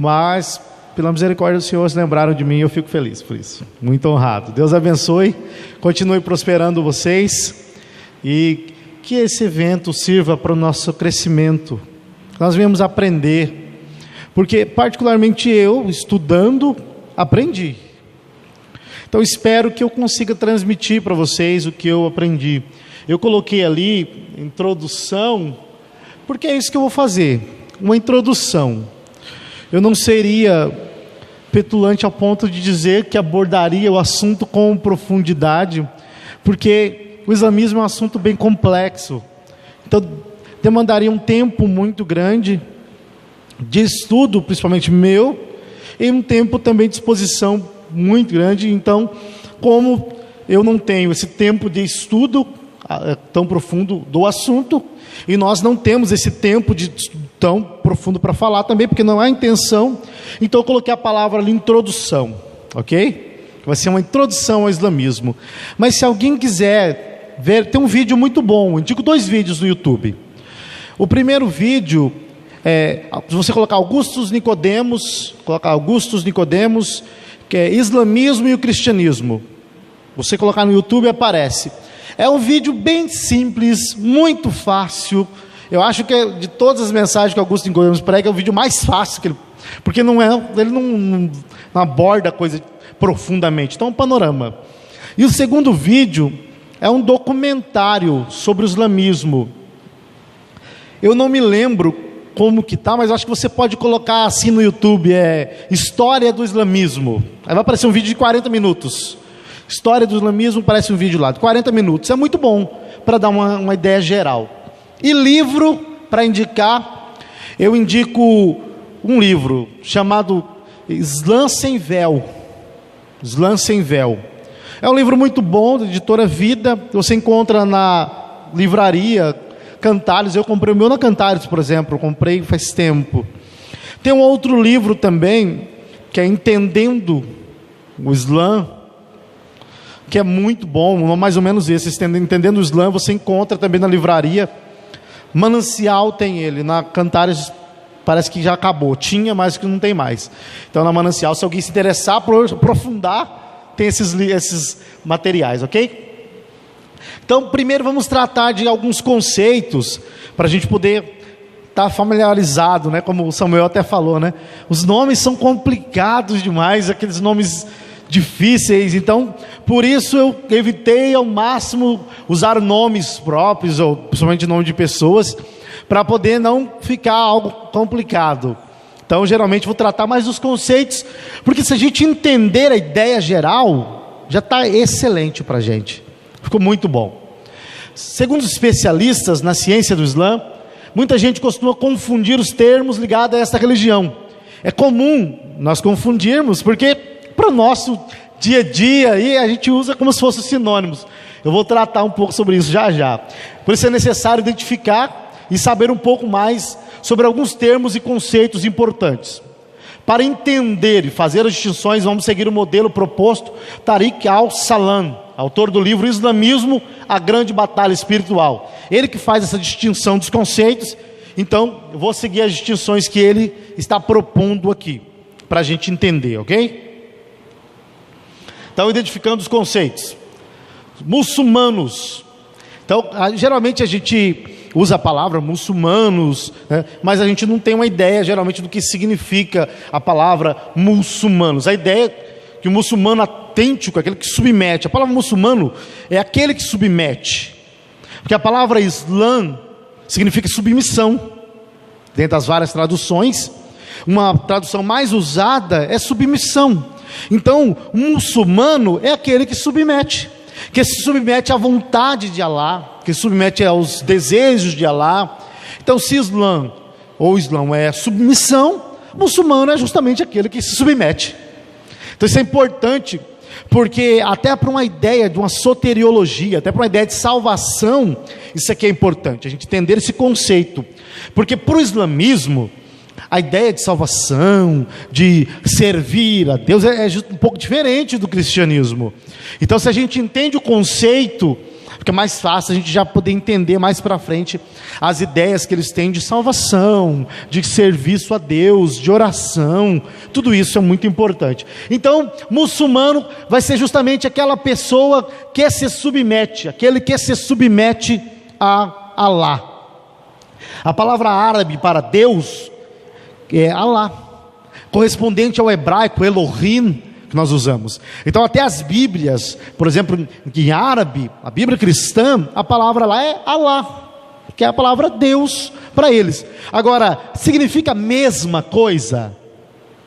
mas pela misericórdia do Senhor se lembraram de mim e eu fico feliz por isso, muito honrado. Deus abençoe, continue prosperando vocês e que esse evento sirva para o nosso crescimento. Nós viemos aprender, porque particularmente eu, estudando, aprendi. Então espero que eu consiga transmitir para vocês o que eu aprendi. Eu coloquei ali, introdução, porque é isso que eu vou fazer, uma introdução. Eu não seria petulante ao ponto de dizer que abordaria o assunto com profundidade, porque o islamismo é um assunto bem complexo. Então demandaria um tempo muito grande de estudo, principalmente meu, e um tempo também de exposição muito grande. Então, como eu não tenho esse tempo de estudo tão profundo do assunto, e nós não temos esse tempo tão profundo para falar também, porque não há intenção, então eu coloquei a palavra ali, introdução, ok? Vai ser uma introdução ao islamismo. Mas se alguém quiser ver, tem um vídeo muito bom, eu indico 2 vídeos no YouTube. O primeiro vídeo se você colocar Augustus Nicodemos, que é Islamismo e o Cristianismo, você colocar no YouTube aparece. É um vídeo bem simples, muito fácil. Eu acho que de todas as mensagens que Augusto Nicodemos prega, é o vídeo mais fácil, porque ele não aborda a coisa profundamente. Então é um panorama. E o segundo vídeo é um documentário sobre o islamismo. Eu não me lembro como que está, mas acho que você pode colocar assim no YouTube, História do Islamismo. Aí vai aparecer um vídeo de 40 minutos. História do Islamismo, parece um vídeo lá de 40 minutos. É muito bom para dar uma ideia geral. E livro para indicar, eu indico um livro chamado Islã Sem Véu. Islã Sem Véu. É um livro muito bom, da editora Vida. Você encontra na livraria Cantares. Eu comprei o meu na Cantares, por exemplo. Eu comprei faz tempo. Tem um outro livro também, que é Entendendo o Islã, que é muito bom, mais ou menos esse, Entendendo o Islã, você encontra também na livraria. Manancial tem ele, na Cantares parece que já acabou, tinha, mas que não tem mais. Então na Manancial, se alguém se interessar por aprofundar, tem esses materiais, ok? Então primeiro vamos tratar de alguns conceitos, para a gente poder estar familiarizado, né? Como o Samuel até falou, né? Os nomes são complicados demais, aqueles nomes difíceis, então por isso eu evitei ao máximo usar nomes próprios, ou principalmente nome de pessoas, para poder não ficar algo complicado. Então geralmente vou tratar mais dos conceitos, porque se a gente entender a ideia geral, já está excelente para a gente, ficou muito bom. Segundo os especialistas na ciência do Islã, muita gente costuma confundir os termos ligados a esta religião. É comum nós confundirmos, porque para o nosso dia a dia, aí a gente usa como se fossem sinônimos. Eu vou tratar um pouco sobre isso já. Por isso é necessário identificar e saber um pouco mais sobre alguns termos e conceitos importantes. Para entender e fazer as distinções, vamos seguir o modelo proposto Tariq al-Salam, autor do livro Islamismo, a Grande Batalha Espiritual. Ele que faz essa distinção dos conceitos. Então eu vou seguir as distinções que ele está propondo aqui, para a gente entender, ok? Então, identificando os conceitos. Muçulmanos. Então, geralmente a gente usa a palavra muçulmanos, né? Mas a gente não tem uma ideia, geralmente, do que significa a palavra muçulmanos. A ideia é que o muçulmano autêntico, aquele que submete. A palavra muçulmano é aquele que submete. Porque a palavra Islã significa submissão. Dentro das várias traduções, uma tradução mais usada é submissão. Então, o muçulmano é aquele que se submete à vontade de Alá, que se submete aos desejos de Alá. Então, se Islã é submissão, muçulmano é justamente aquele que se submete. Então isso é importante, porque até para uma ideia de uma soteriologia, até para uma ideia de salvação, isso aqui é importante, a gente entender esse conceito. Porque para o islamismo, a ideia de salvação, de servir a Deus é um pouco diferente do cristianismo. Então se a gente entende o conceito, porque é mais fácil a gente já poder entender mais para frente as ideias que eles têm de salvação, de serviço a Deus, de oração. Tudo isso é muito importante. Então, muçulmano vai ser justamente aquela pessoa que se submete, aquele que se submete a Alá. A palavra árabe para Deus é Alá, correspondente ao hebraico Elohim, que nós usamos. Então até as Bíblias, por exemplo, em árabe, a Bíblia cristã, a palavra lá é Alá, que é a palavra Deus para eles. Agora, significa a mesma coisa?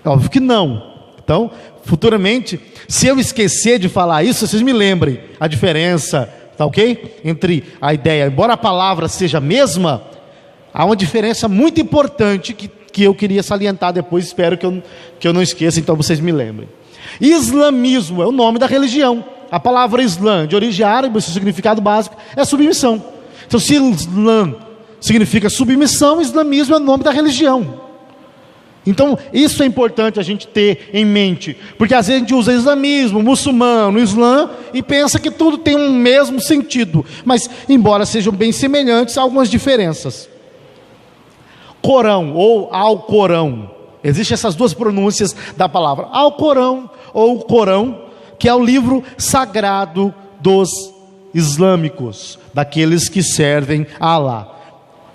Óbvio que não. Então, futuramente, se eu esquecer de falar isso, vocês me lembrem a diferença, tá ok? Entre a ideia, embora a palavra seja a mesma, há uma diferença muito importante que eu queria salientar depois, espero que eu não esqueça, então vocês me lembrem. Islamismo é o nome da religião. A palavra Islã, de origem árabe, seu significado básico é submissão. Então, se Islã significa submissão, islamismo é o nome da religião. Então, isso é importante a gente ter em mente, porque às vezes a gente usa islamismo, muçulmano, Islã, e pensa que tudo tem um mesmo sentido, mas embora sejam bem semelhantes, há algumas diferenças. Corão ou Alcorão, existem essas duas pronúncias da palavra, Alcorão ou Corão, que é o livro sagrado dos islâmicos, daqueles que servem a Alá.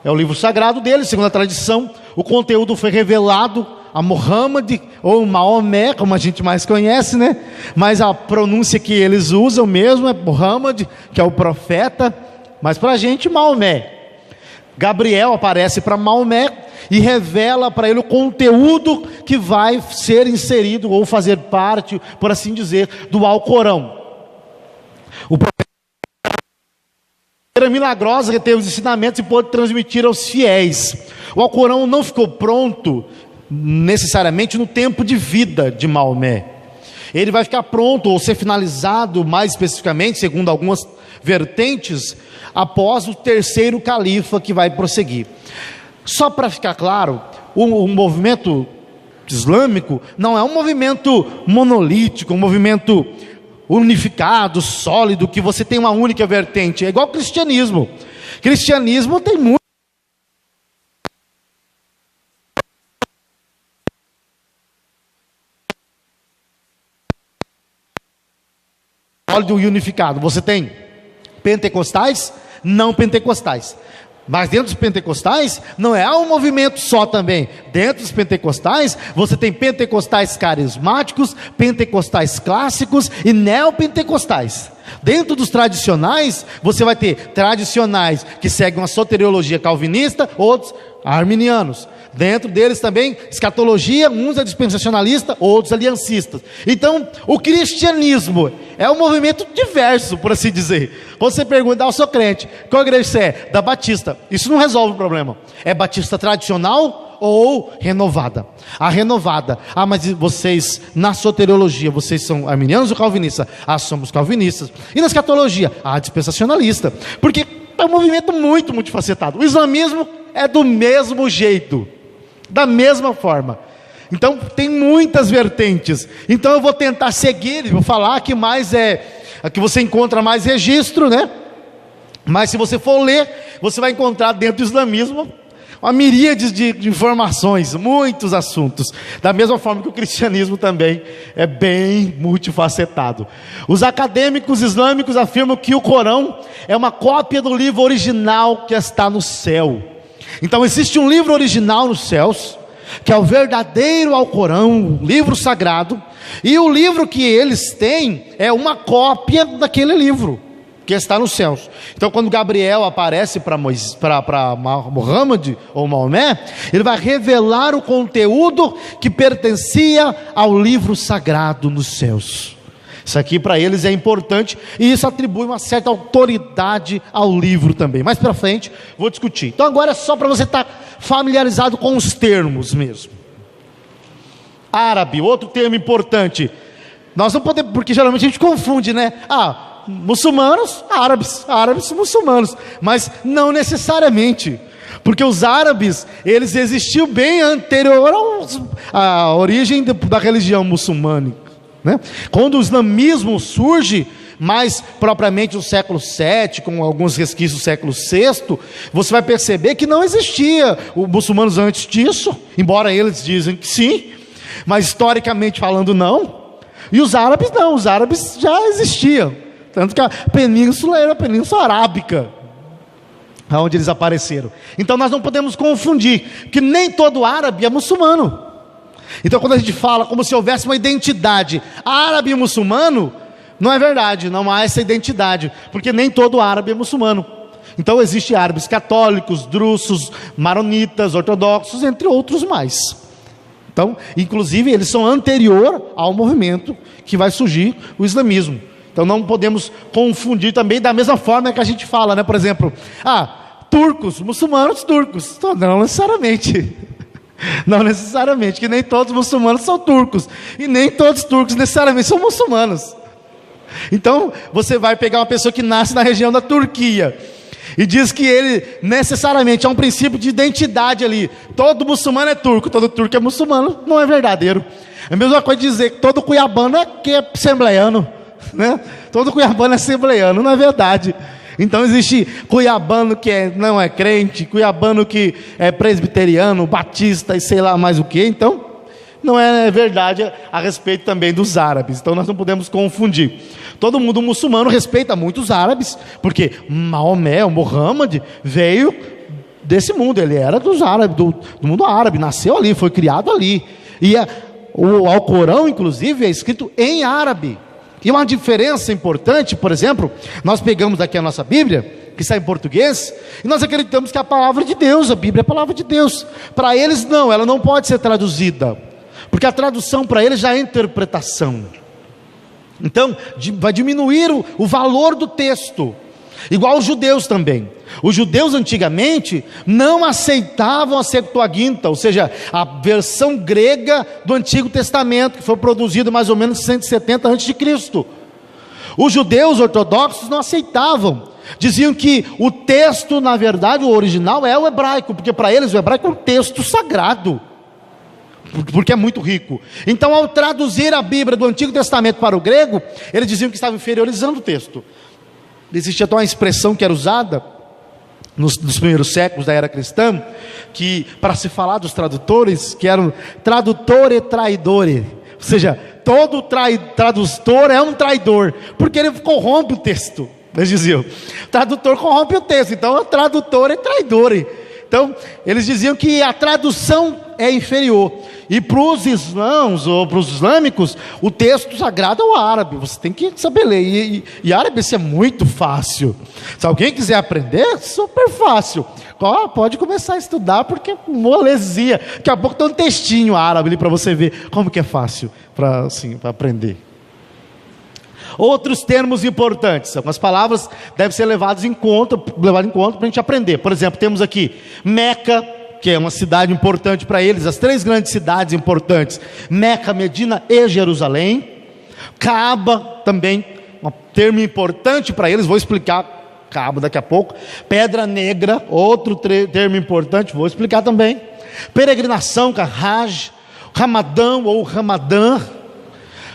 É o livro sagrado deles, segundo a tradição. O conteúdo foi revelado a Muhammad, ou Maomé, como a gente mais conhece, né? Mas a pronúncia que eles usam mesmo é Muhammad, que é o profeta, mas para a gente, Maomé. Gabriel aparece para Maomé e revela para ele o conteúdo que vai ser inserido, ou fazer parte, por assim dizer, do Alcorão. O profeta era milagrosa, que teve os ensinamentos e pôde transmitir aos fiéis. O Alcorão não ficou pronto necessariamente no tempo de vida de Maomé. Ele vai ficar pronto, ou ser finalizado mais especificamente, segundo algumas vertentes, após o terceiro califa, que vai prosseguir. Só para ficar claro, o movimento islâmico não é um movimento monolítico, um movimento unificado, sólido, que você tem uma única vertente. É igual ao cristianismo. Cristianismo tem muito sólido e unificado. Você tem pentecostais, não pentecostais. Mas dentro dos pentecostais, não é um movimento só também. Dentro dos pentecostais, você tem pentecostais carismáticos, pentecostais clássicos e neopentecostais. Dentro dos tradicionais, você vai ter tradicionais que seguem uma soteriologia calvinista, outros arminianos. Dentro deles também, escatologia, uns é dispensacionalista, outros aliancistas. Então, o cristianismo é um movimento diverso, por assim dizer. Quando você pergunta, eu sou crente, qual igreja você é? Da Batista. Isso não resolve o problema. É Batista tradicional ou renovada? A renovada. Ah, mas vocês, na soteriologia, vocês são arminianos ou calvinistas? Ah, somos calvinistas. E na escatologia? Ah, dispensacionalista. Porque é um movimento muito multifacetado. O islamismo é do mesmo jeito, da mesma forma. Então tem muitas vertentes. Então eu vou tentar seguir, vou falar que mais que você encontra mais registro, né? Mas se você for ler, você vai encontrar dentro do islamismo uma miríade de informações, muitos assuntos. Da mesma forma que o cristianismo também é bem multifacetado. Os acadêmicos islâmicos afirmam que o Corão é uma cópia do livro original que está no céu. Então existe um livro original nos céus, que é o verdadeiro Alcorão, o livro sagrado, e o livro que eles têm é uma cópia daquele livro que está nos céus. Então quando Gabriel aparece para Muhammad ou Maomé, ele vai revelar o conteúdo que pertencia ao livro sagrado nos céus. Isso aqui para eles é importante, e isso atribui uma certa autoridade ao livro também. Mais para frente vou discutir. Então agora é só para você estar familiarizado com os termos mesmo. Árabe, outro termo importante. Nós não podemos, porque geralmente a gente confunde, né? Muçulmanos, árabes, muçulmanos. Mas não necessariamente. Porque os árabes, eles existiam bem anterior à origem da religião muçulmana, né? Quando o islamismo surge, mais propriamente no século VII, com alguns resquícios do século VI, você vai perceber que não existia os muçulmanos antes disso, embora eles dizem que sim, mas historicamente falando não. E os árabes não, os árabes já existiam, tanto que a península era a Península Arábica, onde eles apareceram. Então nós não podemos confundir, que nem todo árabe é muçulmano. Então quando a gente fala como se houvesse uma identidade árabe e muçulmano, não é verdade, não há essa identidade, porque nem todo árabe é muçulmano. Então existem árabes católicos, drusos, maronitas, ortodoxos, entre outros mais. Então, inclusive, eles são anterior ao movimento que vai surgir, o islamismo. Então não podemos confundir também da mesma forma que a gente fala, né? Por exemplo, turcos, muçulmanos turcos. Então, não necessariamente. Não necessariamente, que nem todos os muçulmanos são turcos. E nem todos os turcos necessariamente são muçulmanos. Então, você vai pegar uma pessoa que nasce na região da Turquia e diz que ele necessariamente há um princípio de identidade ali. Todo muçulmano é turco, todo turco é muçulmano. Não é verdadeiro. É a mesma coisa dizer que todo cuiabano é assembleiano, né? Todo cuiabano é assembleiano, não é verdade. Então existe cuiabano que não é crente, cuiabano que é presbiteriano, batista e sei lá mais o que. Então não é verdade a respeito também dos árabes. Então nós não podemos confundir. Todo mundo muçulmano respeita muito os árabes, porque Maomé, o Muhammad, veio desse mundo. Ele era dos árabes, do mundo árabe, nasceu ali, foi criado ali. E o Alcorão, inclusive, é escrito em árabe. E uma diferença importante, por exemplo, nós pegamos aqui a nossa Bíblia, que está em português, e nós acreditamos que é a palavra de Deus, a Bíblia é a palavra de Deus. Para eles não, ela não pode ser traduzida, porque a tradução para eles já é interpretação. Então, vai diminuir o valor do texto, igual os judeus também. Os judeus antigamente não aceitavam a Septuaginta, ou seja, a versão grega do Antigo Testamento, que foi produzida mais ou menos em 170 a.C. Os judeus ortodoxos não aceitavam, diziam que o texto, na verdade, o original é o hebraico, porque para eles o hebraico é um texto sagrado, porque é muito rico. Então, ao traduzir a Bíblia do Antigo Testamento para o grego, eles diziam que estavam inferiorizando o texto. Existia até uma expressão que era usada nos primeiros séculos da era cristã, que para se falar dos tradutores, que eram tradutore traidore, ou seja, todo tradutor é um traidor, porque ele corrompe o texto. Eles diziam, o tradutor corrompe o texto, então o tradutor é traidor. Então, eles diziam que a tradução é inferior. E para os islãos, ou para os islâmicos, o texto sagrado é o árabe. Você tem que saber ler. E árabe, isso é muito fácil. Se alguém quiser aprender, é super fácil. Pode começar a estudar, porque é molezinha. Daqui a pouco tem um textinho árabe ali para você ver como que é fácil para aprender. Outros termos importantes, algumas palavras devem ser levadas em conta para a gente aprender. Por exemplo, temos aqui Meca, que é uma cidade importante para eles, as 3 grandes cidades importantes, Meca, Medina e Jerusalém. Kaaba, também um termo importante para eles, vou explicar Kaaba daqui a pouco. Pedra Negra, outro termo importante, vou explicar também. Peregrinação, Hajj, Ramadã ou Ramadã,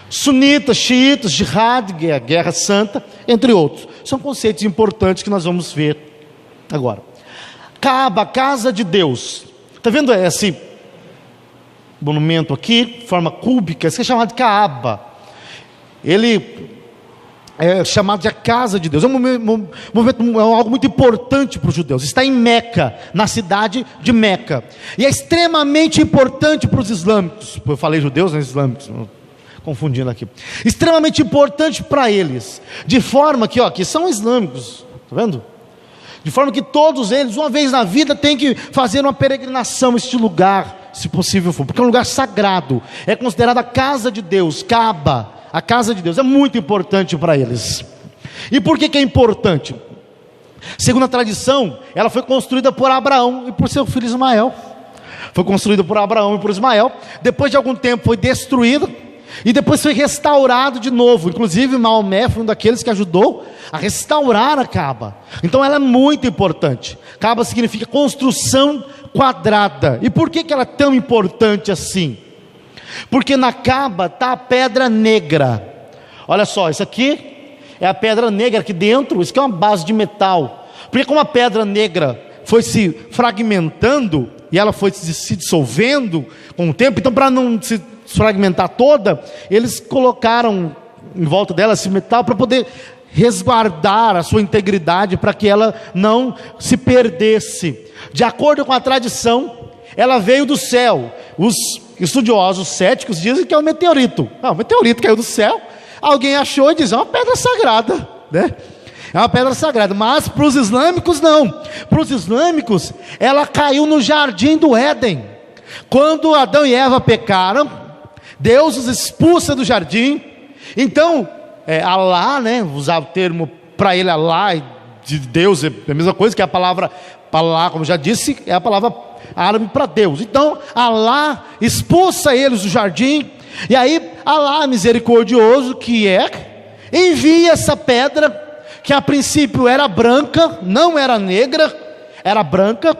sunitas, xiitas, jihad, guerra santa, entre outros. São conceitos importantes que nós vamos ver agora. Kaaba, casa de Deus. Está vendo esse monumento aqui, forma cúbica? Isso é chamado de Kaaba. Ele é chamado de a casa de Deus. É algo muito importante para os judeus. Está em Meca, na cidade de Meca. E é extremamente importante para os islâmicos. Eu falei judeus, não islâmicos, confundindo aqui. Extremamente importante para eles. De forma que são islâmicos. Está vendo? De forma que todos eles, uma vez na vida, têm que fazer uma peregrinação a este lugar, se possível for, porque é um lugar sagrado, é considerado a casa de Deus, Kaaba, a casa de Deus, é muito importante para eles. E por que é importante? Segundo a tradição, ela foi construída por Abraão e por seu filho Ismael. Foi construída por Abraão e por Ismael, depois de algum tempo foi destruída, e depois foi restaurado de novo. Inclusive Maomé foi um daqueles que ajudou a restaurar a Kaaba. Então ela é muito importante. Kaaba significa construção quadrada. E por que ela é tão importante assim? Porque na Kaaba está a pedra negra. Olha só, isso aqui é a pedra negra aqui dentro. Isso aqui é uma base de metal, porque como a pedra negra foi se fragmentando, e ela foi se dissolvendo com o tempo, então para não se fragmentar toda, eles colocaram em volta dela esse metal para poder resguardar a sua integridade, para que ela não se perdesse. De acordo com a tradição, ela veio do céu. Os estudiosos céticos dizem que é um meteorito. O meteorito caiu do céu, alguém achou e diz, é uma pedra sagrada, né? É uma pedra sagrada. Mas para os islâmicos não. Para os islâmicos, ela caiu no jardim do Éden. Quando Adão e Eva pecaram, Deus os expulsa do jardim. Então Alá, né, usar o termo para ele, Alá, de Deus, é a mesma coisa que a palavra Alá, como já disse, é a palavra árabe para Deus. Então Alá expulsa eles do jardim, e aí Alá, misericordioso que envia essa pedra, que a princípio era branca, não era negra, era branca,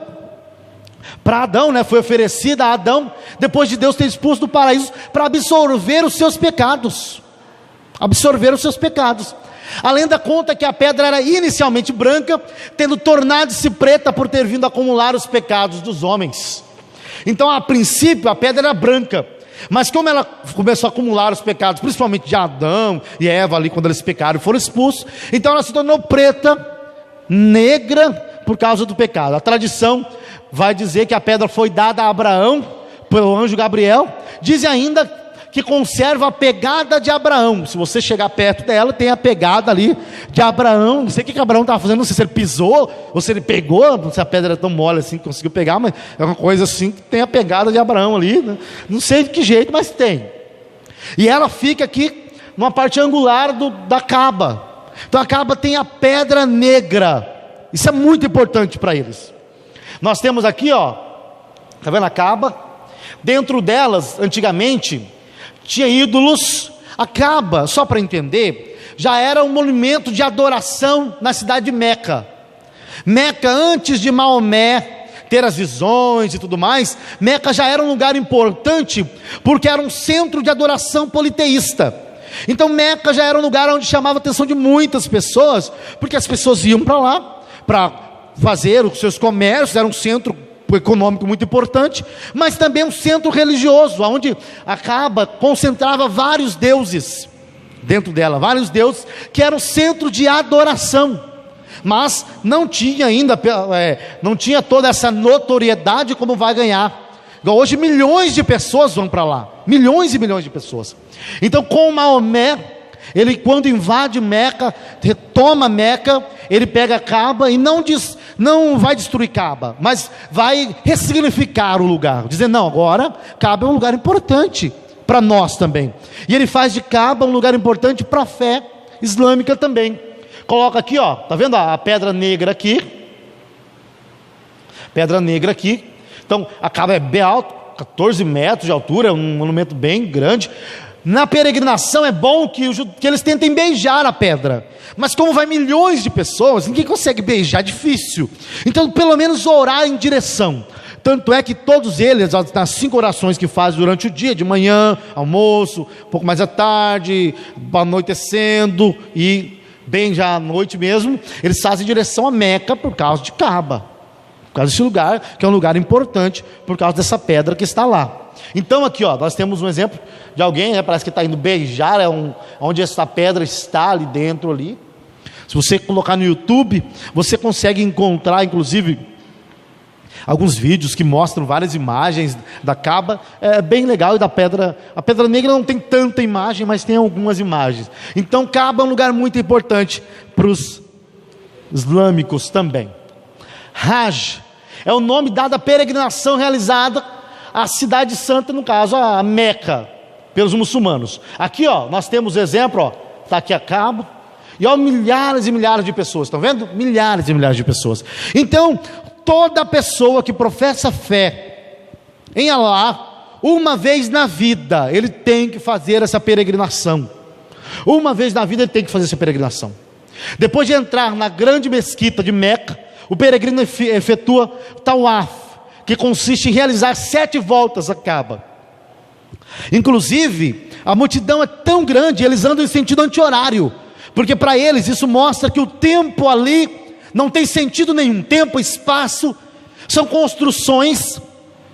para Adão, né? Foi oferecida a Adão, depois de Deus ter expulso do paraíso, para absorver os seus pecados. A lenda conta que a pedra era inicialmente branca, tendo tornado-se preta por ter vindo acumular os pecados dos homens. Então, a princípio, a pedra era branca, mas como ela começou a acumular os pecados, principalmente de Adão e Eva ali, quando eles pecaram e foram expulsos, então ela se tornou preta, negra, por causa do pecado. A tradição vai dizer que a pedra foi dada a Abraão pelo anjo Gabriel. Diz ainda que conserva a pegada de Abraão. Se você chegar perto dela, tem a pegada ali de Abraão. Não sei o que Abraão estava fazendo, não sei se ele pisou ou se ele pegou, não sei se a pedra era tão mole assim que conseguiu pegar, mas é uma coisa assim que tem a pegada de Abraão ali, né? Não sei de que jeito, mas tem. E ela fica aqui numa parte angular da Caba. Então a Caba tem a pedra negra. Isso é muito importante para eles. Nós temos aqui, ó, tá vendo a Caba? Dentro delas, antigamente, tinha ídolos. A Caba, só para entender, já era um monumento de adoração na cidade de Meca. Meca, antes de Maomé ter as visões e tudo mais, Meca já era um lugar importante, porque era um centro de adoração politeísta. Então Meca já era um lugar onde chamava a atenção de muitas pessoas, porque as pessoas iam para lá, para fazer os seus comércios, era um centro econômico muito importante, mas também um centro religioso, onde a Caba concentrava vários deuses dentro dela, vários deuses que eram centro de adoração, mas não tinha ainda, não tinha toda essa notoriedade como vai ganhar. Hoje milhões de pessoas vão para lá, milhões e milhões de pessoas. Então com Maomé, ele quando invade Meca, retoma Meca, ele pega a Caba e não vai destruir Caba, mas vai ressignificar o lugar, dizendo, não, agora Caba é um lugar importante para nós também. E ele faz de Caba um lugar importante para a fé islâmica também. Coloca aqui, ó, tá vendo a pedra negra aqui? Pedra negra aqui. Então a Caba é bem alta, 14 metros de altura, é um monumento bem grande. Na peregrinação é bom que eles tentem beijar a pedra, mas como vai milhões de pessoas, ninguém consegue beijar, é difícil. Então pelo menos orar em direção. Tanto é que todos eles, nas 5 orações que fazem durante o dia, de manhã, almoço, um pouco mais à tarde, anoitecendo e bem já à noite mesmo, eles fazem em direção a Meca por causa de Caba, por causa desse lugar, que é um lugar importante, por causa dessa pedra que está lá. Então aqui, ó, nós temos um exemplo de alguém, né, parece que está indo beijar, onde essa pedra está ali dentro ali. Se você colocar no YouTube, você consegue encontrar inclusive alguns vídeos que mostram várias imagens da Caba, é bem legal. E da pedra, a pedra negra não tem tanta imagem, mas tem algumas imagens. Então Caba é um lugar muito importante para os islâmicos também. Hajj é o nome dado à peregrinação realizada à cidade santa, no caso a Meca, pelos muçulmanos. Aqui, ó, nós temos exemplo, ó, está aqui a Caba, e ó, milhares e milhares de pessoas, estão vendo? Milhares e milhares de pessoas. Então toda pessoa que professa fé em Alá, uma vez na vida, ele tem que fazer essa peregrinação. Uma vez na vida ele tem que fazer essa peregrinação. Depois de entrar na grande mesquita de Meca, o peregrino efetua Tawaf, que consiste em realizar 7 voltas à Caba. Inclusive, a multidão é tão grande, eles andam em sentido anti-horário, porque para eles isso mostra que o tempo ali não tem sentido nenhum. Tempo, espaço, são construções.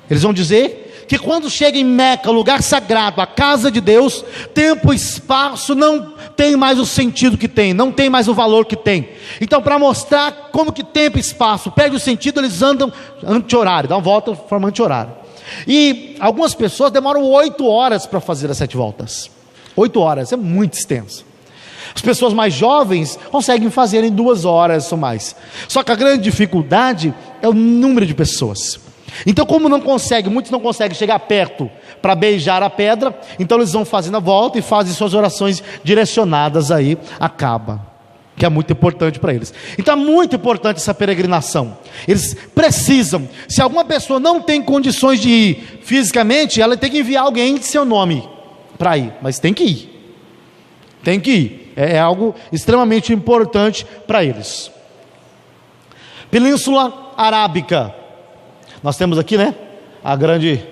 Eles vão dizer que quando chega em Meca, o lugar sagrado, a casa de Deus, tempo e espaço não tem mais o sentido que tem, não tem mais o valor que tem. Então, para mostrar como que tempo e espaço perde o sentido, eles andam anti-horário, dão uma volta de forma anti-horário. E algumas pessoas demoram 8 horas para fazer as 7 voltas. 8 horas, é muito extenso. As pessoas mais jovens conseguem fazer em 2 horas ou mais. Só que a grande dificuldade é o número de pessoas. Então, como muitos não conseguem chegar perto para beijar a pedra, então eles vão fazendo a volta e fazem suas orações direcionadas aí à Caba, que é muito importante para eles. Então é muito importante essa peregrinação. Eles precisam, se alguma pessoa não tem condições de ir fisicamente, ela tem que enviar alguém de seu nome para ir, mas tem que ir. Tem que ir. É algo extremamente importante para eles. Península Arábica. Nós temos aqui, né, a grande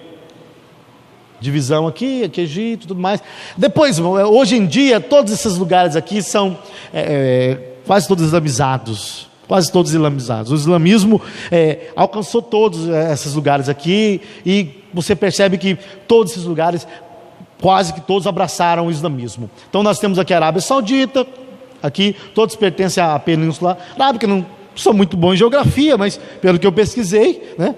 divisão aqui Egito e tudo mais. Depois, hoje em dia, todos esses lugares aqui são quase todos islamizados. Quase todos islamizados. O islamismo alcançou todos esses lugares aqui, e você percebe que todos esses lugares, quase que todos abraçaram o islamismo. Então nós temos aqui a Arábia Saudita, aqui todos pertencem à Península Arábica. Não sou muito bom em geografia, mas pelo que eu pesquisei, né,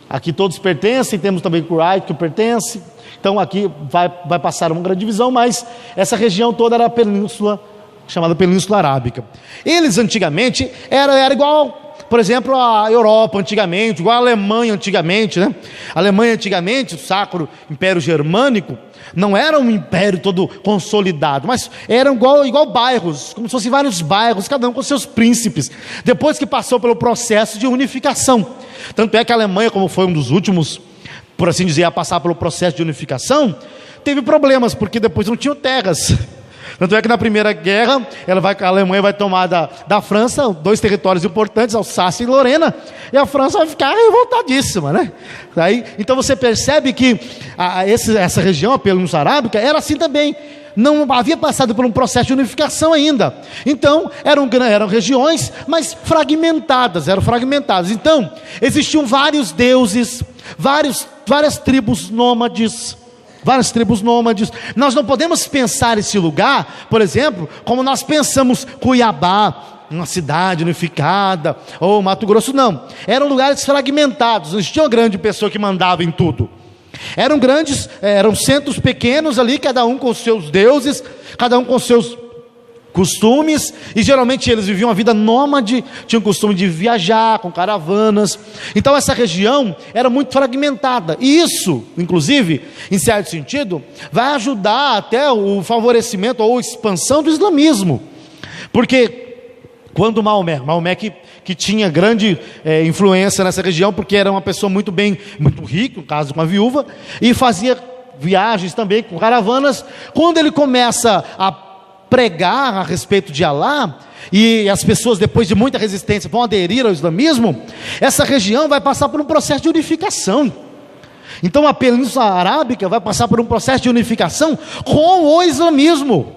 aqui todos pertencem. Temos também Kuwait que pertence. Então aqui vai passar uma grande divisão, mas essa região toda era a península, chamada Península Arábica. Eles antigamente era igual, por exemplo, a Europa antigamente, igual a Alemanha antigamente, né? A Alemanha antigamente, o Sacro Império Germânico, não era um império todo consolidado, mas eram igual bairros, como se fossem vários bairros, cada um com seus príncipes, depois que passou pelo processo de unificação. Tanto é que a Alemanha, como foi um dos últimos, por assim dizer, a passar pelo processo de unificação, teve problemas, porque depois não tinham terras. Tanto é que na Primeira Guerra, a Alemanha vai tomar da França 2 territórios importantes, Alsácia e Lorena, e a França vai ficar revoltadíssima, né? Então você percebe que essa região, a Península Arábica, era assim também, não havia passado por um processo de unificação ainda. Então eram regiões, mas fragmentadas. Então existiam vários deuses, várias tribos nômades. Nós não podemos pensar esse lugar, por exemplo, como nós pensamos Cuiabá, uma cidade unificada, ou Mato Grosso. Não, eram lugares fragmentados, não existia uma grande pessoa que mandava em tudo. Eram centros pequenos ali, cada um com seus deuses, cada um com seus costumes, e geralmente eles viviam uma vida nômade, tinham o costume de viajar com caravanas. Então essa região era muito fragmentada, e isso, inclusive, em certo sentido, vai ajudar até o favorecimento ou expansão do islamismo, porque quando Maomé que tinha grande influência nessa região, porque era uma pessoa muito rica, no caso com a viúva, e fazia viagens também com caravanas. Quando ele começa a pregar a respeito de Alá, e as pessoas, depois de muita resistência, vão aderir ao islamismo, essa região vai passar por um processo de unificação. Então a Península Arábica vai passar por um processo de unificação com o islamismo.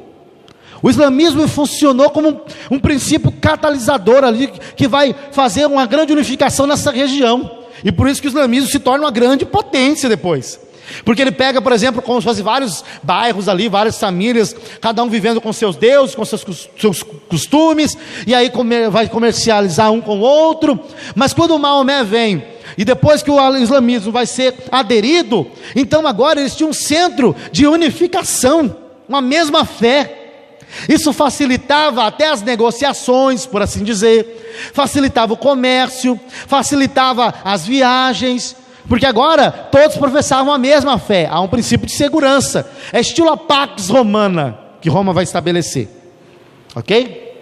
O islamismo funcionou como um princípio catalisador ali, que vai fazer uma grande unificação nessa região, e por isso que o islamismo se torna uma grande potência depois. Porque ele pega, por exemplo, como se fosse vários bairros ali, várias famílias, cada um vivendo com seus deuses, com seus costumes, e aí vai comercializar um com o outro. Mas quando o Maomé vem, e depois que o islamismo vai ser aderido, então agora eles tinham um centro de unificação, uma mesma fé. Isso facilitava até as negociações, por assim dizer, facilitava o comércio, facilitava as viagens, porque agora todos professavam a mesma fé. Há um princípio de segurança, é estilo a Pax Romana, que Roma vai estabelecer, ok?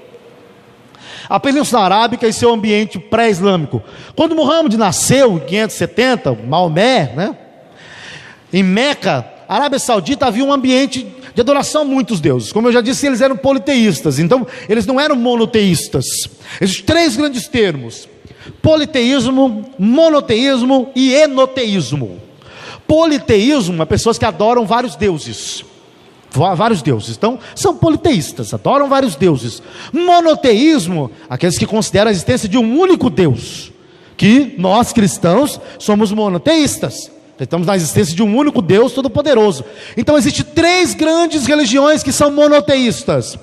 A Península Arábica e seu ambiente pré-islâmico. Quando Muhammad nasceu em 570, Maomé, né? Em Meca, Arábia Saudita, havia um ambiente de adoração a muitos deuses. Como eu já disse, eles eram politeístas, então eles não eram monoteístas. Existem 3 grandes termos: politeísmo, monoteísmo e enoteísmo. Politeísmo é pessoas que adoram vários deuses. vários deuses. Então, são politeístas, adoram vários deuses. Monoteísmo, aqueles que consideram a existência de um único Deus, que nós cristãos somos monoteístas. Estamos na existência de um único Deus Todo-Poderoso. Então, existem 3 grandes religiões que são monoteístas.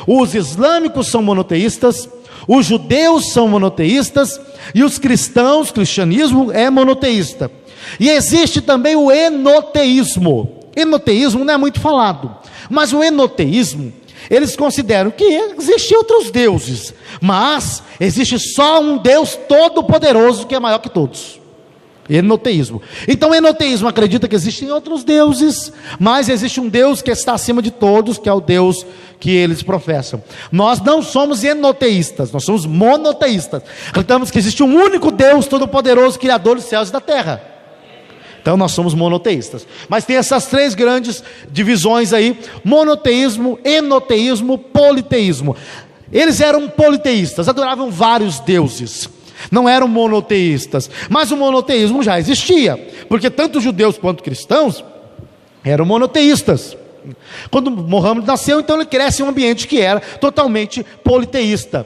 Os islâmicos são monoteístas, os judeus são monoteístas, e os cristãos, cristianismo é monoteísta. E existe também o enoteísmo. Enoteísmo não é muito falado, mas o enoteísmo, eles consideram que existem outros deuses, mas existe só um Deus todo-poderoso que é maior que todos. Enoteísmo. Então o enoteísmo acredita que existem outros deuses, mas existe um Deus que está acima de todos, que é o Deus que eles professam. Nós não somos enoteístas, nós somos monoteístas. Acreditamos que existe um único Deus todo-poderoso, criador dos céus e da terra. Então nós somos monoteístas. Mas tem essas 3 grandes divisões aí: monoteísmo, enoteísmo, politeísmo. Eles eram politeístas, adoravam vários deuses, não eram monoteístas. Mas o monoteísmo já existia, porque tanto judeus quanto cristãos eram monoteístas. Quando Mohammed nasceu, então ele cresce em um ambiente que era totalmente politeísta.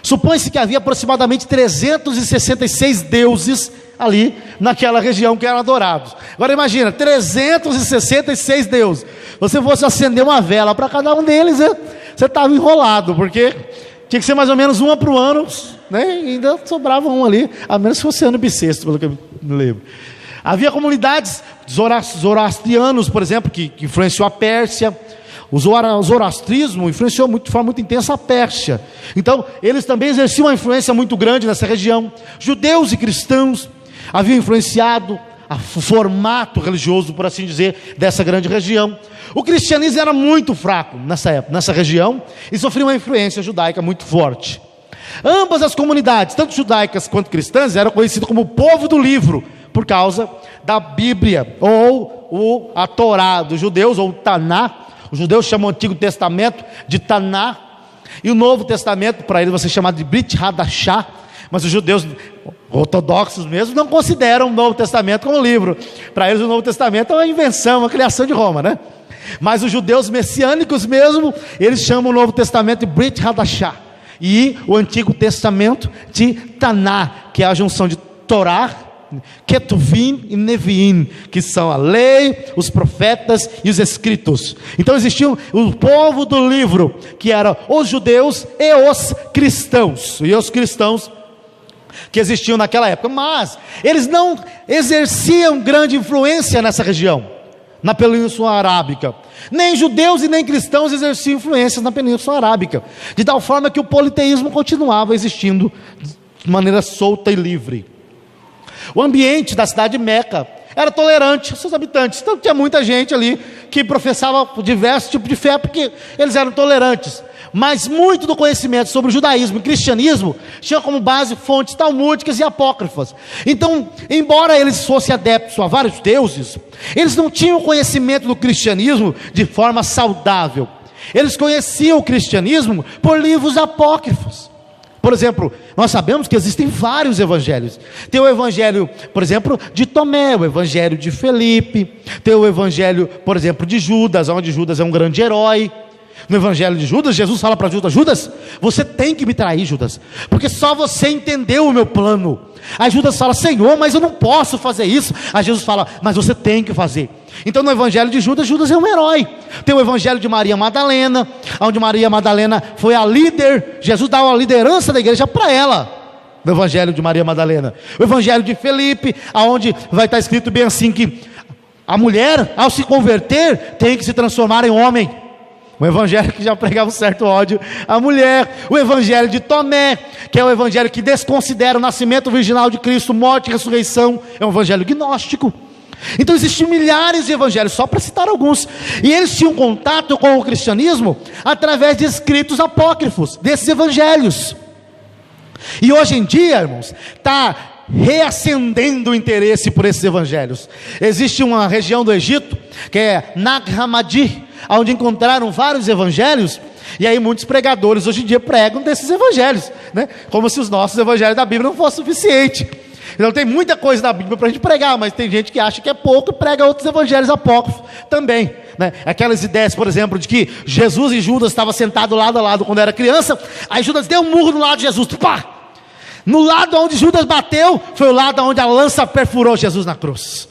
Supõe-se que havia aproximadamente 366 deuses ali naquela região que eram adorados. Agora imagina, 366 deuses. Se você fosse acender uma vela para cada um deles, você estava enrolado, porque tinha que ser mais ou menos uma para o ano, né? E ainda sobrava um ali, a menos que fosse ano bissexto, pelo que eu me lembro. Havia comunidades zoroastrianos, por exemplo, que influenciou a Pérsia. O zoroastrismo influenciou de forma muito intensa a Pérsia. Então, eles também exerciam uma influência muito grande nessa região. Judeus e cristãos haviam influenciado o formato religioso, por assim dizer, dessa grande região. O cristianismo era muito fraco nessa época, nessa região, e sofria uma influência judaica muito forte. Ambas as comunidades, tanto judaicas quanto cristãs, eram conhecidas como o povo do livro, por causa da Bíblia, ou a Torá dos judeus, ou o Taná. Os judeus chamam o Antigo Testamento de Taná, e o Novo Testamento, para eles, vai ser chamado de Brit Hadashah, mas os judeus ortodoxos mesmo não consideram o Novo Testamento como livro. Para eles o Novo Testamento é uma invenção, uma criação de Roma, né? Mas os judeus messiânicos mesmo, eles chamam o Novo Testamento de Brit Hadashah, e o Antigo Testamento de Taná, que é a junção de Torá, Ketuvim e Neviim, que são a lei, os profetas e os escritos. Então existiam o povo do livro, que eram os judeus e os cristãos, que existiam naquela época, mas eles não exerciam grande influência nessa região, na Península Arábica. Nem judeus e nem cristãos exerciam influências na Península Arábica, de tal forma que o politeísmo continuava existindo de maneira solta e livre. O ambiente da cidade de Meca era tolerante aos seus habitantes, então tinha muita gente ali que professava diversos tipos de fé, porque eles eram tolerantes. Mas muito do conhecimento sobre o judaísmo e cristianismo tinha como base fontes talmúdicas e apócrifas. Então, embora eles fossem adeptos a vários deuses, eles não tinham conhecimento do cristianismo de forma saudável. Eles conheciam o cristianismo por livros apócrifos. Por exemplo, nós sabemos que existem vários evangelhos. Tem o evangelho, por exemplo, de Tomé, o evangelho de Felipe. Tem o evangelho, por exemplo, de Judas, onde Judas é um grande herói. No evangelho de Judas, Jesus fala para Judas: Judas, você tem que me trair, Judas, porque só você entendeu o meu plano. Aí Judas fala: Senhor, mas eu não posso fazer isso. Aí Jesus fala: mas você tem que fazer. Então no evangelho de Judas, Judas é um herói. Tem o evangelho de Maria Madalena, onde Maria Madalena foi a líder. Jesus dá a liderança da igreja para ela, no evangelho de Maria Madalena. O evangelho de Felipe, onde vai estar escrito bem assim, que a mulher, ao se converter, tem que se transformar em homem. O evangelho que já pregava um certo ódio à mulher. O evangelho de Tomé, que é o evangelho que desconsidera o nascimento virginal de Cristo, morte e ressurreição. É um evangelho gnóstico. Então existem milhares de evangelhos, só para citar alguns. E eles tinham contato com o cristianismo através de escritos apócrifos desses evangelhos. E hoje em dia, irmãos, está reacendendo o interesse por esses evangelhos. Existe uma região do Egito, que é Nag Hammadi, onde encontraram vários evangelhos. E aí muitos pregadores hoje em dia pregam desses evangelhos, né? Como se os nossos evangelhos da Bíblia não fossem suficiente. Então tem muita coisa da Bíblia para a gente pregar, mas tem gente que acha que é pouco e prega outros evangelhos apócrifos também. né, aquelas ideias, por exemplo, de que Jesus e Judas estavam sentados lado a lado quando era criança. Aí Judas deu um murro no lado de Jesus, pá! No lado onde Judas bateu, foi o lado onde a lança perfurou Jesus na cruz.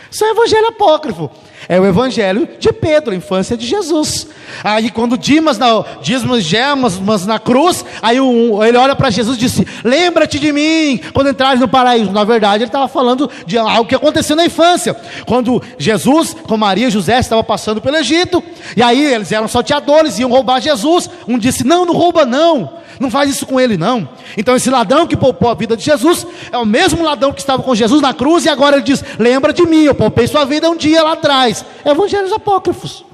Isso é um evangelho apócrifo. É o evangelho de Pedro, a infância de Jesus. Aí quando Dimas gemas na cruz, aí ele olha para Jesus e disse: lembra-te de mim quando entrares no paraíso. Na verdade ele estava falando de algo que aconteceu na infância, quando Jesus com Maria e José estavam passando pelo Egito, e aí eles eram salteadores, iam roubar Jesus. Um disse: não rouba não faz isso com ele não. Então esse ladrão que poupou a vida de Jesus é o mesmo ladrão que estava com Jesus na cruz, e agora ele diz: lembra de mim, eu poupei sua vida um dia lá atrás. Evangelhos apócrifos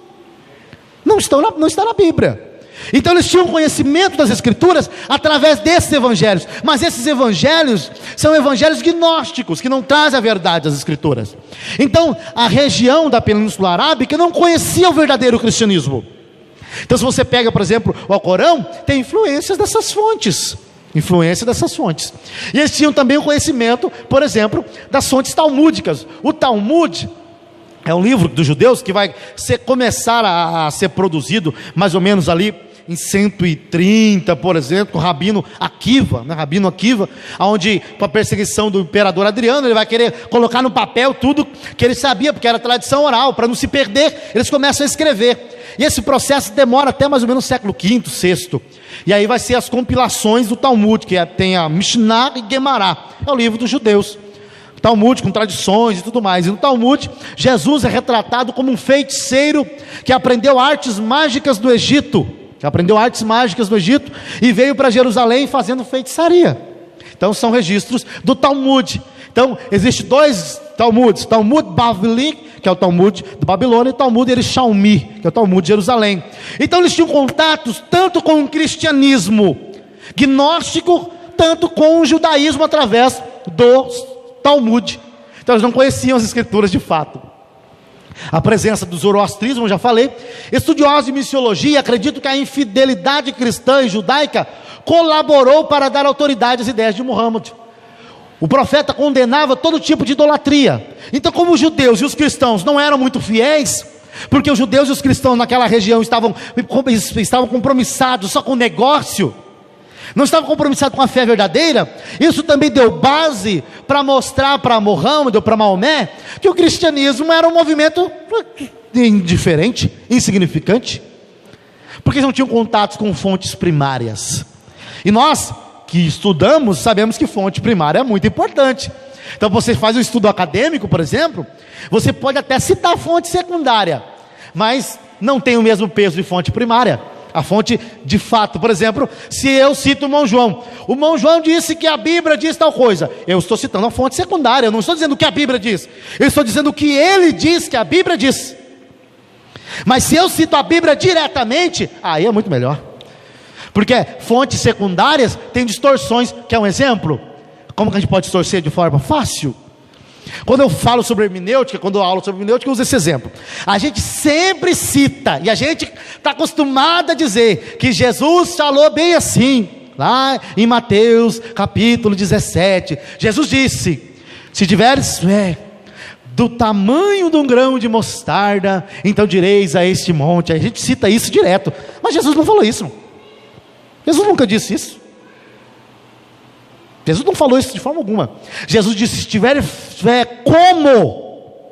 não está na Bíblia. Então eles tinham conhecimento das Escrituras através desses evangelhos, mas esses evangelhos são evangelhos gnósticos, que não trazem a verdade das Escrituras. Então a região da Península Arábica não conhecia o verdadeiro cristianismo. Então se você pega, por exemplo, o Alcorão, tem influências dessas fontes. E eles tinham também o conhecimento, por exemplo, das fontes talmúdicas. O Talmud é um livro dos judeus que vai começar a ser produzido mais ou menos ali em 130, por exemplo, com o Rabino Akiva, onde com a perseguição do imperador Adriano, ele vai querer colocar no papel tudo que ele sabia, porque era tradição oral, para não se perder, eles começam a escrever. E esse processo demora até mais ou menos o século V, VI. E aí vai ser as compilações do Talmud, que tem a Mishnah e Guemará, é o livro dos judeus. Talmud com tradições e tudo mais. E no Talmud, Jesus é retratado como um feiticeiro que aprendeu artes mágicas do Egito, e veio para Jerusalém fazendo feitiçaria. Então são registros do Talmud. Então existem dois Talmuds: Talmud Bavli, que é o Talmud de Babilônia, e o Talmud Yerushalmi, que é o Talmud de Jerusalém. Então eles tinham contatos tanto com o cristianismo gnóstico, tanto com o judaísmo através do Talmud. Então eles não conheciam as Escrituras de fato. A presença do zoroastrismo, eu já falei. Estudiosos de missiologia acreditam que a infidelidade cristã e judaica colaborou para dar autoridade às ideias de Muhammad. O profeta condenava todo tipo de idolatria. Então, como os judeus e os cristãos não eram muito fiéis, porque os judeus e os cristãos naquela região estavam compromissados só com o negócio, não estavam compromissados com a fé verdadeira, isso também deu base para mostrar para Muhammad ou para Maomé que o cristianismo era um movimento indiferente, insignificante, porque eles não tinham contatos com fontes primárias. E nós que estudamos sabemos que fonte primária é muito importante. Então você faz um estudo acadêmico, por exemplo, você pode até citar fonte secundária, mas não tem o mesmo peso de fonte primária. A fonte de fato, por exemplo, se eu cito o irmão João disse que a Bíblia diz tal coisa, eu estou citando a fonte secundária, eu não estou dizendo o que a Bíblia diz, eu estou dizendo o que ele diz que a Bíblia diz. Mas se eu cito a Bíblia diretamente, aí é muito melhor, porque fontes secundárias têm distorções. Quer um exemplo? Como que a gente pode distorcer de forma fácil? Quando eu falo sobre hermenêutica, quando eu aula sobre hermenêutica, eu uso esse exemplo. A gente sempre cita, e a gente está acostumado a dizer que Jesus falou bem assim, lá em Mateus capítulo 17, Jesus disse: se tiveres fé do tamanho de um grão de mostarda, então direis a este monte. A gente cita isso direto, mas Jesus não falou isso. Jesus nunca disse isso. Jesus não falou isso de forma alguma. Jesus disse: se tiver fé como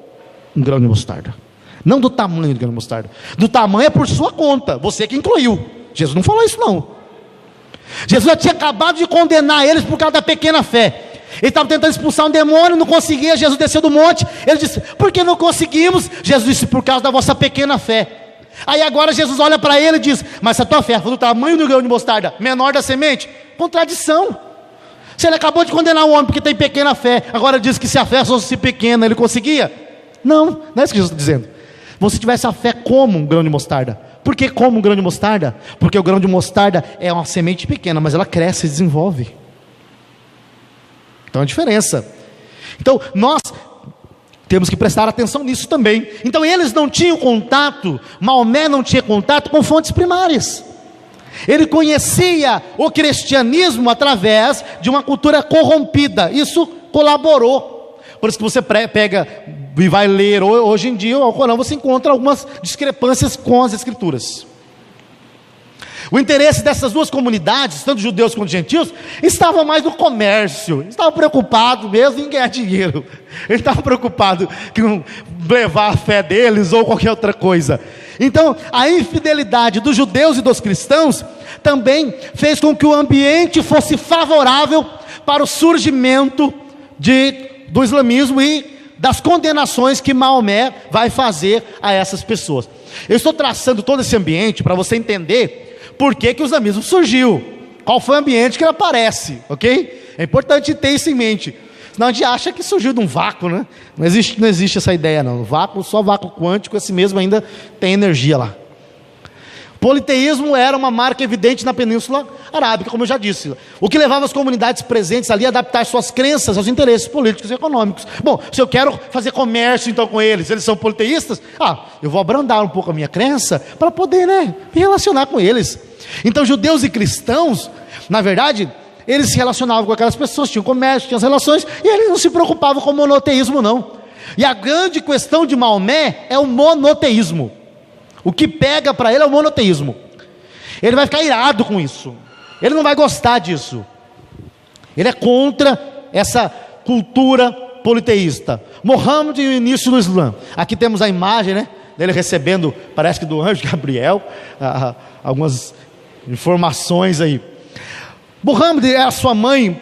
um grão de mostarda. Não do tamanho do grão de mostarda. Do tamanho é por sua conta, você que incluiu. Jesus não falou isso não. Jesus já tinha acabado de condenar eles por causa da pequena fé. Ele estava tentando expulsar um demônio, não conseguia. Jesus desceu do monte, ele disse: por que não conseguimos? Jesus disse: por causa da vossa pequena fé. Aí agora Jesus olha para ele e diz: mas se a tua fé for do tamanho do grão de mostarda, menor da semente, contradição. Se ele acabou de condenar um homem porque tem pequena fé, agora diz que se a fé fosse pequena, ele conseguia? Não é isso que Jesus está dizendo. Se tivesse a fé como um grão de mostarda. Por que como um grão de mostarda? Porque o grão de mostarda é uma semente pequena, mas ela cresce e desenvolve. Então é a diferença. Então nós temos que prestar atenção nisso também. Então eles não tinham contato, Maomé não tinha contato com fontes primárias. Ele conhecia o cristianismo através de uma cultura corrompida. Isso colaborou. Por isso que você pega e vai ler hoje em dia o Alcorão, você encontra algumas discrepâncias com as Escrituras. O interesse dessas duas comunidades, tanto judeus quanto gentios, estava mais no comércio. Estava preocupado mesmo em ganhar dinheiro. Ele estava preocupado em levar a fé deles ou qualquer outra coisa. Então, a infidelidade dos judeus e dos cristãos também fez com que o ambiente fosse favorável para o surgimento do islamismo e das condenações que Maomé vai fazer a essas pessoas. Eu estou traçando todo esse ambiente para você entender por que o islamismo surgiu, qual foi o ambiente que ele aparece, ok? É importante ter isso em mente, senão a gente acha que surgiu de um vácuo, né? Não existe essa ideia não, vácuo, só vácuo quântico, esse mesmo ainda tem energia lá. Politeísmo era uma marca evidente na Península Arábica, como eu já disse. O que levava as comunidades presentes ali a adaptar suas crenças aos interesses políticos e econômicos. Bom, se eu quero fazer comércio então com eles são politeístas, eu vou abrandar um pouco a minha crença para poder, me relacionar com eles. Então judeus e cristãos, na verdade, eles se relacionavam com aquelas pessoas, tinham comércio, tinham as relações, e eles não se preocupavam com o monoteísmo não. E a grande questão de Maomé é o monoteísmo. O que pega para ele é o monoteísmo. Ele vai ficar irado com isso. Ele não vai gostar disso. Ele é contra essa cultura politeísta. Muhammad e o início do Islã. Aqui temos a imagem, dele recebendo, parece que do anjo Gabriel, algumas informações aí. Muhammad, a sua mãe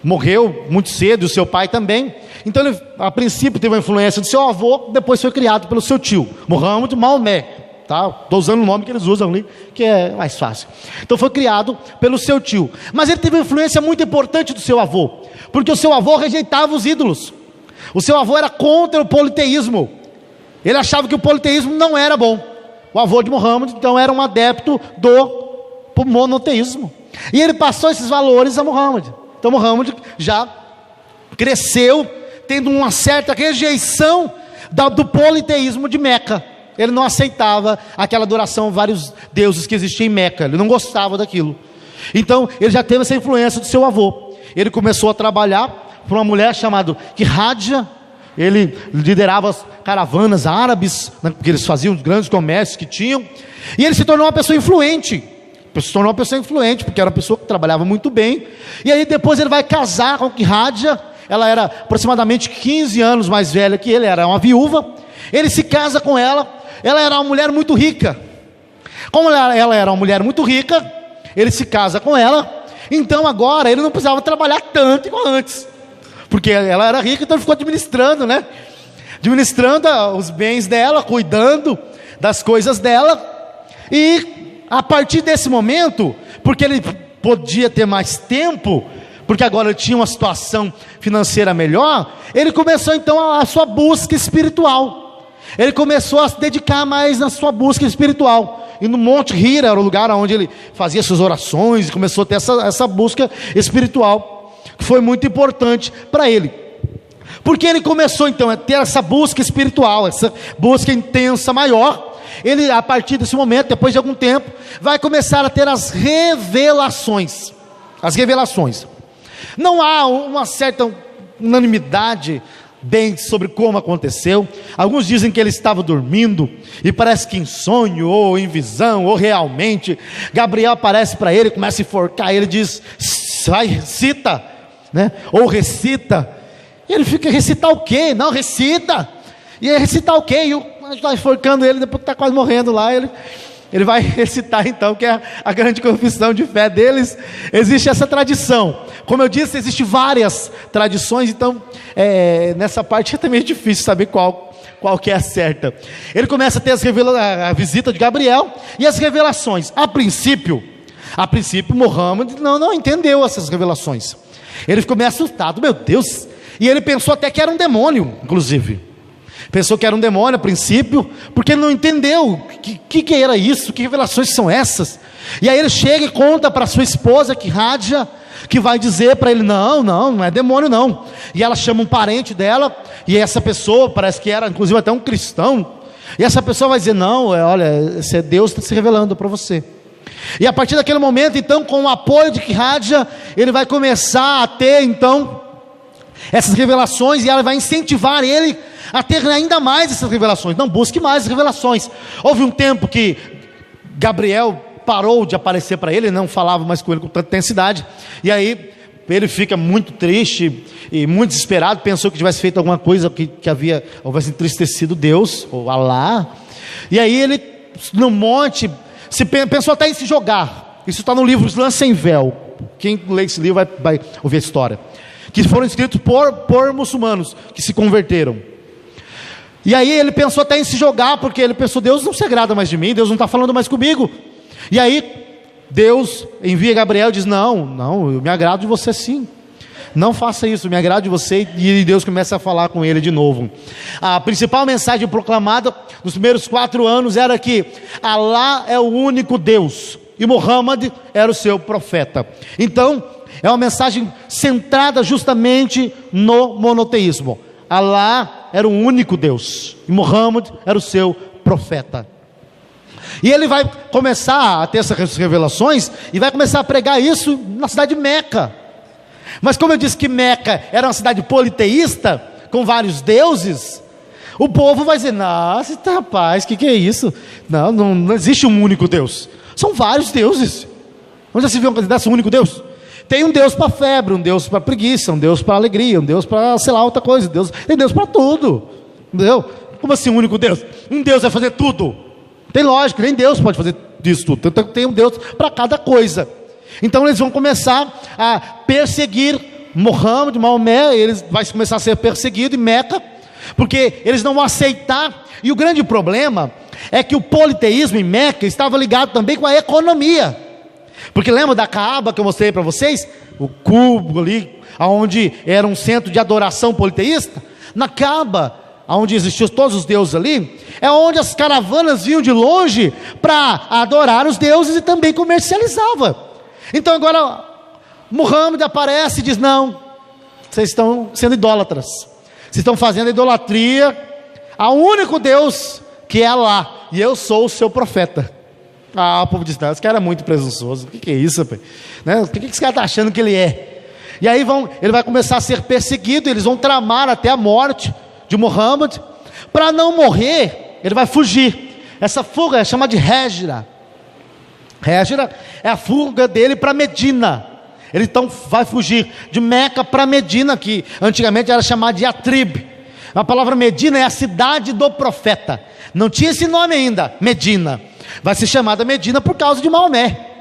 morreu muito cedo, e o seu pai também. Então ele, a princípio, teve a influência do seu avô, depois foi criado pelo seu tio, Muhammad Maomé. Estou usando o nome que eles usam ali, que é mais fácil. Então foi criado pelo seu tio. Mas ele teve uma influência muito importante do seu avô, porque o seu avô rejeitava os ídolos. O seu avô era contra o politeísmo. Ele achava que o politeísmo não era bom. O avô de Muhammad, então, era um adepto do monoteísmo. E ele passou esses valores a Muhammad. Então Muhammad já cresceu tendo uma certa rejeição do politeísmo de Meca. Ele não aceitava aquela adoração a vários deuses que existiam em Meca. Ele não gostava daquilo. Então ele já teve essa influência do seu avô. Ele começou a trabalhar para uma mulher chamada Khadija. Ele liderava as caravanas árabes, porque eles faziam os grandes comércios que tinham. E ele se tornou uma pessoa influente. Porque era uma pessoa que trabalhava muito bem. E aí depois ele vai casar com Khadija. Ela era aproximadamente 15 anos mais velha que ele, era uma viúva. Ele se casa com ela. Ela era uma mulher muito rica. Como ela era uma mulher muito rica, ele se casa com ela. Então agora ele não precisava trabalhar tanto igual antes, porque ela era rica, então ele ficou administrando, administrando os bens dela, cuidando das coisas dela. E a partir desse momento, porque ele podia ter mais tempo, porque agora ele tinha uma situação financeira melhor, ele começou então a sua busca espiritual. Ele começou a se dedicar mais na sua busca espiritual. E no Monte Hira era o lugar onde ele fazia suas orações, e começou a ter essa busca espiritual, que foi muito importante para ele. Porque ele começou então a ter essa busca espiritual, essa busca intensa, maior. Ele, a partir desse momento, depois de algum tempo, vai começar a ter as revelações. As revelações. Não há uma certa unanimidade bem sobre como aconteceu. Alguns dizem que ele estava dormindo, e parece que em sonho, ou em visão, ou realmente, Gabriel aparece para ele, começa a enforcar, ele diz, vai, recita, ou recita, e ele fica, recitar o quê? Não, recita, e ele recitar o quê? E o anjo está enforcando ele, depois que está quase morrendo lá, ele vai recitar então, que é a grande confissão de fé deles. Existe essa tradição. Como eu disse, existem várias tradições, então nessa parte é também difícil saber qual que é a certa. Ele começa a ter a visita de Gabriel e as revelações. A princípio Muhammad não entendeu essas revelações. Ele ficou meio assustado, meu Deus, e ele pensou até que era um demônio, inclusive. Pensou que era um demônio a princípio, porque ele não entendeu o que era isso, que revelações são essas. E aí ele chega e conta para sua esposa, Khadija, que vai dizer para ele, não é demônio não. E ela chama um parente dela, e essa pessoa, parece que era inclusive até um cristão, e essa pessoa vai dizer, não, olha, esse é Deus está se revelando para você. E a partir daquele momento, então, com o apoio de Khadija, ele vai começar a ter, então, essas revelações, e ela vai incentivar ele a ter ainda mais essas revelações. Não busque mais revelações. Houve um tempo que Gabriel parou de aparecer para ele, não falava mais com ele com tanta intensidade, e aí ele fica muito triste e muito desesperado, pensou que tivesse feito alguma coisa que houvesse entristecido Deus, ou Alá, e aí ele, no monte, pensou até em se jogar. Isso está no livro Islã Sem Véu. Quem lê esse livro vai ouvir a história, que foram escritos por muçulmanos que se converteram. E aí ele pensou até em se jogar, porque ele pensou: Deus não se agrada mais de mim, Deus não está falando mais comigo. E aí Deus envia Gabriel e diz: não, eu me agrado de você sim, não faça isso, eu me agrado de você. E Deus começa a falar com ele de novo. A principal mensagem proclamada nos primeiros 4 anos era que Alá é o único Deus, e Muhammad era o seu profeta. Então é uma mensagem centrada justamente no monoteísmo. Alá era o único Deus, e Muhammad era o seu profeta. E ele vai começar a ter essas revelações, e vai começar a pregar isso na cidade de Meca. Mas como eu disse que Meca era uma cidade politeísta, com vários deuses, o povo vai dizer: nossa, rapaz, que é isso? Não existe um único Deus, são vários deuses. Onde já se viu um único Deus? Tem um Deus para febre, um Deus para preguiça, um Deus para alegria, um Deus para, sei lá, outra coisa. Tem Deus para tudo, entendeu? Como assim um único Deus? Um Deus vai fazer tudo? Tem lógica, nem Deus pode fazer isso tudo. Então tem um Deus para cada coisa. Então eles vão começar a perseguir Muhammad, Maomé. Eles vão começar a ser perseguidos em Meca, porque eles não vão aceitar. E o grande problema é que o politeísmo em Meca estava ligado também com a economia. Porque lembra da Kaaba que eu mostrei para vocês? O cubo ali, onde era um centro de adoração politeísta. Na Kaaba, onde existiam todos os deuses ali, é onde as caravanas vinham de longe para adorar os deuses e também comercializava. Então agora Muhammad aparece e diz: não, vocês estão sendo idólatras, vocês estão fazendo idolatria ao único Deus, que é Alá, e eu sou o seu profeta. O povo diz: não, esse cara é muito presunçoso, o que é isso, rapaz? Né? O que esse cara está achando que ele é? E aí ele vai começar a ser perseguido, eles vão tramar até a morte de Muhammad. Para não morrer, ele vai fugir. Essa fuga é chamada de Hégira. Hégira é a fuga dele para Medina. Ele então vai fugir de Meca para Medina, que antigamente era chamada de Yatrib. A palavra Medina é a cidade do profeta. Não tinha esse nome ainda, Medina. Vai ser chamada Medina por causa de Maomé.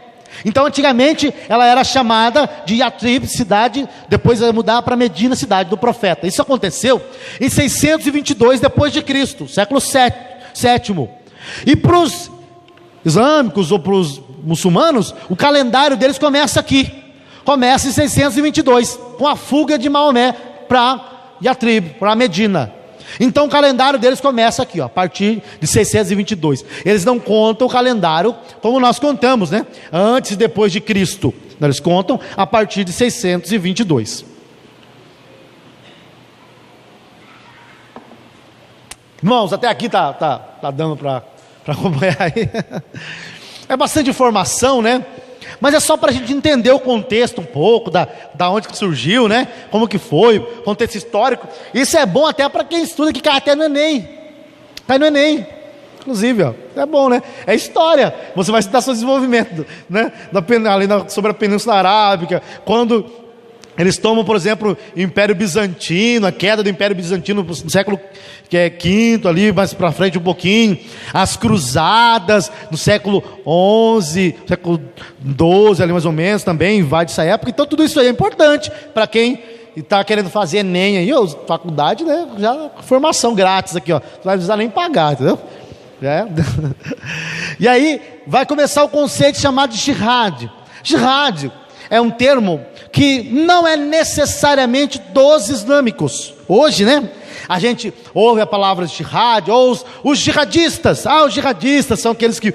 Então antigamente ela era chamada de Yatrib, cidade, depois vai mudar para Medina, cidade do profeta. Isso aconteceu em 622 depois de Cristo, século VII. E para os islâmicos ou para os muçulmanos, o calendário deles começa aqui. Começa em 622, com a fuga de Maomé para Yatrib, para Medina. Então o calendário deles começa aqui, a partir de 622. Eles não contam o calendário como nós contamos, né? Antes e depois de Cristo. Eles contam a partir de 622. Irmãos, até aqui tá dando para acompanhar aí. É bastante informação, né? Mas é só para a gente entender o contexto um pouco, da onde que surgiu, né? Como que foi, contexto histórico. Isso é bom até para quem estuda, que cai até no Enem. Cai no Enem, inclusive, ó. É bom, né? É história. Você vai estudar seu desenvolvimento, né? Sobre a Península Arábica, quando eles tomam, por exemplo, o Império Bizantino, a queda do Império Bizantino no século V, ali mais para frente um pouquinho, as cruzadas no século XI, século XII, ali mais ou menos, também invade essa época. Então tudo isso aí é importante para quem está querendo fazer Enem aí, ou faculdade, né? Já formação grátis aqui, ó. Não vai precisar nem pagar, entendeu? E aí vai começar o conceito chamado de jihad. Jihad é um termo que não é necessariamente dos islâmicos. Hoje, né? A gente ouve a palavra jihad, ou os jihadistas. Os jihadistas são aqueles que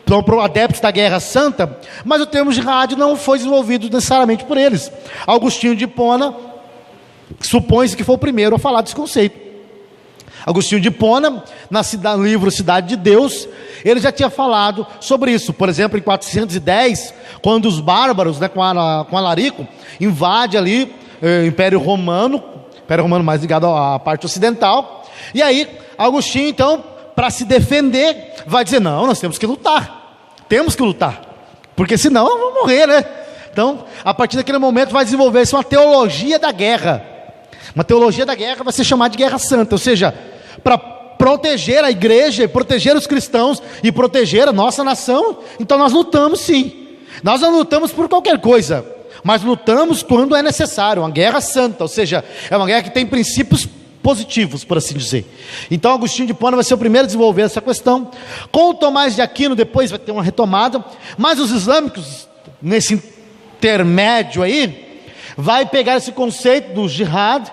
são adeptos da guerra santa, mas o termo jihad não foi desenvolvido necessariamente por eles. Agostinho de Hipona supõe-se que foi o primeiro a falar desse conceito. Agostinho de Hipona, no livro Cidade de Deus, ele já tinha falado sobre isso. Por exemplo, em 410, quando os bárbaros, né, com Alarico, invadem ali Império Romano mais ligado à parte ocidental. E aí, Agostinho, então, para se defender, vai dizer, não, nós temos que lutar, porque senão vamos morrer, né? Então, a partir daquele momento vai desenvolver-se uma teologia da guerra. Uma teologia da guerra vai ser chamada de Guerra Santa, ou seja, para proteger a igreja, e proteger os cristãos, e proteger a nossa nação. Então nós lutamos sim, nós não lutamos por qualquer coisa, mas lutamos quando é necessário, uma guerra santa, ou seja, é uma guerra que tem princípios positivos, por assim dizer. Então Agostinho de Hipona vai ser o primeiro a desenvolver essa questão. Com o Tomás de Aquino depois vai ter uma retomada, mas os islâmicos, nesse intermédio aí, vai pegar esse conceito do jihad,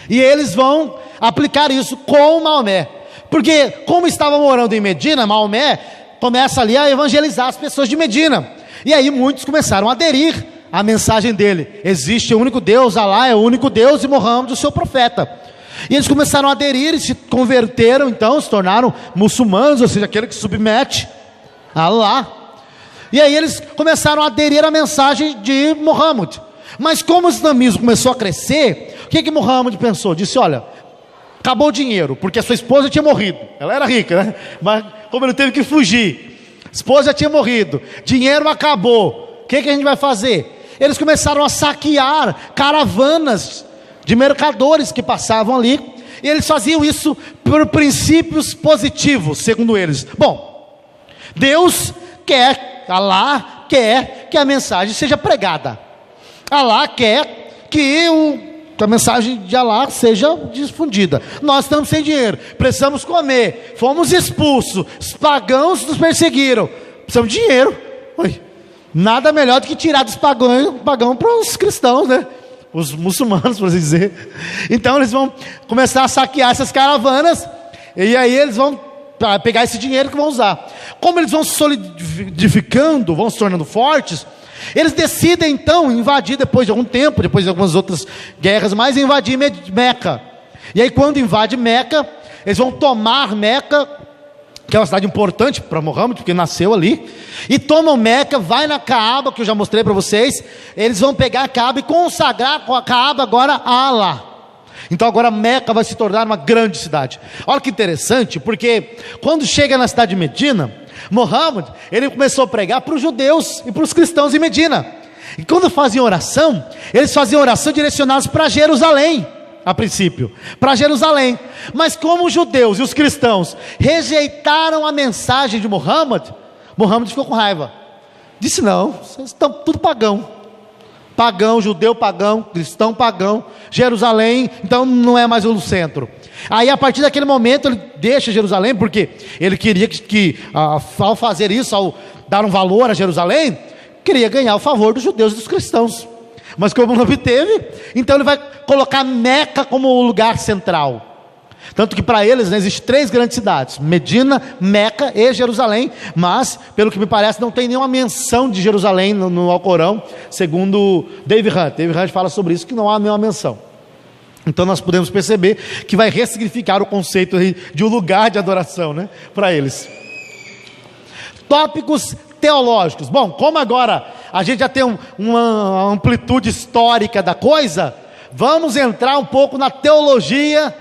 e eles vão aplicar isso com Maomé, porque como estava morando em Medina, Maomé começa ali a evangelizar as pessoas de Medina, e aí muitos começaram a aderir à mensagem dele. Existe o único Deus, Alá é o único Deus, e Muhammad o seu profeta. E eles começaram a aderir e se converteram, então se tornaram muçulmanos, ou seja, aquele que submete a Alá. E aí eles começaram a aderir à mensagem de Muhammad. Mas como o islamismo começou a crescer, o que Muhammad pensou? Disse, olha, acabou o dinheiro, porque a sua esposa tinha morrido. Ela era rica, né? Mas como ele teve que fugir, a esposa já tinha morrido, dinheiro acabou, o que a gente vai fazer? Eles começaram a saquear caravanas de mercadores que passavam ali, e eles faziam isso por princípios positivos, segundo eles. Bom, Deus quer, Alá quer que a mensagem seja pregada, Alá quer que a mensagem de Alá seja difundida. Nós estamos sem dinheiro, precisamos comer, fomos expulsos, os pagãos nos perseguiram, precisamos de dinheiro. Oi, nada melhor do que tirar dos pagãos para os cristãos, né? Os muçulmanos, por assim dizer. Então eles vão começar a saquear essas caravanas, e aí eles vão pegar esse dinheiro que vão usar. Como eles vão se solidificando, vão se tornando fortes, eles decidem então invadir, depois de algum tempo, depois de algumas outras guerras mais, invadir Meca. E aí quando invade Meca, eles vão tomar Meca, que é uma cidade importante para Muhammad, porque nasceu ali, e tomam Meca, vai na Kaaba, que eu já mostrei para vocês. Eles vão pegar a Kaaba e consagrar com a Kaaba agora a Alá. Então agora Meca vai se tornar uma grande cidade. Olha que interessante, porque quando chega na cidade de Medina, Muhammad, ele começou a pregar para os judeus e para os cristãos em Medina. E quando faziam oração, eles faziam oração direcionados para Jerusalém, a princípio, para Jerusalém. Mas como os judeus e os cristãos rejeitaram a mensagem de Muhammad, Muhammad ficou com raiva. Disse, não, vocês estão tudo pagão. Pagão, judeu pagão, cristão pagão, Jerusalém, então não é mais o centro. Aí a partir daquele momento ele deixa Jerusalém, porque ele queria que ao fazer isso, ao dar um valor a Jerusalém, queria ganhar o favor dos judeus e dos cristãos. Mas como não obteve, então ele vai colocar Meca como o lugar central. Tanto que para eles, né, existem 3 grandes cidades: Medina, Meca e Jerusalém. Mas, pelo que me parece, não tem nenhuma menção de Jerusalém no Alcorão, segundo David Hunt. David Hunt fala sobre isso, que não há nenhuma menção. Então nós podemos perceber que vai ressignificar o conceito de um lugar de adoração, né, para eles. Tópicos teológicos. Bom, como agora a gente já tem uma amplitude histórica da coisa, vamos entrar um pouco na teologia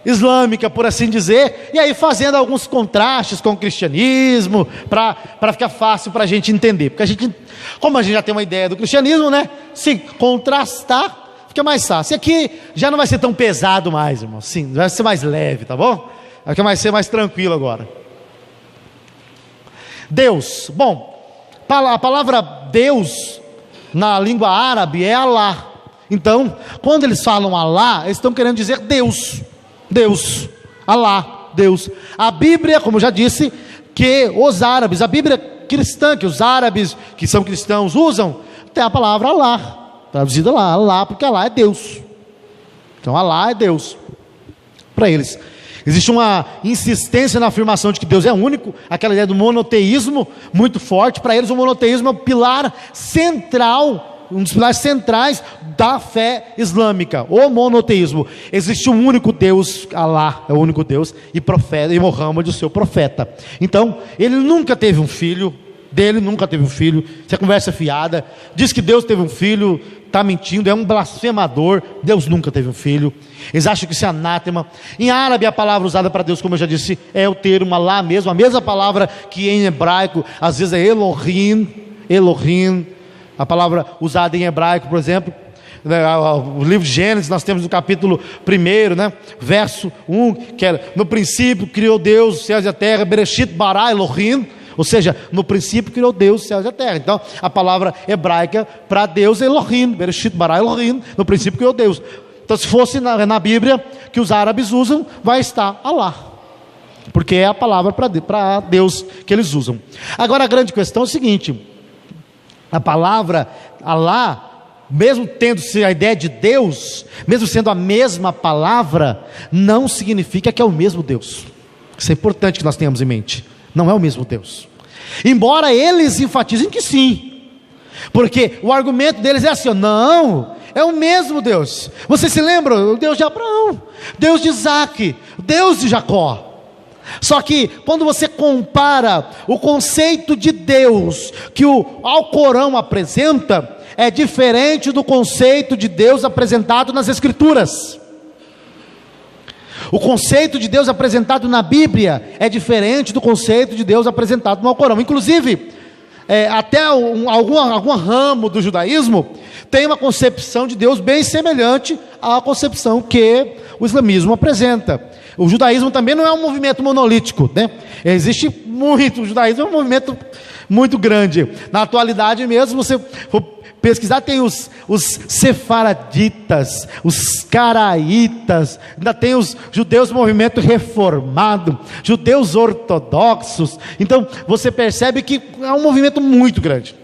islâmica, por assim dizer, e aí fazendo alguns contrastes com o cristianismo, para ficar fácil para a gente entender, porque como a gente já tem uma ideia do cristianismo, né, se contrastar, fica mais fácil. E aqui já não vai ser tão pesado mais, irmão, sim, vai ser mais leve, tá bom? Aqui vai ser mais tranquilo agora. Deus, bom, a palavra Deus, na língua árabe, é Alá. Então, quando eles falam Alá, eles estão querendo dizer Deus, Alá, Deus. A Bíblia, como eu já disse, que os árabes, a Bíblia cristã, que os árabes, que são cristãos, usam, tem a palavra Alá, traduzida lá, Alá, porque Alá é Deus. Então Alá é Deus, para eles. Existe uma insistência na afirmação de que Deus é único, aquela ideia do monoteísmo, muito forte. Para eles o monoteísmo é o pilar central, um dos pilares centrais da fé islâmica, o monoteísmo. Existe um único Deus, Alá é o único Deus, e Muhammad o seu profeta. Então, ele nunca teve um filho, dele nunca teve um filho. Isso é conversa fiada. Diz que Deus teve um filho, está mentindo, é um blasfemador. Deus nunca teve um filho. Eles acham que isso é anátema. Em árabe, a palavra usada para Deus, como eu já disse, é o termo Allah mesmo, a mesma palavra que em hebraico às vezes é Elohim, a palavra usada em hebraico, por exemplo, o livro de Gênesis, nós temos no capítulo 1, né, verso 1, que é: no princípio criou Deus os céus e a terra, Bereshit bara Elohim, ou seja, no princípio criou Deus os céus e a terra. Então a palavra hebraica para Deus é Elohim, Bereshit bara Elohim, no princípio criou Deus. Então, se fosse na Bíblia que os árabes usam, vai estar Allah, porque é a palavra para Deus que eles usam. Agora a grande questão é o seguinte: a palavra Allah, mesmo tendo a ideia de Deus, mesmo sendo a mesma palavra, não significa que é o mesmo Deus. Isso é importante que nós tenhamos em mente. Não é o mesmo Deus, embora eles enfatizem que sim, porque o argumento deles é assim: não, é o mesmo Deus. Você se lembra? O Deus de Abraão, Deus de Isaac, Deus de Jacó. Só que quando você compara o conceito de Deus que o Alcorão apresenta, é diferente do conceito de Deus apresentado nas Escrituras. O conceito de Deus apresentado na Bíblia é diferente do conceito de Deus apresentado no Alcorão. Inclusive, até algum ramo do judaísmo tem uma concepção de Deus bem semelhante à concepção que o islamismo apresenta. O judaísmo também não é um movimento monolítico, né? Existe muito, o judaísmo é um movimento muito grande. Na atualidade mesmo, você for pesquisar, tem os sefaraditas, os caraítas, ainda tem os judeus do movimento reformado, judeus ortodoxos. Então você percebe que é um movimento muito grande.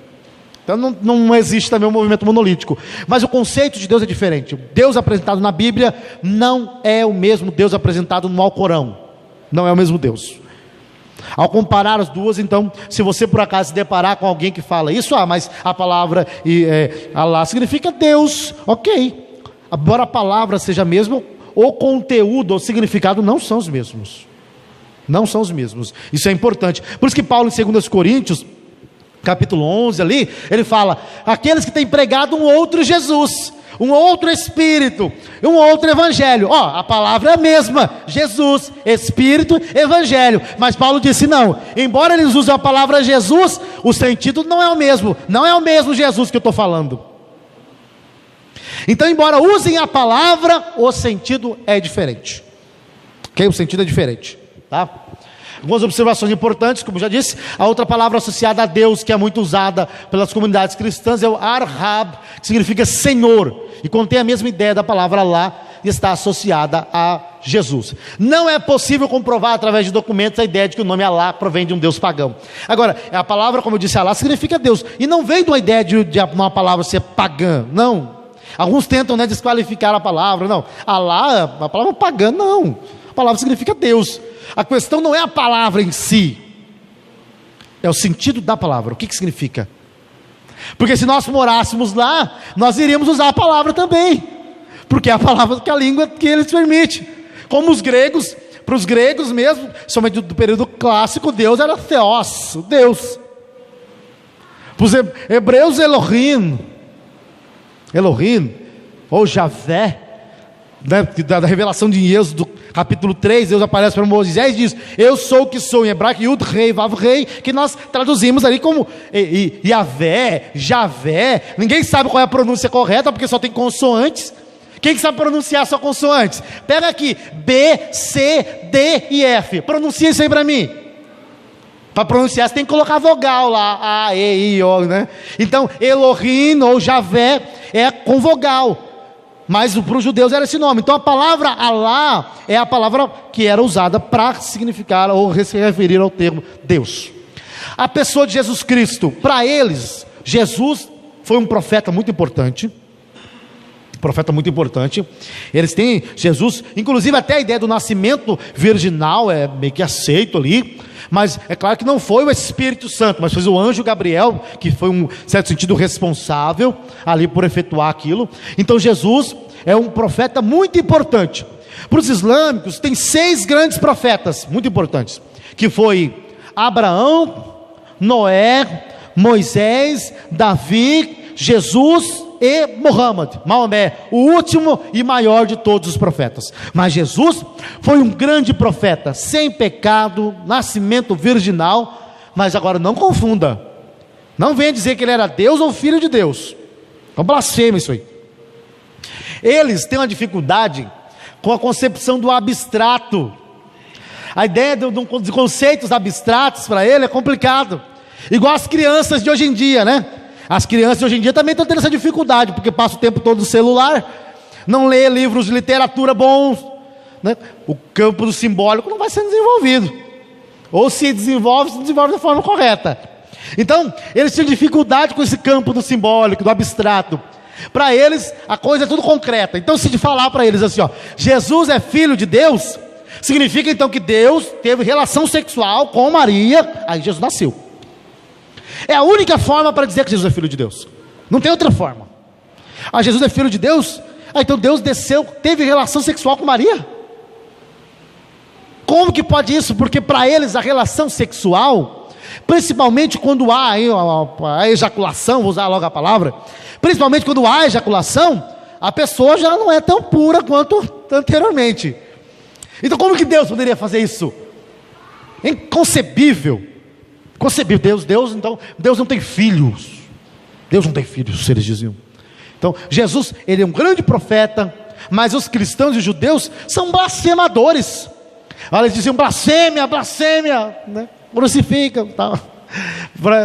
Então não existe também um movimento monolítico, mas o conceito de Deus é diferente. O Deus apresentado na Bíblia não é o mesmo Deus apresentado no Alcorão, não é o mesmo Deus. Ao comparar as duas, então, se você por acaso se deparar com alguém que fala isso, mas a palavra Allah significa Deus, ok, embora a palavra seja a mesma, o conteúdo ou significado não são os mesmos, não são os mesmos. Isso é importante. Por isso que Paulo, em 2 Coríntios capítulo 11 ali, ele fala: aqueles que têm pregado um outro Jesus, um outro Espírito, um outro Evangelho. A palavra é a mesma, Jesus, Espírito, Evangelho. Mas Paulo disse: não, embora eles usem a palavra Jesus, o sentido não é o mesmo, não é o mesmo Jesus que eu estou falando. Então, embora usem a palavra, o sentido é diferente, ok? O sentido é diferente, tá? Algumas observações importantes, como já disse. A outra palavra associada a Deus, que é muito usada pelas comunidades cristãs, é o Ar-Hab, que significa Senhor, e contém a mesma ideia da palavra Allah, e está associada a Jesus. Não é possível comprovar através de documentos a ideia de que o nome Allah provém de um Deus pagão. Agora, a palavra, como eu disse, Allah significa Deus, e não vem de uma ideia de uma palavra ser pagã, não. Alguns tentam, desqualificar a palavra. Não, Allah, a palavra pagã, não. A palavra significa Deus. A questão não é a palavra em si, é o sentido da palavra. O que significa? Porque se nós morássemos lá, nós iríamos usar a palavra também, porque é a palavra que a língua que eles permite. Como os gregos, para os gregos mesmo, somente do período clássico, Deus era Theos, Deus. Para os hebreus, Elohim, ou Javé, da revelação de Êxodo capítulo 3, Deus aparece para Moisés e diz: eu sou o que sou, em hebraico Yud Rei Vav Rei, que nós traduzimos ali como Yavé, Javé. Ninguém sabe qual é a pronúncia correta, porque só tem consoantes. Quem que sabe pronunciar só consoantes? Pega aqui, B, C, D e F, pronuncia isso aí para mim. Para pronunciar você tem que colocar vogal lá, A, E, I, O, né? Então Elohim ou Javé é com vogal, mas para os judeus era esse nome. Então a palavra Allah é a palavra que era usada para significar ou se referir ao termo Deus. A pessoa de Jesus Cristo, para eles, Jesus foi um profeta muito importante. Eles têm Jesus, inclusive até a ideia do nascimento virginal é meio que aceito ali, mas é claro que não foi o Espírito Santo, mas foi o anjo Gabriel, que foi um certo sentido responsável ali por efetuar aquilo. Então Jesus é um profeta muito importante. Para os islâmicos tem 6 grandes profetas muito importantes, que foi Abraão, Noé, Moisés, Davi, Jesus e Muhammad, Maomé, o último e maior de todos os profetas. Mas Jesus foi um grande profeta, sem pecado, nascimento virginal. Mas agora não confunda, não venha dizer que ele era Deus ou filho de Deus, é uma blasfêmia isso aí. Eles têm uma dificuldade com a concepção do abstrato. A ideia de conceitos abstratos para ele é complicado, igual as crianças de hoje em dia, né? As crianças de hoje em dia também estão tendo essa dificuldade, porque passam o tempo todo no celular, não lê livros de literatura bons, né? O campo do simbólico não vai sendo desenvolvido, ou se desenvolve da forma correta. Então, eles têm dificuldade com esse campo do simbólico, do abstrato. Para eles, a coisa é tudo concreta. Então, se de falar para eles assim, ó, Jesus é filho de Deus, significa então que Deus teve relação sexual com Maria, aí Jesus nasceu. É a única forma para dizer que Jesus é filho de Deus, não tem outra forma. Ah, Jesus é filho de Deus? Ah, então Deus desceu, teve relação sexual com Maria? Como que pode isso? Porque para eles a relação sexual, principalmente quando há a ejaculação, vou usar logo a palavra, principalmente quando há ejaculação, a pessoa já não é tão pura quanto anteriormente. Então como que Deus poderia fazer isso? Inconcebível. Concebível. Deus não tem filhos. Deus não tem filhos, os seres diziam. Então Jesus, ele é um grande profeta, mas os cristãos e os judeus são blasfemadores. Eles diziam blasfêmia, né? Crucifica, tal.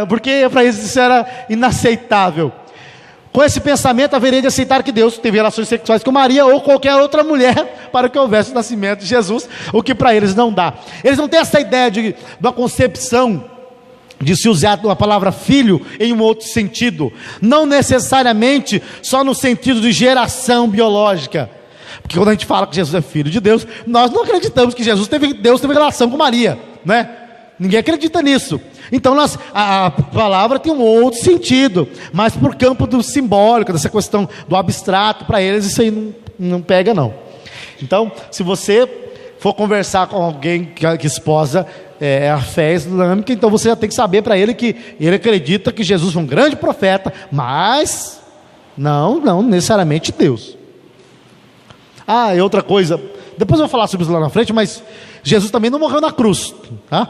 Porque para eles isso era inaceitável. Com esse pensamento haveria de aceitar que Deus teve relações sexuais com Maria ou qualquer outra mulher para que houvesse o nascimento de Jesus, o que para eles não dá. Eles não têm essa ideia de uma concepção de se usar a palavra filho em um outro sentido, não necessariamente só no sentido de geração biológica, porque quando a gente fala que Jesus é filho de Deus, nós não acreditamos que Deus teve relação com Maria, né? Ninguém acredita nisso. Então a palavra tem um outro sentido, mas por campo do simbólico, dessa questão do abstrato, para eles isso aí não pega não. Então, se você for conversar com alguém que esposa a fé islâmica, então você já tem que saber para ele que ele acredita que Jesus foi um grande profeta, mas não necessariamente Deus. Ah, e outra coisa, depois eu vou falar sobre isso lá na frente, mas Jesus também não morreu na cruz, tá?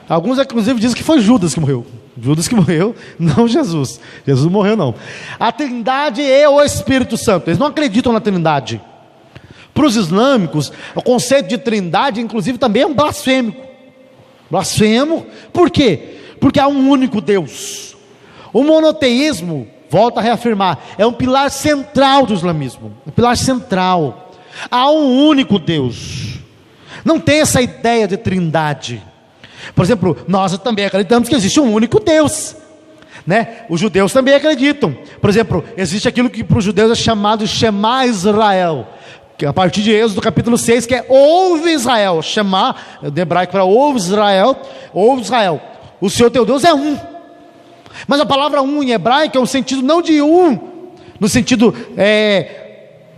Alguns inclusive dizem que foi Judas que morreu, não Jesus. Jesus não morreu não. A Trindade e o Espírito Santo, eles não acreditam na Trindade. Para os islâmicos, o conceito de Trindade inclusive também é um blasfêmico. Blasfemo, por quê? Porque há um único Deus. O monoteísmo, volta a reafirmar, é um pilar central do islamismo, um pilar central. Há um único Deus, não tem essa ideia de trindade. Por exemplo, nós também acreditamos que existe um único Deus, né? Os judeus também acreditam. Por exemplo, existe aquilo que para os judeus é chamado Shema Israel, que a partir de Êxodo capítulo 6, que é ouve Israel, Shema, de hebraico para ouve Israel, o Senhor teu Deus é um. Mas a palavra um em hebraico é um sentido não de um, no sentido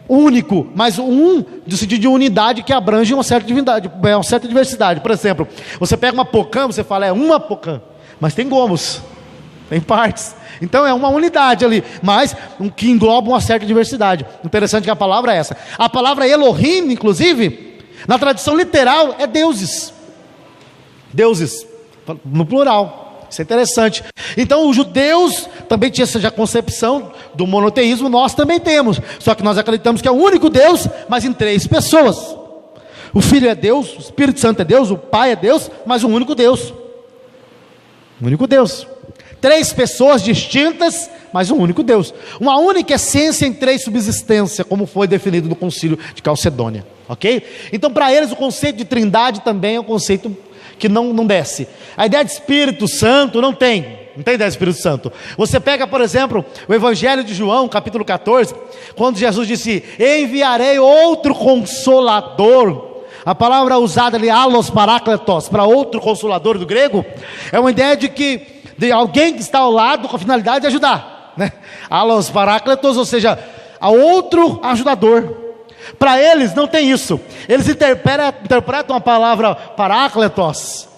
único, mas um no sentido de unidade que abrange uma certa divindade, uma certa diversidade. Por exemplo, você pega uma pocã, você fala é uma pocã, mas tem gomos, tem partes. Então é uma unidade ali, mas que engloba uma certa diversidade. Interessante que a palavra é essa. A palavra Elohim, inclusive, na tradição literal, é deuses. Deuses, no plural. Isso é interessante. Então os judeus também tinham essa concepção do monoteísmo, nós também temos. Só que nós acreditamos que é o único Deus, mas em 3 pessoas. O Filho é Deus, o Espírito Santo é Deus, o Pai é Deus, mas um único Deus. Um único Deus. 3 pessoas distintas, mas um único Deus. Uma única essência em 3 subsistências, como foi definido no Concílio de Calcedônia. Ok? Então para eles o conceito de trindade também é um conceito que não desce. A ideia de Espírito Santo não tem ideia de Espírito Santo. Você pega, por exemplo, o Evangelho de João, capítulo 14, quando Jesus disse, enviarei outro Consolador. A palavra usada ali, allos parácletos, para outro Consolador do grego, é uma ideia de alguém que está ao lado com a finalidade de ajudar, né? Allos parácletos, ou seja, a outro ajudador. Para eles não tem isso. Eles interpretam a palavra parácletos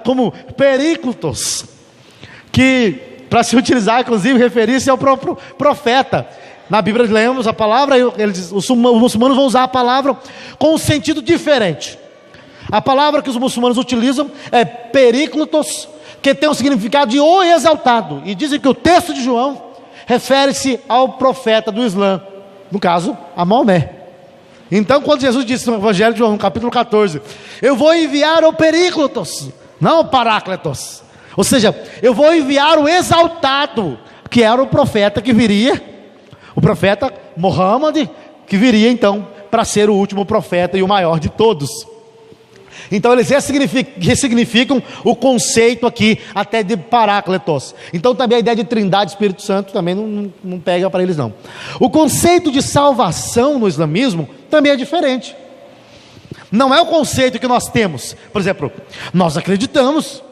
como períclitos. que, para se utilizar, inclusive, referir-se ao próprio profeta. Na Bíblia lemos a palavra, os muçulmanos vão usar a palavra com um sentido diferente. A palavra que os muçulmanos utilizam é períclitos, que tem um significado de o exaltado. E dizem que o texto de João refere-se ao profeta do Islã, no caso, a Maomé. Então, quando Jesus disse no Evangelho de João, no capítulo 14, eu vou enviar o períclitos, não o paráclitos. Ou seja, eu vou enviar o exaltado, que era o profeta que viria, o profeta Muhammad, que viria então para ser o último profeta e o maior de todos. Então eles ressignificam o conceito aqui até de paráclitos. Então também a ideia de trindade e Espírito Santo também não pega para eles não. O conceito de salvação no islamismo também é diferente. Não é o conceito que nós temos. Por exemplo, nós acreditamos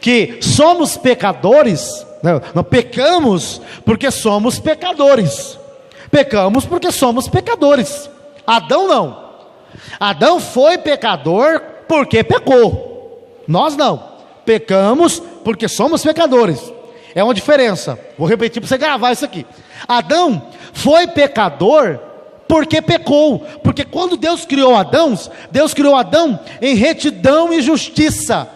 que somos pecadores, nós pecamos porque somos pecadores. Pecamos porque somos pecadores. Adão não. Adão foi pecador porque pecou. Nós não. Pecamos porque somos pecadores. É uma diferença. Vou repetir para você gravar isso aqui. Adão foi pecador porque pecou. Porque quando Deus criou Adão em retidão e justiça.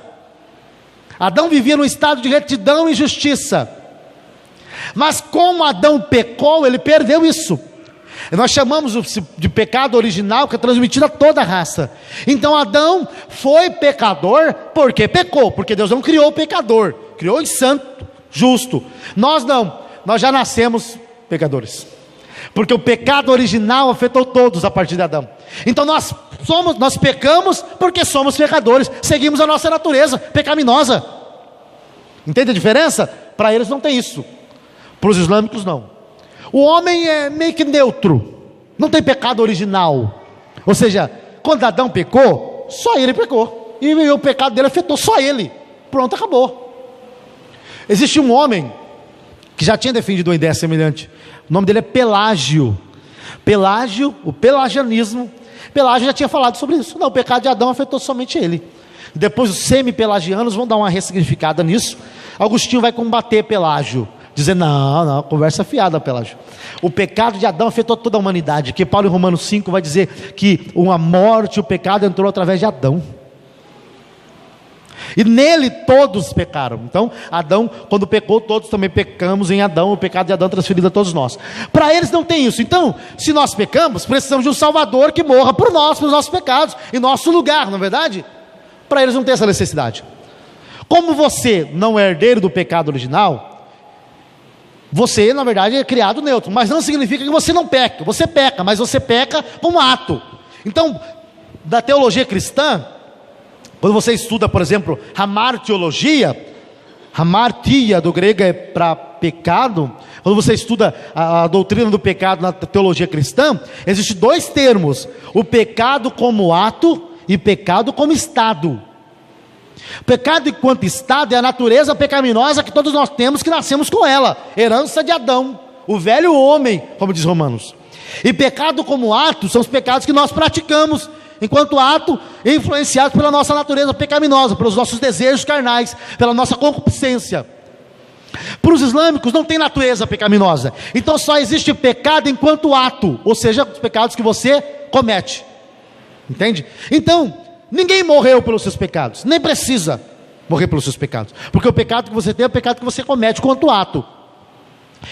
Adão vivia num estado de retidão e justiça. Mas como Adão pecou, ele perdeu isso. Nós chamamos de pecado original, que é transmitido a toda a raça. Então Adão foi pecador porque pecou, porque Deus não criou o pecador, criou o santo, justo. Nós não, nós já nascemos pecadores, porque o pecado original afetou todos a partir de Adão. Então nós pecamos porque somos pecadores, seguimos a nossa natureza pecaminosa. Entende a diferença? Para eles não tem isso, para os islâmicos não. O homem é meio que neutro, não tem pecado original. Ou seja, quando Adão pecou, só ele pecou, e o pecado dele afetou só ele. Pronto, acabou. Existe um homem que já tinha defendido uma ideia semelhante. O nome dele é Pelágio. Pelágio, o pelagianismo. Pelágio já tinha falado sobre isso. Não, o pecado de Adão afetou somente ele. Depois os semi-pelagianos vão dar uma ressignificada nisso. Agostinho vai combater Pelágio, dizer, não, conversa fiada, Pelágio. O pecado de Adão afetou toda a humanidade, que Paulo em Romanos 5 vai dizer que a morte, o pecado entrou através de Adão. E nele todos pecaram. Então, Adão, quando pecou, todos também pecamos em Adão, o pecado de Adão transferido a todos nós. Para eles não tem isso. Então, se nós pecamos, precisamos de um Salvador que morra por nós, pelos nossos pecados, em nosso lugar, não é verdade? Para eles não tem essa necessidade. Como você não é herdeiro do pecado original, você, na verdade, é criado neutro, mas não significa que você não peca. Você peca, mas você peca com um ato. Então, da teologia cristã, quando você estuda, por exemplo, hamartiologia, hamartia do grego é para pecado. Quando você estuda a doutrina do pecado na teologia cristã, existem dois termos: o pecado como ato e pecado como estado. Pecado enquanto estado é a natureza pecaminosa que todos nós temos, que nascemos com ela, herança de Adão, o velho homem, como diz Romanos. E pecado como ato são os pecados que nós praticamos enquanto ato, influenciados pela nossa natureza pecaminosa, pelos nossos desejos carnais, pela nossa concupiscência. Para os islâmicos não tem natureza pecaminosa, então só existe pecado enquanto ato, ou seja, os pecados que você comete. Entende? Então ninguém morreu pelos seus pecados, nem precisa morrer pelos seus pecados, porque o pecado que você tem é o pecado que você comete quanto ato.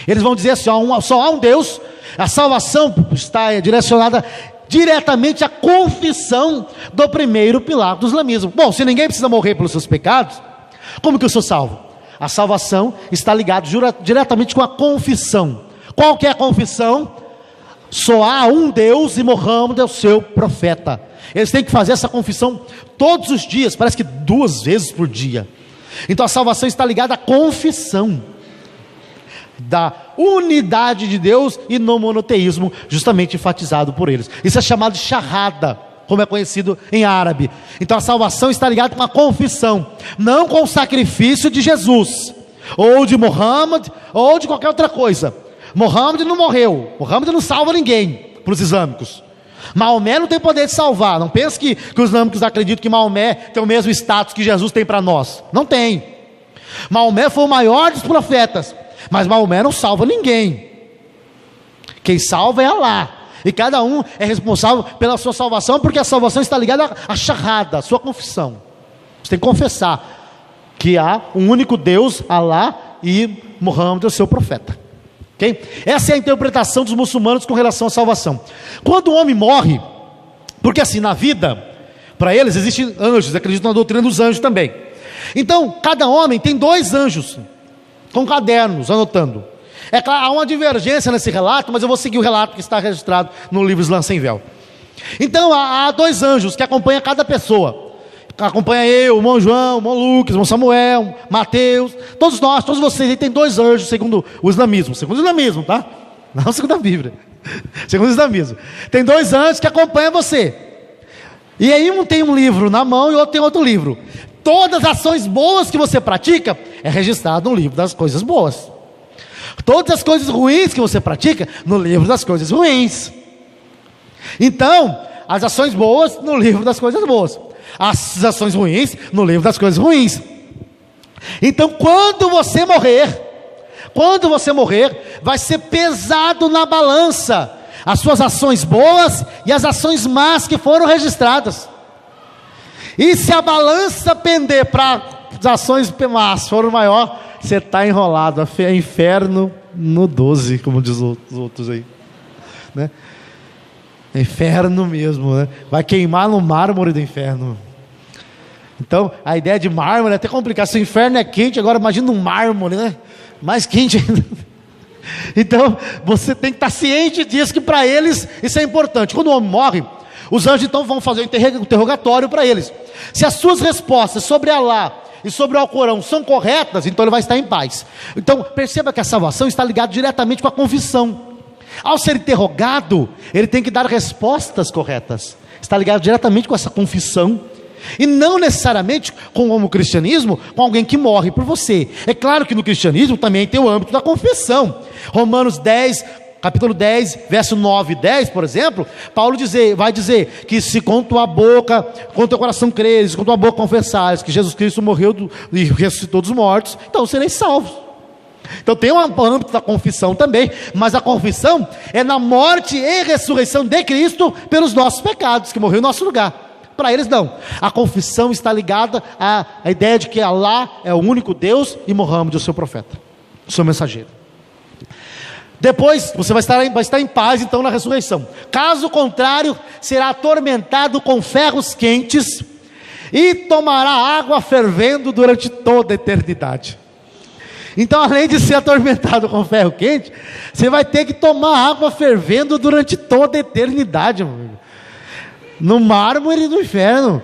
Eles vão dizer assim, só há um Deus. A salvação está direcionada diretamente à confissão do primeiro pilar do islamismo. Bom, se ninguém precisa morrer pelos seus pecados, como que eu sou salvo? A salvação está ligada diretamente com a confissão. Qual que é a confissão? Só há um Deus e Muhammad é o seu profeta. Eles têm que fazer essa confissão todos os dias, parece que 2 vezes por dia. Então a salvação está ligada à confissão da unidade de Deus e no monoteísmo, justamente enfatizado por eles. Isso é chamado de shahada, como é conhecido em árabe. Então a salvação está ligada com a confissão, não com o sacrifício de Jesus, ou de Muhammad, ou de qualquer outra coisa. Muhammad não morreu, Muhammad não salva ninguém, para os islâmicos. Maomé não tem poder de salvar. Não pense que os islâmicos acreditam que Maomé tem o mesmo status que Jesus tem para nós. Não tem. Maomé foi o maior dos profetas, mas Maomé não salva ninguém. Quem salva é Alá, e cada um é responsável pela sua salvação, porque a salvação está ligada à shahada, à sua confissão. Você tem que confessar que há um único Deus, Alá, e Muhammad é o seu profeta. Okay? Essa é a interpretação dos muçulmanos com relação à salvação. Quando o homem morre, porque assim, na vida, para eles existem anjos, acreditam na doutrina dos anjos também. Então, cada homem tem 2 anjos, com cadernos, anotando. É claro, há uma divergência nesse relato, mas eu vou seguir o relato que está registrado no livro Islã Sem Véu. Então, há 2 anjos que acompanham cada pessoa. Acompanha eu, o irmão João, o irmão Lucas, o irmão Samuel, Mateus, todos nós, todos vocês. Aí tem 2 anjos, segundo o islamismo. Segundo o islamismo, tá? Não segundo a Bíblia. Segundo o islamismo. Tem 2 anjos que acompanham você. E aí um tem um livro na mão e o outro tem outro livro. Todas as ações boas que você pratica é registrado no livro das coisas boas. Todas as coisas ruins que você pratica no livro das coisas ruins. Então, as ações boas no livro das coisas boas, as ações ruins no livro das coisas ruins. Então, quando você morrer, vai ser pesado na balança as suas ações boas e as ações más que foram registradas. E se a balança pender para as ações más for maior, você está enrolado. É inferno no 12, como diz os outros aí, né? É inferno mesmo, né? Vai queimar no mármore do inferno. Então, a ideia de mármore é até complicada. Se o inferno é quente, agora imagina um mármore, né? Mais quente ainda. Então, você tem que estar ciente disso, que para eles isso é importante. Quando o homem morre, os anjos então vão fazer um interrogatório para eles. Se as suas respostas sobre Alá e sobre o Alcorão são corretas, então ele vai estar em paz. Então, perceba que a salvação está ligada diretamente com a confissão. Ao ser interrogado, ele tem que dar respostas corretas. Está ligado diretamente com essa confissão. E não necessariamente com o cristianismo, com alguém que morre por você. É claro que no cristianismo também tem o âmbito da confissão. Romanos 10, capítulo 10, verso 9 e 10, por exemplo, Paulo vai dizer que se com tua boca, com teu coração creres, com tua boca confessares que Jesus Cristo morreu e ressuscitou dos mortos, então sereis salvos. Então tem um âmbito da confissão também, mas a confissão é na morte e ressurreição de Cristo pelos nossos pecados, que morreu em nosso lugar. Para eles não, a confissão está ligada à ideia de que Alá é o único Deus e Muhammad é o seu profeta, o seu mensageiro. Depois você vai estar em paz então na ressurreição. Caso contrário, será atormentado com ferros quentes e tomará água fervendo durante toda a eternidade. Então, além de ser atormentado com ferro quente, você vai ter que tomar água fervendo durante toda a eternidade, meu amigo. No mármore do inferno.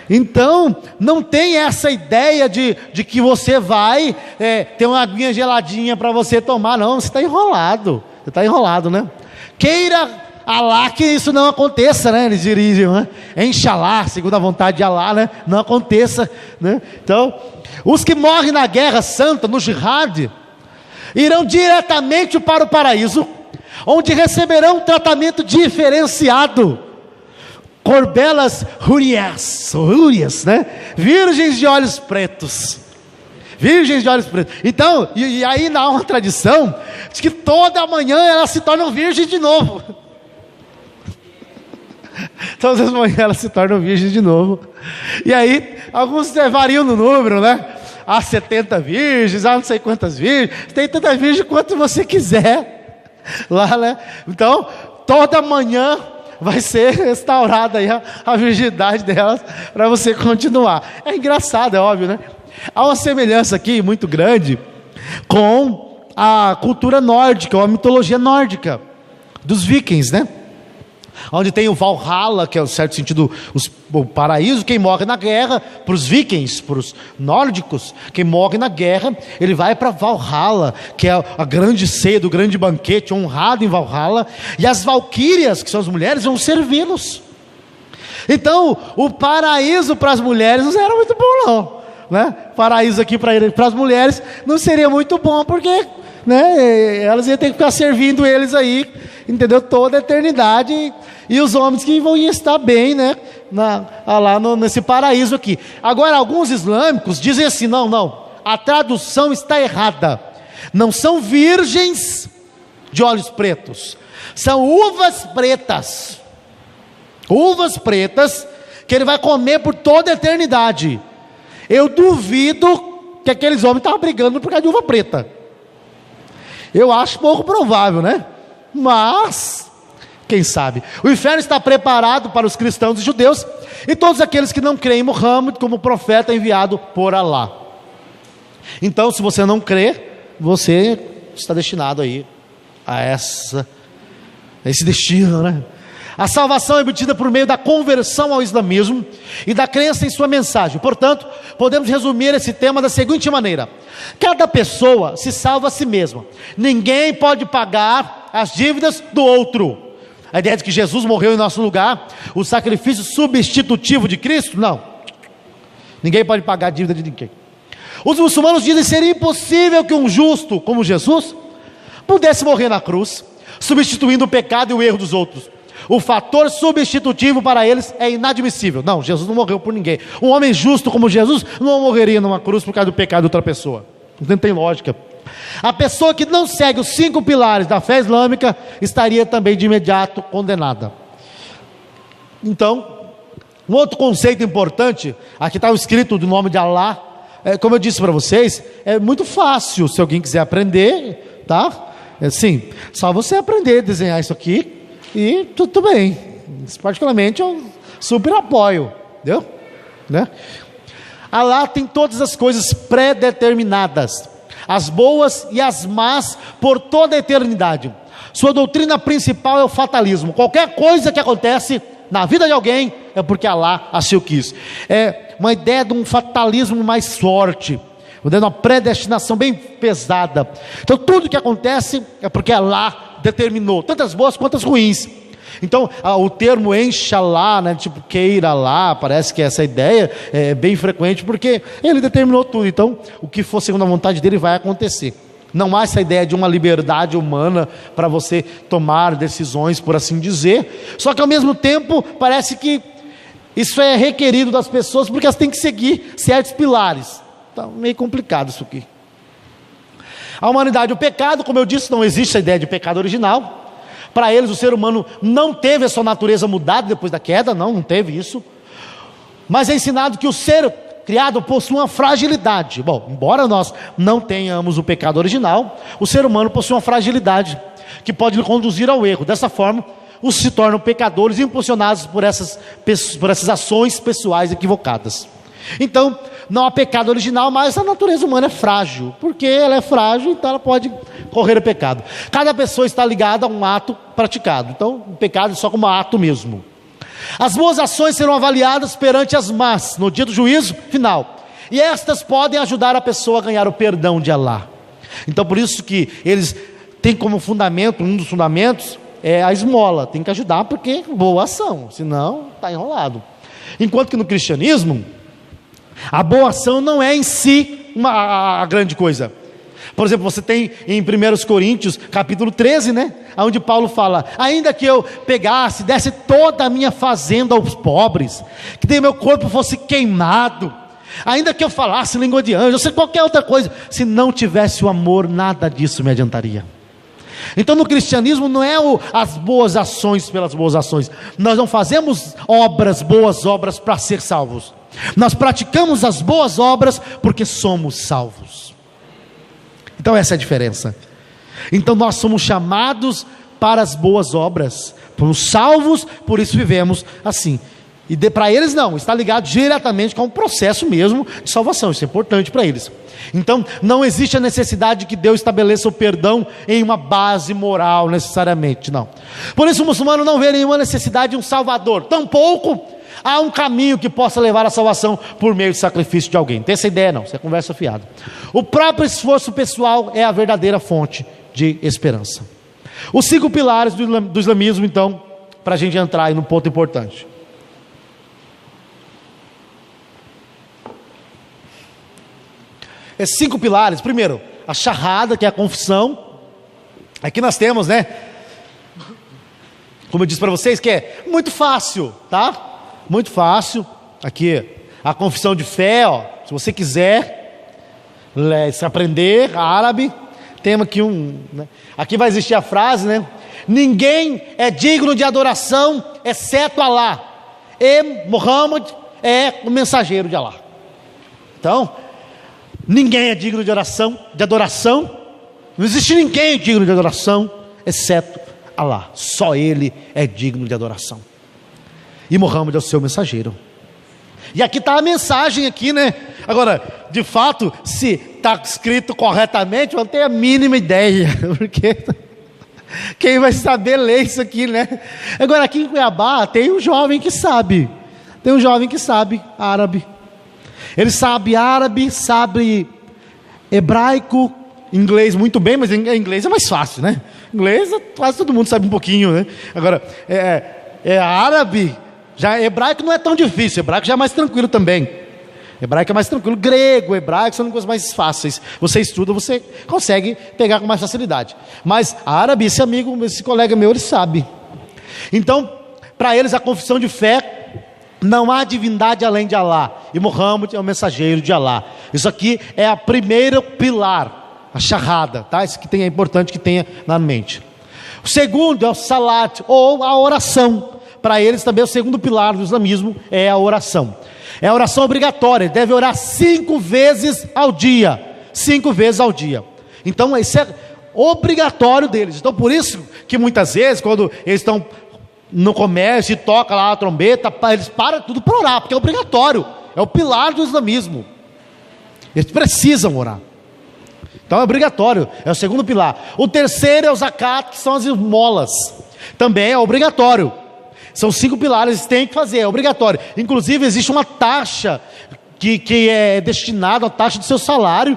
Então, não tem essa ideia de que você vai ter uma aguinha geladinha para você tomar, não. Você está enrolado. Você está enrolado, né? Queira Alá que isso não aconteça, né? Eles dirigem, né? Inshallah, segundo a vontade de Alá, né? Não aconteça, né? Então, os que morrem na guerra santa, no jihad, irão diretamente para o paraíso, onde receberão um tratamento diferenciado. Corbelas húrias, né? Virgens de olhos pretos. Virgens de olhos pretos. Então, e aí há uma tradição de que toda manhã elas se tornam virgens de novo. Todas as manhãs elas se tornam virgens de novo. E aí, alguns variam no número, né? Há 70 virgens, há não sei quantas virgens. Tem tantas virgens quanto você quiser. Lá, né? Então, toda manhã vai ser restaurada aí a virgindade delas, para você continuar. É engraçado, é óbvio, né? Há uma semelhança aqui muito grande com a cultura nórdica, ou a mitologia nórdica dos vikings, né? Onde tem o Valhalla, que é, no certo sentido, o paraíso. Quem morre na guerra, para os vikings, para os nórdicos, quem morre na guerra, ele vai para Valhalla, que é a grande ceia do grande banquete, honrado em Valhalla, e as valquírias, que são as mulheres, vão servi-los. Então, o paraíso para as mulheres não era muito bom não, né? Paraíso aqui para as mulheres não seria muito bom, porque, né, elas iam ter que ficar servindo eles aí, entendeu? Toda a eternidade, e os homens que vão estar bem, né? Lá nesse paraíso aqui. Agora, alguns islâmicos dizem assim: não, a tradução está errada. Não são virgens de olhos pretos, são uvas pretas. Uvas pretas que ele vai comer por toda a eternidade. Eu duvido que aqueles homens estavam brigando por causa de uva preta. Eu acho pouco provável, né? Mas, quem sabe? O inferno está preparado para os cristãos e judeus e todos aqueles que não creem em Muhammad como profeta enviado por Alá. Então, se você não crê, você está destinado aí a esse destino, né? A salvação é obtida por meio da conversão ao islamismo e da crença em sua mensagem. Portanto, podemos resumir esse tema da seguinte maneira: cada pessoa se salva a si mesma. Ninguém pode pagar as dívidas do outro. A ideia de que Jesus morreu em nosso lugar, o sacrifício substitutivo de Cristo, não. Ninguém pode pagar a dívida de ninguém. Os muçulmanos dizem que seria impossível que um justo como Jesus pudesse morrer na cruz, substituindo o pecado e o erro dos outros. O fator substitutivo para eles é inadmissível. Não, Jesus não morreu por ninguém. Um homem justo como Jesus não morreria numa cruz por causa do pecado de outra pessoa. Não tem lógica. A pessoa que não segue os 5 pilares da fé islâmica estaria também de imediato condenada. Então, um outro conceito importante, aqui está escrito do nome de Alá, como eu disse para vocês, é muito fácil se alguém quiser aprender, tá? Sim, só você aprender a desenhar isso aqui e tudo bem. Particularmente eu super apoio, entendeu? Né? Alá tem todas as coisas pré-determinadas, as boas e as más por toda a eternidade. Sua doutrina principal é o fatalismo. Qualquer coisa que acontece na vida de alguém é porque Alá assim o quis. É uma ideia de um fatalismo mais forte, uma predestinação bem pesada. Então tudo que acontece é porque Alá determinou, tantas boas quanto as ruins. Então o termo Inshallah, né, tipo queira lá, parece que essa ideia é bem frequente, porque ele determinou tudo. Então o que for segundo a vontade dele vai acontecer. Não há essa ideia de uma liberdade humana para você tomar decisões, por assim dizer. Só que ao mesmo tempo parece que isso é requerido das pessoas, porque elas têm que seguir certos pilares. Está meio complicado isso aqui. A humanidade, o pecado, como eu disse, não existe a ideia de pecado original. Para eles o ser humano não teve a sua natureza mudada depois da queda, não teve isso. Mas é ensinado que o ser criado possui uma fragilidade. Bom, embora nós não tenhamos o pecado original, o ser humano possui uma fragilidade que pode lhe conduzir ao erro. Dessa forma, os se tornam pecadores impulsionados por essas ações pessoais equivocadas. Então, não há pecado original, mas a natureza humana é frágil. Porque ela é frágil, então ela pode correr o pecado. Cada pessoa está ligada a um ato praticado. Então, o pecado é só como ato mesmo. As boas ações serão avaliadas perante as más, no dia do juízo final. E estas podem ajudar a pessoa a ganhar o perdão de Alá. Então, por isso que eles têm como fundamento, um dos fundamentos, é a esmola. Tem que ajudar porque boa ação, senão está enrolado. Enquanto que no cristianismo, a boa ação não é em si a grande coisa. Por exemplo, você tem em 1 Coríntios, capítulo 13, né? Onde Paulo fala: ainda que eu pegasse, desse toda a minha fazenda aos pobres, que meu corpo fosse queimado, ainda que eu falasse língua de anjo, ou seja, qualquer outra coisa, se não tivesse o amor, nada disso me adiantaria. Então no cristianismo não é as boas ações pelas boas ações. Nós não fazemos boas obras para ser salvos. Nós praticamos as boas obras porque somos salvos. Então essa é a diferença. Então nós somos chamados para as boas obras, fomos salvos, por isso vivemos assim. E para eles não, está ligado diretamente com o processo mesmo de salvação. Isso é importante para eles. Então não existe a necessidade de que Deus estabeleça o perdão em uma base moral necessariamente, não. Por isso o muçulmano não vê nenhuma necessidade de um salvador, tampouco há um caminho que possa levar à salvação por meio de sacrifício de alguém. Não tem essa ideia não, isso é conversa fiada. O próprio esforço pessoal é a verdadeira fonte de esperança. Os 5 pilares do islamismo, então, para a gente entrar aí num ponto importante. Esses 5 pilares: primeiro, a shahada, que é a confissão. Aqui nós temos, né, como eu disse para vocês, que é muito fácil, tá? Muito fácil. Aqui, a confissão de fé, ó, se você quiser, Se aprender árabe, temos aqui né? Aqui vai existir a frase, né? Ninguém é digno de adoração, exceto Alá. E Muhammad é o mensageiro de Alá. Então, ninguém é digno de adoração. Não existe ninguém digno de adoração, exceto Alá. Só Ele é digno de adoração. E Muhammad é o seu mensageiro. E aqui está a mensagem aqui, né? Agora, de fato, se está escrito corretamente, eu não tenho a mínima ideia, porque quem vai saber ler isso aqui, né? Agora, aqui em Cuiabá, tem um jovem que sabe. Tem um jovem que sabe árabe. Ele sabe árabe, sabe hebraico, inglês muito bem, mas inglês é mais fácil, né? Inglês quase todo mundo sabe um pouquinho, né? Agora, árabe, já hebraico não é tão difícil, hebraico já é mais tranquilo também. Hebraico é mais tranquilo, grego, hebraico são coisas mais fáceis. Você estuda, você consegue pegar com mais facilidade. Mas árabe, esse colega meu, ele sabe. Então, para eles a confissão de fé, não há divindade além de Alá. E Muhammad é o mensageiro de Alá. Isso aqui é a primeira pilar, a shahada, tá? Isso que é importante que tenha na mente. O segundo é o salat, ou a oração. Para eles também o segundo pilar do islamismo é a oração. É a oração obrigatória, ele deve orar 5 vezes ao dia. 5 vezes ao dia. Então isso é obrigatório deles. Então por isso que muitas vezes quando eles estão no comércio e toca lá a trombeta, eles param tudo para orar, porque é obrigatório. É o pilar do islamismo. Eles precisam orar. Então é obrigatório, é o segundo pilar. O terceiro é o zakat, que são as esmolas. Também é obrigatório. São 5 pilares, eles têm que fazer, é obrigatório. Inclusive existe uma taxa que é destinada, a taxa do seu salário,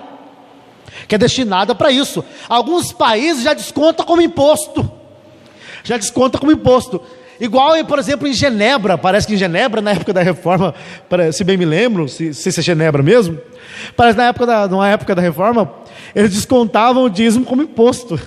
que é destinada para isso. Alguns países já descontam como imposto. Já desconta como imposto. Igual, por exemplo, em Genebra. Parece que em Genebra, na época da reforma, se bem me lembro, se é Genebra mesmo, parece que na época da reforma, eles descontavam o dízimo como imposto.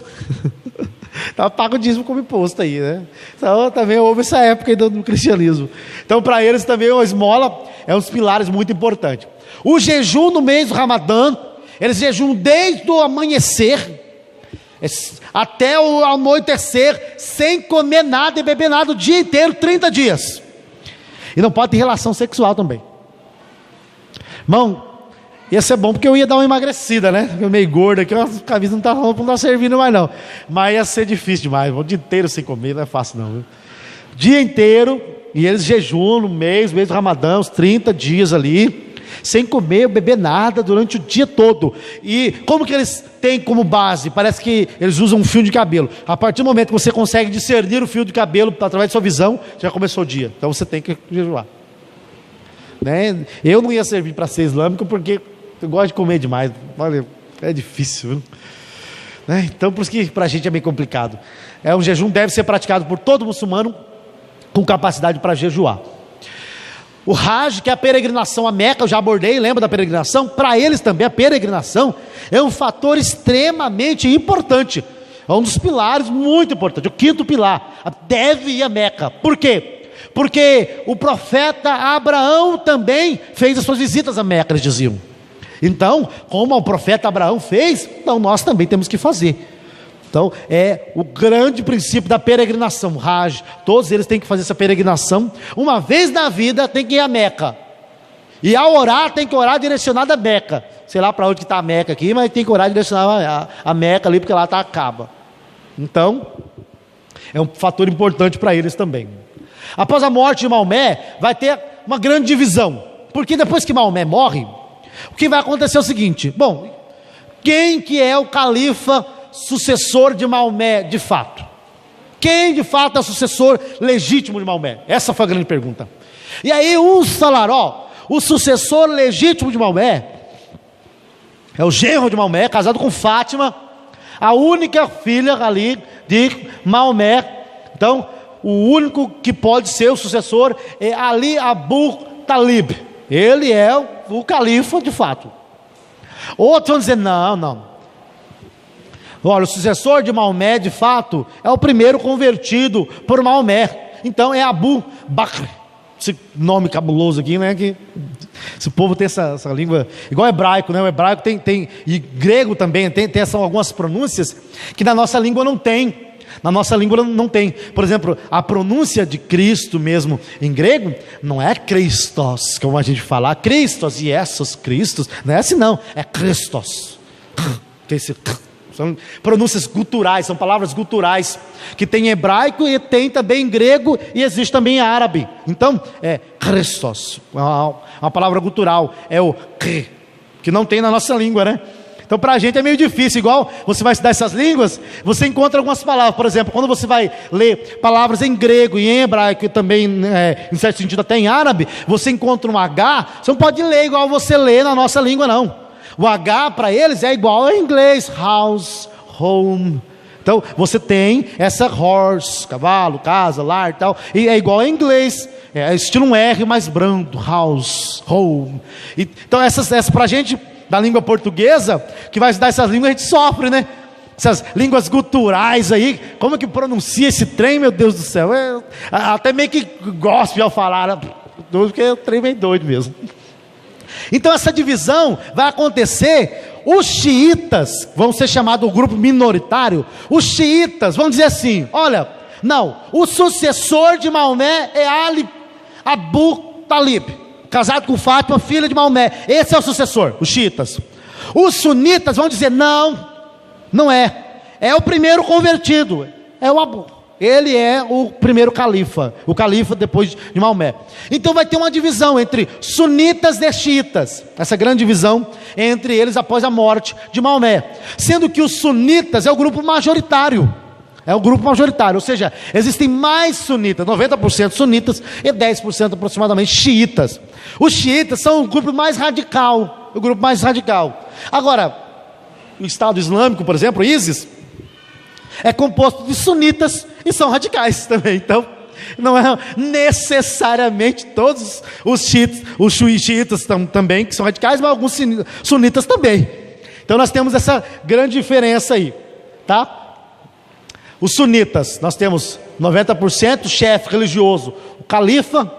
Estava pago o dízimo como imposto aí, né? Então também houve essa época aí do cristianismo. Então para eles também a esmola é um dos pilares muito importantes. O jejum no mês do Ramadã, eles jejuam desde o amanhecer até o anoitecer, sem comer nada e beber nada o dia inteiro, 30 dias. E não pode ter relação sexual também. Irmão, ia ser bom porque eu ia dar uma emagrecida, né? Eu meio gordo aqui, a camisa não tá servindo mais não. Mas ia ser difícil demais, o dia inteiro sem comer, não é fácil não, viu? Dia inteiro, e eles jejuam no mês do Ramadã, uns 30 dias ali, sem comer, beber nada durante o dia todo. E como que eles têm como base? Parece que eles usam um fio de cabelo. A partir do momento que você consegue discernir o fio de cabelo através da sua visão, já começou o dia. Então você tem que jejuar, né? Eu não ia servir para ser islâmico porque eu gosto de comer demais. Olha, é difícil, viu? Né? Então por isso que para a gente é bem complicado. Um jejum deve ser praticado por todo muçulmano com capacidade para jejuar. O Hajj, que é a peregrinação a Meca, eu já abordei, lembra da peregrinação? Para eles também a peregrinação é um fator extremamente importante. É um dos pilares muito importante. O 5º pilar, deve ir a Meca. Por quê? Porque o profeta Abraão também fez as suas visitas a Meca, eles diziam. Então, como o profeta Abraão fez, então nós também temos que fazer. Então, é o grande princípio da peregrinação, Hajj. Todos eles têm que fazer essa peregrinação. Uma vez na vida tem que ir a Meca. E ao orar, tem que orar direcionado a Meca. Sei lá para onde está a Meca aqui, mas tem que orar direcionado a Meca ali, porque lá está a Caba. Então, é um fator importante para eles também. Após a morte de Maomé, vai ter uma grande divisão. Porque depois que Maomé morre, o que vai acontecer é o seguinte: bom, quem que é o califa sucessor de Maomé de fato? Quem de fato é o sucessor legítimo de Maomé? Essa foi a grande pergunta. E aí uns falaram, o sucessor legítimo de Maomé é o genro de Maomé, casado com Fátima, a única filha ali de Maomé. Então o único que pode ser o sucessor é Ali Abu Talib. Ele é o califa de fato. Outros vão dizer, não. Olha, o sucessor de Maomé, de fato, é o primeiro convertido por Maomé. Então é Abu Bakr, esse nome cabuloso aqui, né? Que esse povo tem essa língua, igual o hebraico, né? O hebraico tem e grego também, tem algumas pronúncias que na nossa língua não tem. Na nossa língua não tem. Por exemplo, a pronúncia de Cristo mesmo em grego não é Christos, como a gente fala, Christos e esses Cristos, não é assim não, é Christos. São pronúncias guturais, são palavras guturais que tem em hebraico e tem também em grego e existe também em árabe. Então é Christos, uma palavra gutural, é o que não tem na nossa língua, né? Então para a gente é meio difícil, igual você vai estudar essas línguas, você encontra algumas palavras, por exemplo, quando você vai ler palavras em grego e em hebraico e também, em certo sentido até em árabe, você encontra um H, você não pode ler igual você lê na nossa língua não. O H para eles é igual ao inglês, house, home. Então você tem essa horse, cavalo, casa, lar e tal, e é igual ao inglês, é estilo um R mais brando, house, home. Então essas para a gente da língua portuguesa, que vai estudar essas línguas, a gente sofre, né? Essas línguas guturais aí, como que pronuncia esse trem, meu Deus do céu? Até meio que gosto ao falar, porque o trem vem doido mesmo. Então essa divisão vai acontecer, os xiitas vão ser chamados o grupo minoritário, os xiitas vão dizer assim, olha, não, o sucessor de Maomé é Ali Abu Talib, casado com Fátima, filha de Maomé, esse é o sucessor, os xiitas. Os sunitas vão dizer, não é o primeiro convertido, é o Abu, ele é o primeiro califa, o califa depois de Maomé. Então vai ter uma divisão entre sunitas e xiitas, essa grande divisão entre eles após a morte de Maomé, sendo que os sunitas é o grupo majoritário. É o grupo majoritário, ou seja, existem mais sunitas, 90% sunitas e 10% aproximadamente xiitas. Os xiitas são o grupo mais radical, Agora, o Estado Islâmico, por exemplo, ISIS, é composto de sunitas e são radicais também. Então, não é necessariamente todos os xiitas também que são radicais, mas alguns sunitas também. Então nós temos essa grande diferença aí, tá? Os sunitas, nós temos 90% chefe religioso, o califa,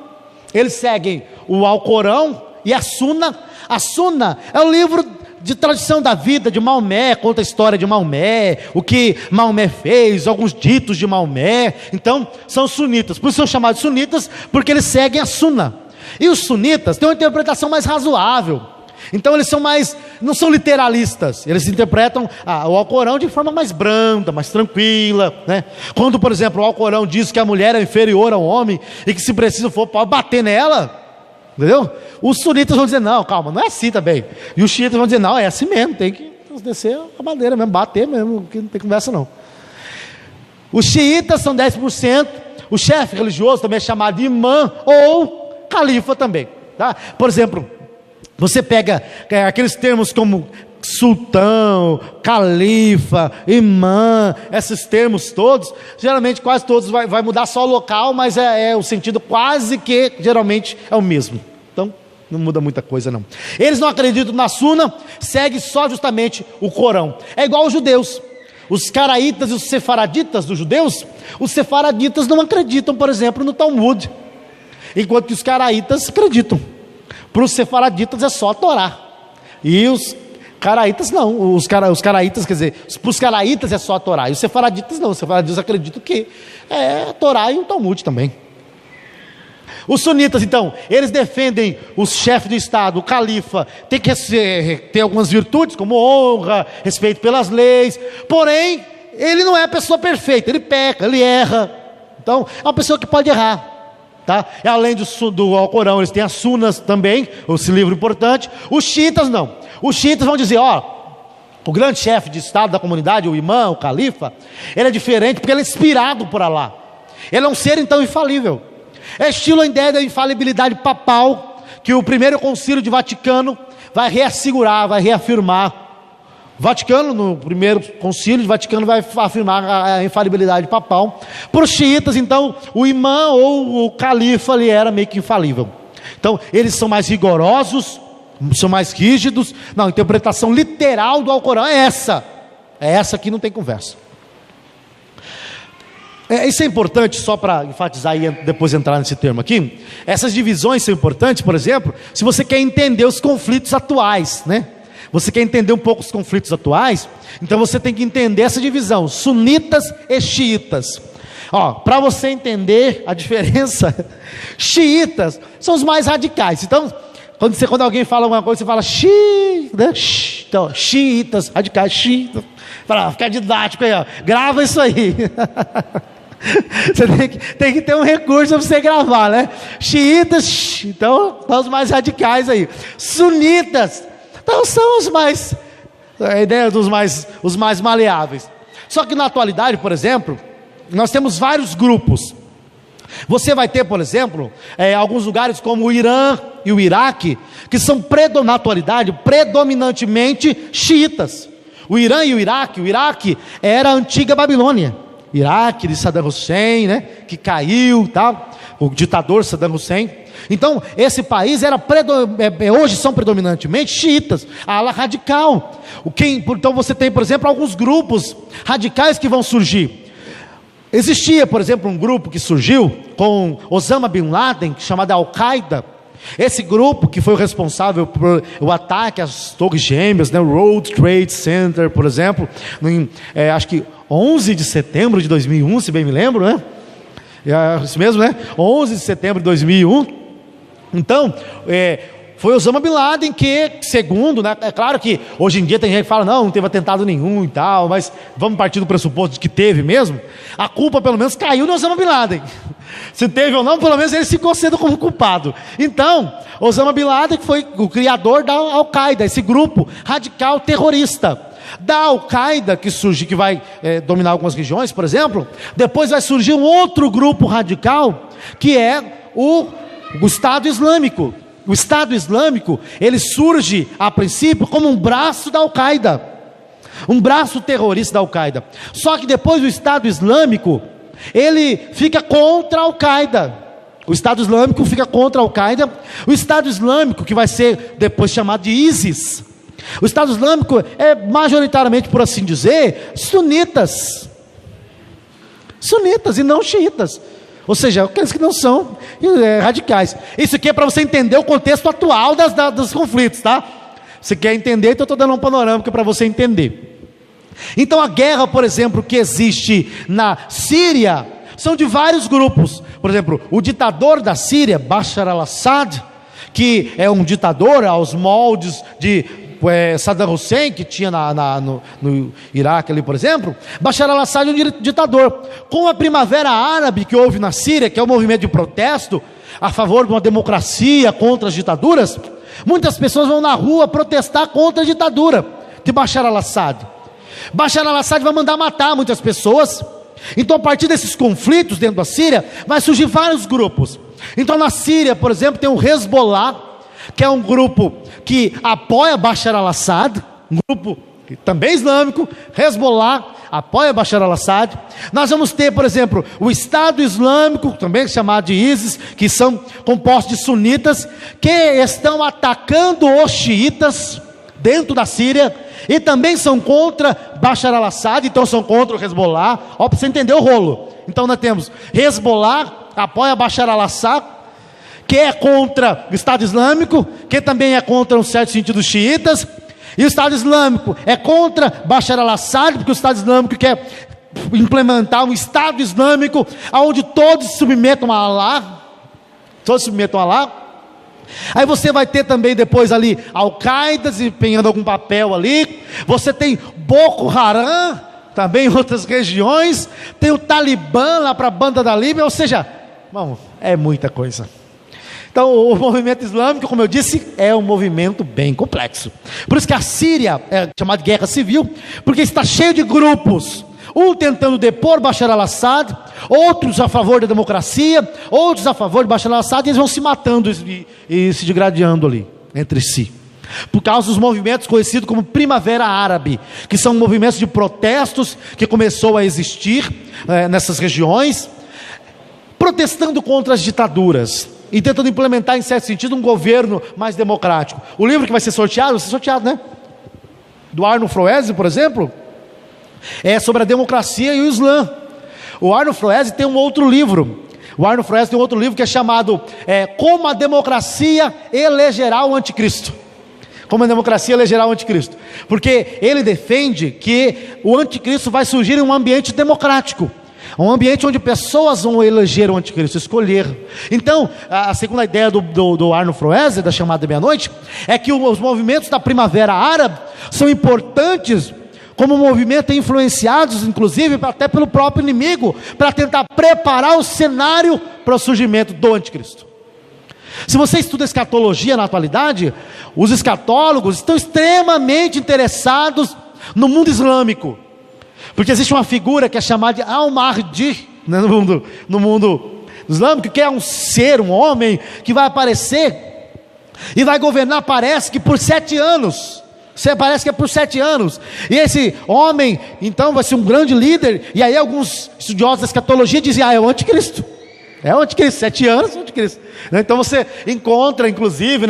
eles seguem o Alcorão e a Sunna. A Sunna é o livro de tradição da vida de Maomé, conta a história de Maomé, o que Maomé fez, alguns ditos de Maomé. Então são sunitas, por isso são chamados sunitas, porque eles seguem a Sunna. E os sunitas têm uma interpretação mais razoável. Então eles não são literalistas, eles interpretam o Alcorão de forma mais branda, mais tranquila, né? Quando, por exemplo, o Alcorão diz que a mulher é inferior ao homem e que se preciso for pode bater nela, entendeu? Os sunitas vão dizer, não, calma, não é assim também. E os xiitas vão dizer, não, é assim mesmo, tem que descer a madeira mesmo, bater mesmo, que não tem conversa não. Os xiitas são 10%, o chefe religioso também é chamado de imã ou califa também, tá? Por exemplo, você pega aqueles termos como sultão, califa, imã, esses termos todos, geralmente quase todos vai mudar só o local, mas o sentido quase que geralmente é o mesmo. Então não muda muita coisa não. Eles não acreditam na Sunna, seguem só justamente o Corão. É igual aos judeus, os caraítas e os sefaraditas dos judeus. Os sefaraditas não acreditam, por exemplo, no Talmud, enquanto que os caraítas acreditam. Para os sefaraditas é só a Torá, e os caraítas não, os caraítas, quer dizer, para os caraítas é só a Torá, e os sefaraditas não, os sefaraditas acreditam que é a Torá e o Talmud também. Os sunitas então, eles defendem o chefe do Estado, o califa, tem que ter algumas virtudes, como honra, respeito pelas leis, porém, ele não é a pessoa perfeita, ele peca, ele erra, então é uma pessoa que pode errar. Tá? E além do Alcorão, eles têm as Sunnas também, esse livro importante. Os xiitas não. Os xiitas vão dizer, o grande chefe de Estado da comunidade, o imã, o califa, ele é diferente porque ele é inspirado por Alá. Ele é um ser então infalível. É estilo a ideia da infalibilidade papal, que o primeiro concílio de Vaticano vai reassegurar, vai reafirmar. Vaticano, no primeiro concílio de Vaticano, vai afirmar a infalibilidade papal. Para os xiitas, então, o imã ou o califa ali era meio que infalível. Então, eles são mais rigorosos, são mais rígidos. Não, a interpretação literal do Alcorão é essa. É essa que não tem conversa. Isso é importante, só para enfatizar e depois entrar nesse termo aqui. Essas divisões são importantes, por exemplo, se você quer entender os conflitos atuais, né? Você quer entender um pouco os conflitos atuais, então você tem que entender essa divisão, sunitas e xiitas. Para você entender a diferença, xiitas são os mais radicais. Então, quando alguém fala alguma coisa, você fala né? Então, xiitas, radicais, xiitas. Para ficar didático aí, grava isso aí. Você tem que ter um recurso para você gravar, né? Xiitas, então, são os mais radicais aí. Sunitas, então, são os mais, a ideia dos os mais maleáveis. Só que na atualidade, por exemplo, nós temos vários grupos. Você vai ter, por exemplo, alguns lugares como o Irã e o Iraque, que são na atualidade predominantemente xiitas. O Irã e o Iraque era a antiga Babilônia. Iraque de Saddam Hussein, né, que caiu, tal, o ditador Saddam Hussein. Então, esse país hoje são predominantemente xiitas, a ala radical. Então você tem, por exemplo, alguns grupos radicais que vão surgir. Existia, por exemplo, um grupo que surgiu com Osama Bin Laden, chamado Al-Qaeda. Esse grupo que foi o responsável por o ataque às Torres Gêmeas, né, o World Trade Center, por exemplo, acho que 11 de setembro de 2001, se bem me lembro, né? Isso mesmo, né? 11 de setembro de 2001. Então, foi Osama Bin Laden que, segundo, né? É claro que hoje em dia tem gente que fala, não teve atentado nenhum e tal, mas vamos partir do pressuposto de que teve mesmo. A culpa pelo menos caiu no Osama Bin Laden. Se teve ou não, pelo menos ele ficou sendo como culpado. Então, Osama Bin Laden foi o criador da Al-Qaeda, esse grupo radical terrorista. Da Al-Qaeda que vai dominar algumas regiões, por exemplo, depois vai surgir um outro grupo radical, que é o Estado Islâmico. O Estado Islâmico, ele surge a princípio como um braço da Al-Qaeda, um braço terrorista da Al-Qaeda. Só que depois o Estado Islâmico, ele fica contra a Al-Qaeda. O Estado Islâmico fica contra a Al-Qaeda. O Estado Islâmico, que vai ser depois chamado de ISIS. O Estado Islâmico é majoritariamente, por assim dizer, sunitas e não xiitas. Ou seja, aqueles que não são radicais. Isso aqui é para você entender o contexto atual dos conflitos, tá? Você quer entender, então eu estou dando um panorâmico para você entender. Então a guerra, por exemplo, que existe na Síria, são de vários grupos. Por exemplo, o ditador da Síria, Bashar al-Assad, que é um ditador aos moldes de Saddam Hussein, que tinha no Iraque ali, por exemplo. Bashar al-Assad é um ditador. Com a Primavera Árabe que houve na Síria, que é um movimento de protesto a favor de uma democracia contra as ditaduras, muitas pessoas vão na rua protestar contra a ditadura de Bashar al-Assad. Bashar al-Assad vai mandar matar muitas pessoas. Então, a partir desses conflitos dentro da Síria, vai surgir vários grupos. Então, na Síria, por exemplo, tem o Hezbollah, que é um grupo que apoia Bashar al-Assad, um grupo também islâmico. Hezbollah apoia Bashar al-Assad. Nós vamos ter, por exemplo, o Estado Islâmico, também chamado de ISIS, que são compostos de sunitas, que estão atacando os xiitas dentro da Síria, e também são contra Bashar al-Assad, então são contra o Hezbollah. Para você entender o rolo. Então nós temos Hezbollah, apoia Bashar al-Assad, que é contra o Estado Islâmico, que também é contra, um certo sentido, os xiitas. E o Estado Islâmico é contra Bashar al-Assad, porque o Estado Islâmico quer implementar um Estado Islâmico onde todos se submetam a Allah. Todos se submetam a Allah. Aí você vai ter também depois ali Al-Qaeda desempenhando algum papel ali. Você tem Boko Haram também em outras regiões. Tem o Talibã lá para a banda da Líbia. Ou seja, bom, é muita coisa. Então o movimento islâmico, como eu disse, é um movimento bem complexo. Por isso que a Síria é chamada de guerra civil, porque está cheio de grupos, um tentando depor Bashar al-Assad, outros a favor da democracia, outros a favor de Bashar al-Assad, e eles vão se matando e se degradando ali, entre si. Por causa dos movimentos conhecidos como Primavera Árabe, que são movimentos de protestos que começou a existir nessas regiões, protestando contra as ditaduras e tentando implementar, em certo sentido, um governo mais democrático. O livro que vai ser sorteado, né? Do Arno Froese, por exemplo, é sobre a democracia e o Islã. O Arno Froese tem um outro livro. O Arno Froese tem um outro livro que é chamado Como a Democracia Elegerá o Anticristo. Como a democracia elegerá o anticristo. Porque ele defende que o anticristo vai surgir em um ambiente democrático. Um ambiente onde pessoas vão eleger o anticristo, escolher. Então, a segunda ideia do Arno Froese, da chamada meia-noite, é que os movimentos da primavera árabe são importantes como movimento influenciados, inclusive, até pelo próprio inimigo, para tentar preparar o cenário para o surgimento do anticristo. Se você estuda escatologia na atualidade, os escatólogos estão extremamente interessados no mundo islâmico, porque existe uma figura que é chamada de Al-Mahdi, né, no mundo islâmico, que é um ser, um homem, que vai aparecer e vai governar, parece que por 7 anos. Parece que é por 7 anos. E esse homem, então, vai ser um grande líder. E aí alguns estudiosos da escatologia dizem, é o anticristo. É o anticristo, 7 anos, é o anticristo. Então você encontra, inclusive,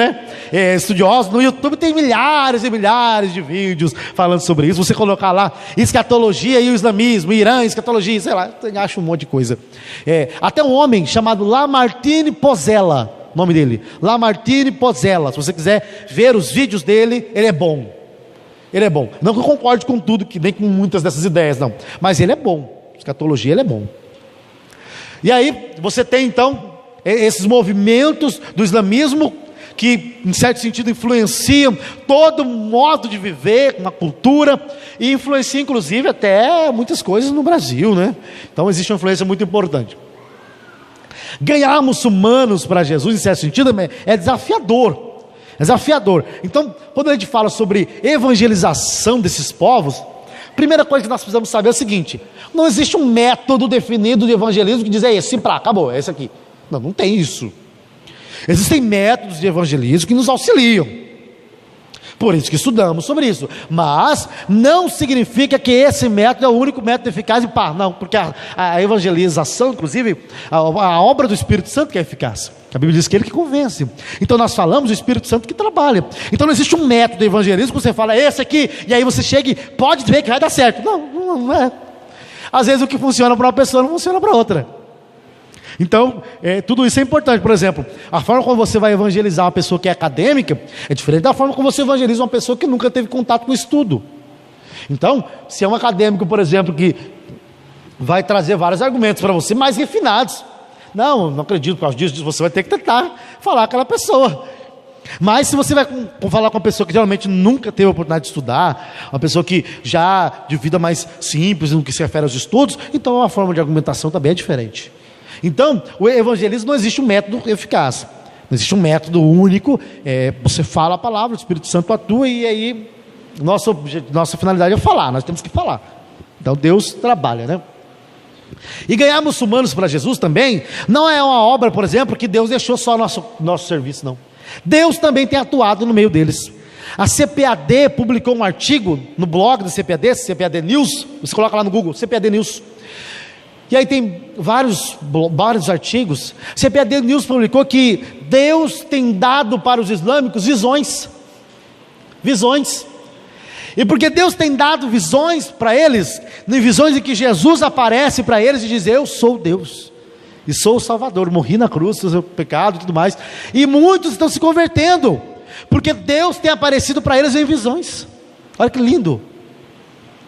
estudiosos no YouTube, tem milhares e milhares de vídeos falando sobre isso. Você colocar lá, escatologia e o islamismo, Irã, escatologia, sei lá, acha um monte de coisa. Até um homem chamado Lamartine Pozzella, nome dele, Lamartine Pozzella. Se você quiser ver os vídeos dele, ele é bom. Ele é bom. Não que eu concorde com tudo, nem com muitas dessas ideias, não. Mas ele é bom. Escatologia, ele é bom. E aí, você tem então, esses movimentos do islamismo, que em certo sentido influenciam todo o modo de viver, uma cultura, e influenciam inclusive até muitas coisas no Brasil, né? Então existe uma influência muito importante. Ganhar muçulmanos para Jesus, em certo sentido, é desafiador. É desafiador. Então, quando a gente fala sobre evangelização desses povos, a primeira coisa que nós precisamos saber é o seguinte: não existe um método definido de evangelismo que diz, esse para, acabou, é esse aqui. Não tem isso. Existem métodos de evangelismo que nos auxiliam. Por isso que estudamos sobre isso. Mas não significa que esse método é o único método eficaz e pá, não, porque a evangelização, inclusive, a obra do Espírito Santo que é eficaz. A Bíblia diz que ele que convence. Então nós falamos do Espírito Santo que trabalha. Então não existe um método de evangelismo que você fala, esse aqui, e aí você chega e pode ver que vai dar certo. Não é. Às vezes o que funciona para uma pessoa não funciona para outra. Então, tudo isso é importante. Por exemplo, a forma como você vai evangelizar uma pessoa que é acadêmica é diferente da forma como você evangeliza uma pessoa que nunca teve contato com o estudo. Então, se é um acadêmico, por exemplo, que vai trazer vários argumentos para você mais refinados, não acredito, por causa disso, você vai ter que tentar falar com aquela pessoa. Mas se você vai falar com uma pessoa que geralmente nunca teve a oportunidade de estudar, uma pessoa que já de vida mais simples no que se refere aos estudos, então a forma de argumentação também é diferente. Então, o evangelismo não existe um método eficaz, não existe um método único. Você fala a palavra, o Espírito Santo atua, e aí nossa finalidade é falar, nós temos que falar. Então Deus trabalha, né? E ganhar muçulmanos para Jesus também não é uma obra, por exemplo, que Deus deixou só nosso serviço, não. Deus também tem atuado no meio deles. A CPAD publicou um artigo no blog do CPAD News. Você coloca lá no Google, CPAD News. E aí tem vários artigos. CPAD News publicou que Deus tem dado para os islâmicos visões. E porque Deus tem dado visões para eles, visões em que Jesus aparece para eles e diz, eu sou Deus, e sou o Salvador, morri na cruz, pelo seu pecado e tudo mais. E muitos estão se convertendo, porque Deus tem aparecido para eles em visões. Olha que lindo,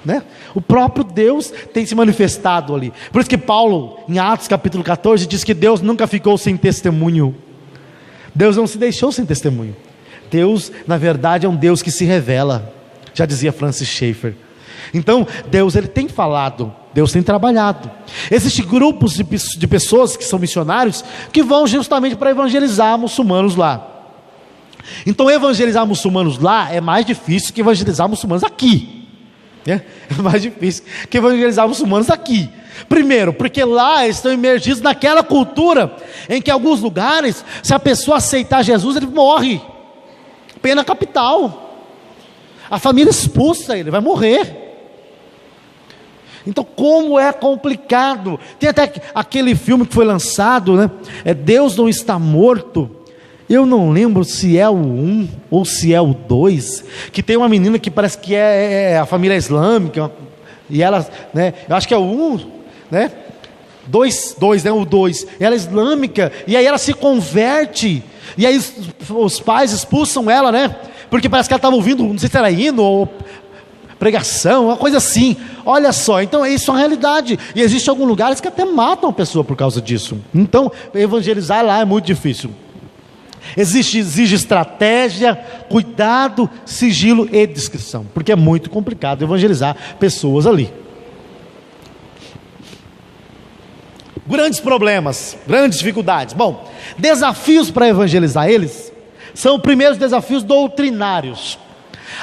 né? O próprio Deus tem se manifestado ali. Por isso que Paulo, em Atos capítulo 14, diz que Deus nunca ficou sem testemunho. Deus não se deixou sem testemunho. Deus, na verdade, é um Deus que se revela. Já dizia Francis Schaeffer. Então, Deus, ele tem falado, Deus tem trabalhado. Existem grupos de pessoas que são missionários, que vão justamente para evangelizar muçulmanos lá. Então, evangelizar muçulmanos lá é mais difícil que evangelizar muçulmanos aqui. É mais difícil que evangelizar muçulmanos aqui. Primeiro, porque lá estão imergidos naquela cultura, em que em alguns lugares, se a pessoa aceitar Jesus, ele morre. Pena capital. A família expulsa ele, vai morrer. Então, como é complicado. Tem até aquele filme que foi lançado, né? Deus Não Está Morto. Eu não lembro se é o 1 ou se é o 2, que tem uma menina que parece que é a família islâmica, e ela, né? Eu acho que é o 1, né? né, o 2, ela é islâmica, e aí ela se converte, e aí os pais expulsam ela, né, porque parece que ela estava ouvindo, não sei se era hino ou pregação, uma coisa assim. Olha só, então isso é uma realidade, e existem alguns lugares que até matam a pessoa por causa disso. Então evangelizar lá é muito difícil. Exige estratégia, cuidado, sigilo e discrição, porque é muito complicado evangelizar pessoas ali. Grandes problemas, grandes dificuldades. Bom, desafios para evangelizar eles são primeiros desafios doutrinários.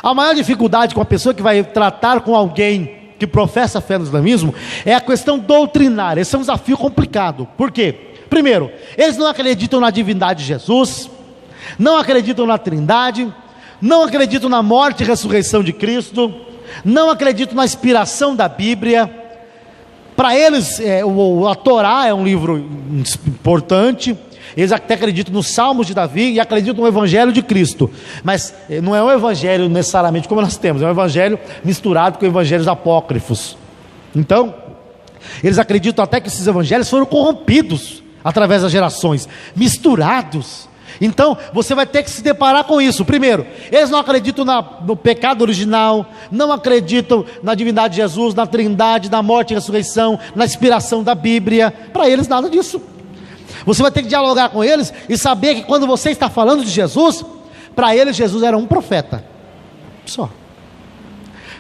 A maior dificuldade com a pessoa que vai tratar com alguém que professa a fé no islamismo é a questão doutrinária. Esse é um desafio complicado. Por quê? Primeiro, eles não acreditam na divindade de Jesus, não acreditam na Trindade, não acreditam na morte e ressurreição de Cristo, não acreditam na inspiração da Bíblia. Para eles, a Torá é um livro importante. Eles até acreditam nos Salmos de Davi e acreditam no Evangelho de Cristo, mas não é um Evangelho necessariamente como nós temos, é um Evangelho misturado com evangelhos apócrifos. Então, eles acreditam até que esses evangelhos foram corrompidos através das gerações, misturados. Então, você vai ter que se deparar com isso. Primeiro, eles não acreditam no pecado original, não acreditam na divindade de Jesus, na Trindade, na morte e ressurreição, na inspiração da Bíblia. Para eles nada disso. Você vai ter que dialogar com eles e saber que quando você está falando de Jesus, para eles Jesus era um profeta só,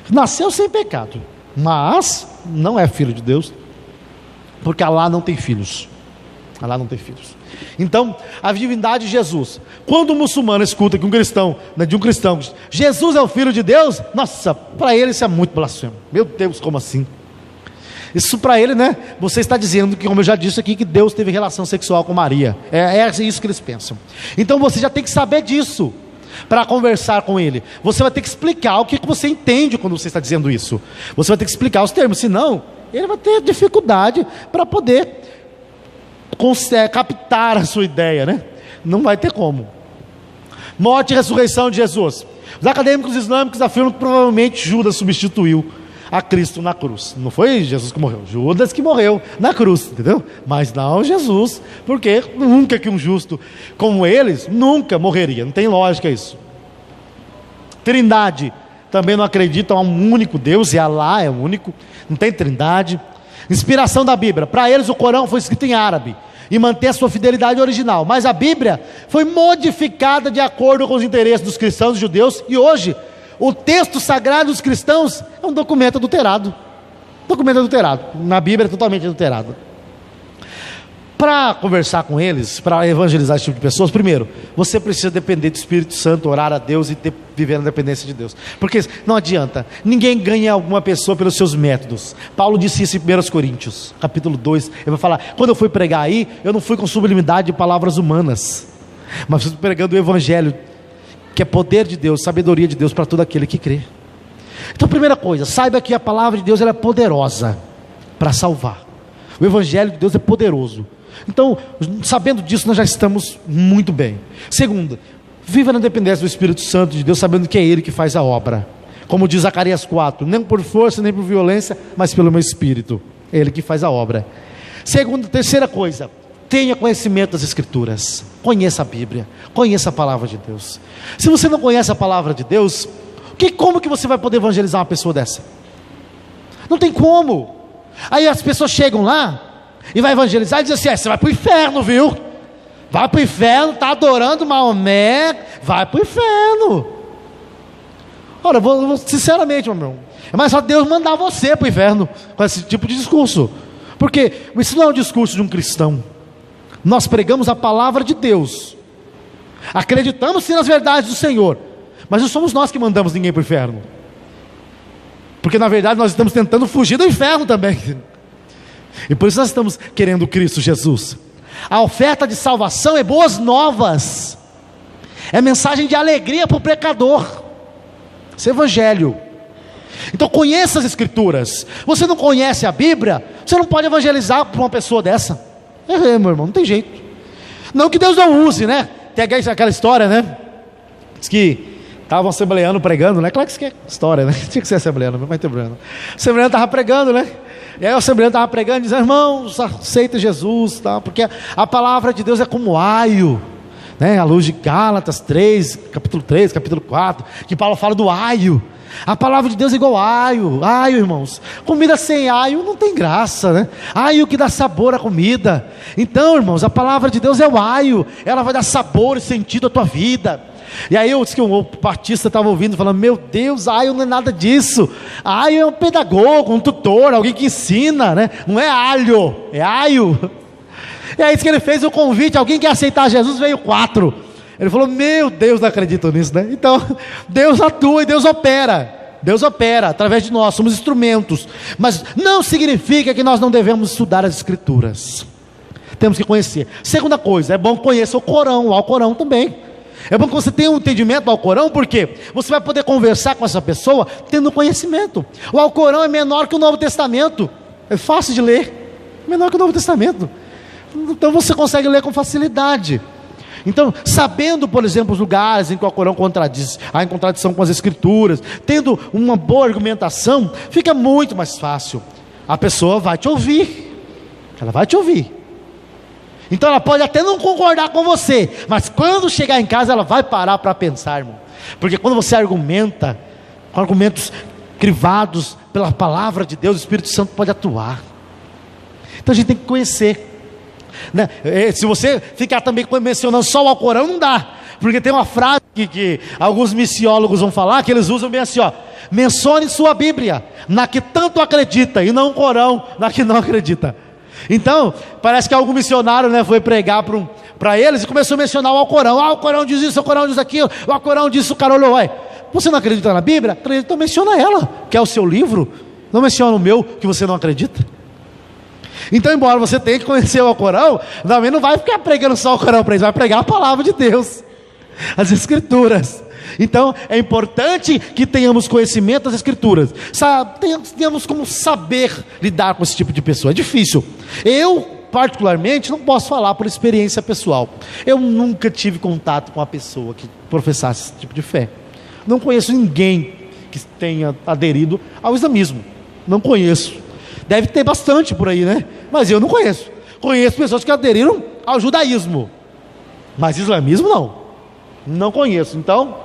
nasceu sem pecado, mas não é filho de Deus, porque Alá não tem filhos. Alá não tem filhos. Então, a divindade de Jesus, quando um muçulmano escuta que de um cristão, Jesus é o filho de Deus, nossa, para ele isso é muito blasfemo. Meu Deus, como assim? Isso para ele, né? Você está dizendo que, como eu já disse aqui, que Deus teve relação sexual com Maria. É isso que eles pensam. Então você já tem que saber disso para conversar com ele. Você vai ter que explicar o que você entende quando você está dizendo isso. Você vai ter que explicar os termos, senão ele vai ter dificuldade para poder captar a sua ideia, né? Não vai ter como. Morte e ressurreição de Jesus. Os acadêmicos islâmicos afirmam que provavelmente Judas substituiu a Cristo na cruz. Não foi Jesus que morreu, Judas que morreu na cruz, entendeu? Mas não Jesus, porque nunca que um justo como eles, nunca morreria, não tem lógica isso. Trindade, também não acreditam a um único Deus, e Alá é o único, não tem trindade. Inspiração da Bíblia, para eles o Corão foi escrito em árabe, e mantém a sua fidelidade original, mas a Bíblia foi modificada de acordo com os interesses dos cristãos e judeus, e hoje o texto sagrado dos cristãos é um documento adulterado. Documento adulterado. Na Bíblia é totalmente adulterado. Para conversar com eles, para evangelizar esse tipo de pessoas, primeiro, você precisa depender do Espírito Santo, orar a Deus e viver na dependência de Deus. Porque não adianta, ninguém ganha alguma pessoa pelos seus métodos. Paulo disse isso em 1 Coríntios, capítulo 2. Ele vai falar, quando eu fui pregar aí, eu não fui com sublimidade de palavras humanas, mas fui pregando o Evangelho, que é poder de Deus, sabedoria de Deus para todo aquele que crê. Então, primeira coisa, saiba que a palavra de Deus ela é poderosa para salvar. O Evangelho de Deus é poderoso. Então, sabendo disso, nós já estamos muito bem. Segunda, viva na dependência do Espírito Santo de Deus, sabendo que é Ele que faz a obra. Como diz Zacarias 4, nem por força, nem por violência, mas pelo meu Espírito. É Ele que faz a obra. Terceira coisa, tenha conhecimento das Escrituras, conheça a Bíblia, conheça a palavra de Deus. Se você não conhece a palavra de Deus, como que você vai poder evangelizar uma pessoa dessa? Não tem como. Aí as pessoas chegam lá e vai evangelizar e dizem assim, você vai para o inferno, viu? Vai para o inferno, está adorando Maomé, vai para o inferno. Olha, sinceramente, meu irmão, é mais só Deus mandar você para o inferno com esse tipo de discurso, porque isso não é um discurso de um cristão. Nós pregamos a palavra de Deus, acreditamos sim nas verdades do Senhor, mas não somos nós que mandamos ninguém para o inferno, porque na verdade nós estamos tentando fugir do inferno também, e por isso nós estamos querendo Cristo Jesus. A oferta de salvação é boas novas, é mensagem de alegria para o pecador, esse evangelho. Então conheça as Escrituras. Você não conhece a Bíblia, você não pode evangelizar para uma pessoa dessa. Meu irmão, não tem jeito. Não que Deus não use, né? Tem aquela história, né? Diz que Estava um assembleano pregando, né? Claro que isso aqui é história, né? Tinha que ser assembleano, não vai ter problema. O assembleano estava pregando, né? E aí o assembleano estava pregando, dizendo: irmãos, aceita Jesus, tá? Porque a palavra de Deus é como aio, né? À luz de Gálatas 3, capítulo 4, que Paulo fala do aio. A palavra de Deus é igual aio, irmãos. Comida sem aio não tem graça, né? Aio que dá sabor à comida. Então, irmãos, a palavra de Deus é o aio, ela vai dar sabor e sentido à tua vida. E aí eu disse que o Batista estava ouvindo, falando: meu Deus, aio não é nada disso. Aio é um pedagogo, um tutor, alguém que ensina, né? Não é alho, é aio. E aí disse que ele fez o convite: alguém quer aceitar Jesus? Veio 4. Ele falou: meu Deus, não acredito nisso, né? Então, Deus atua e Deus opera. Deus opera através de nós, somos instrumentos. Mas não significa que nós não devemos estudar as Escrituras. Temos que conhecer. Segunda coisa, é bom conhecer o Alcorão também. É bom que você tenha um entendimento do Alcorão, porque você vai poder conversar com essa pessoa tendo conhecimento. O Alcorão é menor que o Novo Testamento. É fácil de ler. Menor que o Novo Testamento. Então você consegue ler com facilidade. Então, sabendo, por exemplo, os lugares em que o Alcorão contradiz, há em contradição com as Escrituras, tendo uma boa argumentação, fica muito mais fácil. A pessoa vai te ouvir. Ela vai te ouvir. Então ela pode até não concordar com você, mas quando chegar em casa ela vai parar para pensar, irmão. Porque quando você argumenta com argumentos crivados pela palavra de Deus, o Espírito Santo pode atuar. Então a gente tem que conhecer, né? Se você ficar também mencionando só o Alcorão, não dá. Porque tem uma frase que alguns missiólogos vão falar, que eles usam bem assim, ó: mencione sua Bíblia na que tanto acredita, e não o Corão na que não acredita. Então, parece que algum missionário, né, foi pregar para eles e começou a mencionar o Alcorão. O Alcorão diz isso, o Alcorão diz aquilo, o Alcorão diz isso, o cara olhou: ué, você não acredita na Bíblia? Acredita, então menciona ela, que é o seu livro. Não menciona o meu, que você não acredita. Então, embora você tenha que conhecer o Alcorão, também não vai ficar pregando só o Alcorão para eles, vai pregar a palavra de Deus, as Escrituras. Então é importante que tenhamos conhecimento das Escrituras, tenhamos como saber lidar com esse tipo de pessoa. É difícil. Eu particularmente não posso falar por experiência pessoal. Eu nunca tive contato com uma pessoa que professasse esse tipo de fé. Não conheço ninguém que tenha aderido ao islamismo. Não conheço. Deve ter bastante por aí, né? Mas eu não conheço. Conheço pessoas que aderiram ao judaísmo, mas islamismo não conheço. Então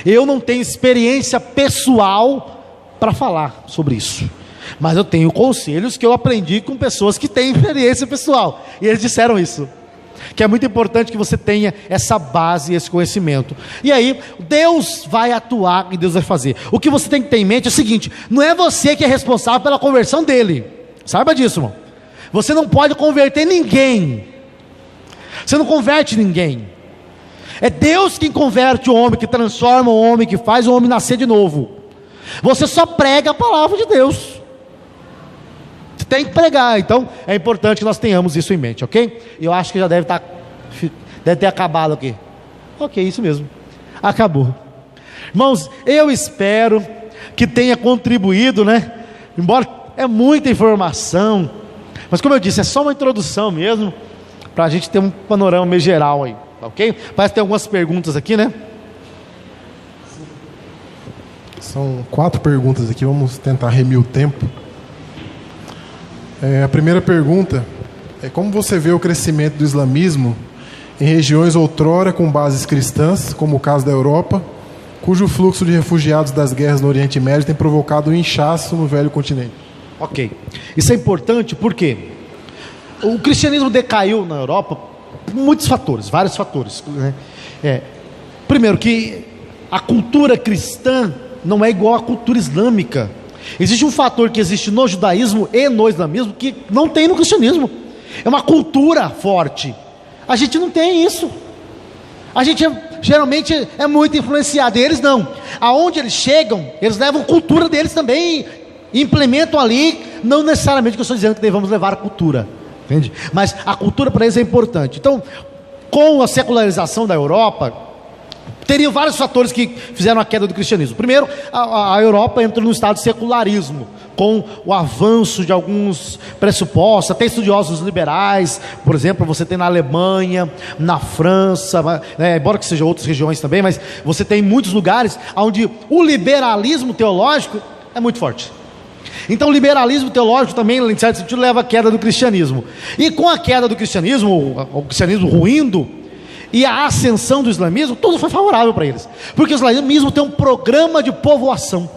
eu não tenho experiência pessoal para falar sobre isso, mas eu tenho conselhos que eu aprendi com pessoas que têm experiência pessoal, e eles disseram isso, que é muito importante que você tenha essa base, esse conhecimento. E aí Deus vai atuar e Deus vai fazer. O que você tem que ter em mente é o seguinte: não é você que é responsável pela conversão dele. Saiba disso, irmão. Você não pode converter ninguém. Você não converte ninguém. É Deus quem converte o homem, que transforma o homem, que faz o homem nascer de novo. Você só prega a palavra de Deus. Você tem que pregar. Então é importante que nós tenhamos isso em mente, ok? Eu acho que já deve ter acabado aqui. Ok, isso mesmo, acabou. Irmãos, eu espero que tenha contribuído, né? Embora é muita informação, mas como eu disse, é só uma introdução mesmo, para a gente ter um panorama meio geral aí. Ok? Parece que tem algumas perguntas aqui, né? São 4 perguntas aqui, vamos tentar remir o tempo. A primeira pergunta é: como você vê o crescimento do islamismo em regiões outrora com bases cristãs, como o caso da Europa, cujo fluxo de refugiados das guerras no Oriente Médio tem provocado um inchaço no velho continente? Ok, isso é importante porque o cristianismo decaiu na Europa por muitos fatores, vários fatores, né? Primeiro, que a cultura cristã não é igual à cultura islâmica. Existe um fator que existe no judaísmo e no islamismo que não tem no cristianismo. É uma cultura forte. A gente não tem isso. A gente geralmente é muito influenciado, e eles não. Aonde eles chegam, eles levam cultura deles também e implementam ali. Não necessariamente que eu estou dizendo que devemos levar a cultura, entende? Mas a cultura para eles é importante. Então, com a secularização da Europa, Teria vários fatores que fizeram a queda do cristianismo. Primeiro, a Europa entrou no estado de secularismo, com o avanço de alguns pressupostos, até estudiosos liberais. Por exemplo, você tem na Alemanha, na França, embora que sejam outras regiões também, mas você tem muitos lugares onde o liberalismo teológico é muito forte. Então o liberalismo teológico também, em certo sentido, leva à queda do cristianismo. E com a queda do cristianismo, o cristianismo ruindo, e a ascensão do islamismo, tudo foi favorável para eles, porque o islamismo tem um programa de povoação.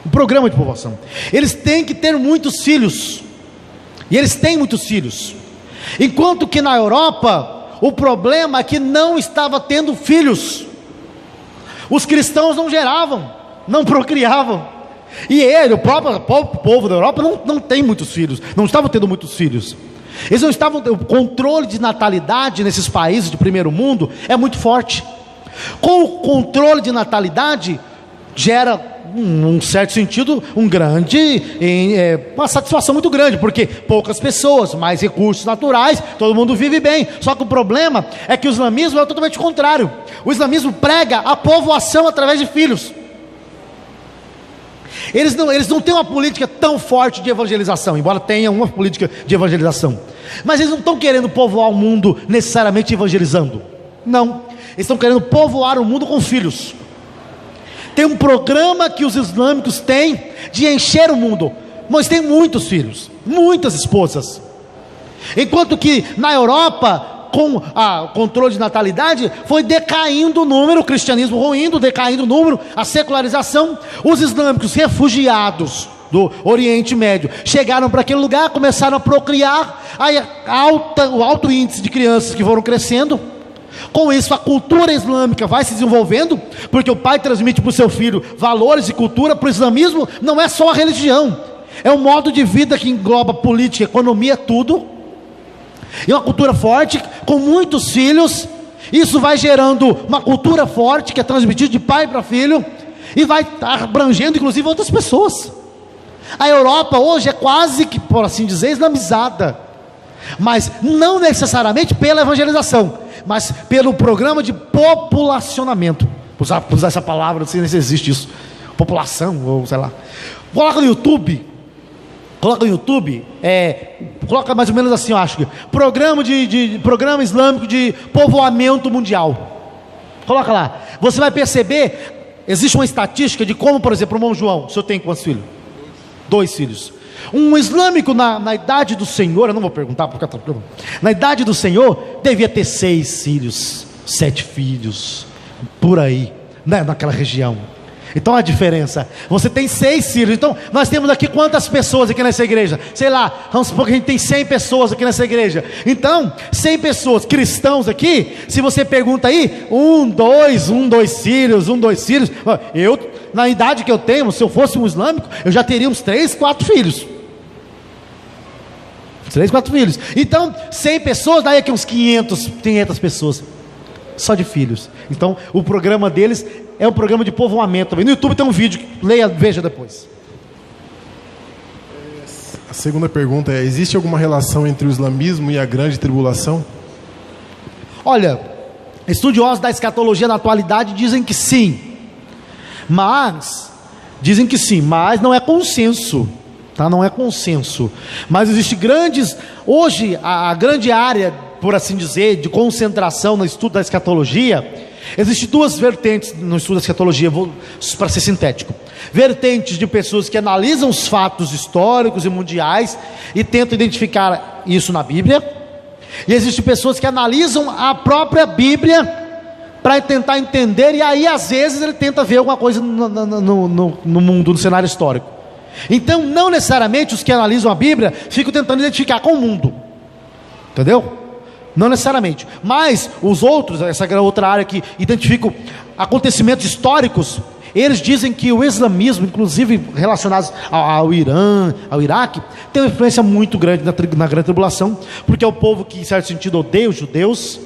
Um programa de povoação. Eles têm que ter muitos filhos, e eles têm muitos filhos, enquanto que na Europa o problema é que não estava tendo filhos. Os cristãos não geravam, não procriavam, e o próprio povo da Europa não tem muitos filhos, não estava tendo muitos filhos. Eles não estavam, o controle de natalidade nesses países de primeiro mundo é muito forte. Com o controle de natalidade gera, num certo sentido, uma satisfação muito grande, porque poucas pessoas, mais recursos naturais, todo mundo vive bem. Só que o problema é que o islamismo é totalmente contrário. O islamismo prega a povoação através de filhos. Eles não têm uma política tão forte de evangelização, embora tenham uma política de evangelização, mas eles não estão querendo povoar o mundo necessariamente evangelizando. Não, eles estão querendo povoar o mundo com filhos. Tem um programa que os islâmicos têm de encher o mundo, mas tem muitos filhos, muitas esposas, enquanto que na Europa, com o controle de natalidade, foi decaindo o número, o cristianismo ruindo, decaindo o número, a secularização. Os islâmicos refugiados do Oriente Médio chegaram para aquele lugar, começaram a procriar, aí o alto índice de crianças que foram crescendo. Com isso a cultura islâmica vai se desenvolvendo, porque o pai transmite para o seu filho valores e cultura. Para o islamismo não é só a religião, é um modo de vida que engloba política, economia, tudo. E uma cultura forte, com muitos filhos. Isso vai gerando uma cultura forte, que é transmitida de pai para filho, e vai abrangendo inclusive outras pessoas. A Europa hoje é quase que, por assim dizer, islamizada, mas não necessariamente pela evangelização, mas pelo programa de populacionamento. Usar essa palavra, não sei se existe isso, população, ou sei lá. Coloca no YouTube, coloca mais ou menos assim, eu acho, programa islâmico de povoamento mundial. Coloca lá, você vai perceber, existe uma estatística de como, por exemplo, o irmão João, o senhor tem quantos filhos? 2 filhos. Um islâmico na idade do Senhor, eu não vou perguntar porque tá tranquilo, na idade do Senhor, devia ter 6 filhos, 7 filhos, por aí, né, naquela região. Então a diferença, você tem 6 filhos. Então nós temos aqui quantas pessoas aqui nessa igreja? Sei lá, vamos supor que a gente tem 100 pessoas aqui nessa igreja. Então 100 pessoas, cristãos aqui. Se você pergunta aí, 1, 2 filhos, 2 filhos. Eu, na idade que eu tenho, se eu fosse um islâmico, eu já teria uns 3, 4 filhos. 3, 4 filhos. Então 100 pessoas, daí aqui uns 500 pessoas só de filhos. Então o programa deles é um programa de povoamento também. No YouTube tem um vídeo, veja depois. A segunda pergunta é: existe alguma relação entre o islamismo e a grande tribulação? Olha, estudiosos da escatologia na atualidade dizem que sim, mas não é consenso, tá? Não é consenso. Mas existe hoje a grande área, por assim dizer, de concentração no estudo da escatologia. Existem 2 vertentes no estudo da escatologia, para ser sintético: vertentes de pessoas que analisam os fatos históricos e mundiais e tentam identificar isso na Bíblia, e existem pessoas que analisam a própria Bíblia para tentar entender, e aí às vezes ele tenta ver alguma coisa no mundo, no cenário histórico. Então não necessariamente os que analisam a Bíblia ficam tentando identificar com o mundo, entendeu? Não necessariamente, mas os outros, essa outra área que identificam acontecimentos históricos, eles dizem que o islamismo, inclusive relacionados ao Irã, ao Iraque, tem uma influência muito grande na grande tribulação, porque é o povo que em certo sentido odeia os judeus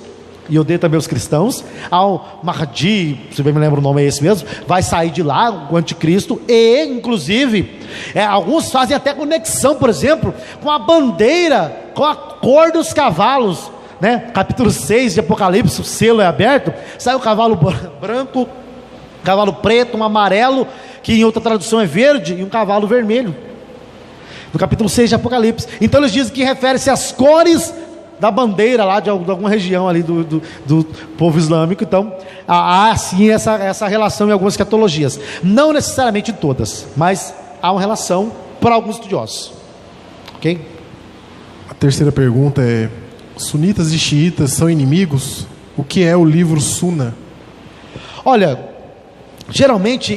e odeia também os cristãos. Ao Mahdi, se bem me lembra o nome é esse mesmo, vai sair de lá, o anticristo, e inclusive alguns fazem até conexão, por exemplo, com a bandeira, com a cor dos cavalos né? Capítulo 6 de Apocalipse, o selo é aberto, sai o cavalo branco, cavalo preto, um amarelo, que em outra tradução é verde, e um cavalo vermelho. No capítulo 6 de Apocalipse. Então eles dizem que refere-se às cores da bandeira lá de alguma região ali do povo islâmico. Então há sim essa relação em algumas escatologias, não necessariamente em todas, mas há uma relação para alguns estudiosos. Ok? A terceira pergunta é: sunitas e xiitas são inimigos? O que é o livro Sunna? Olha, geralmente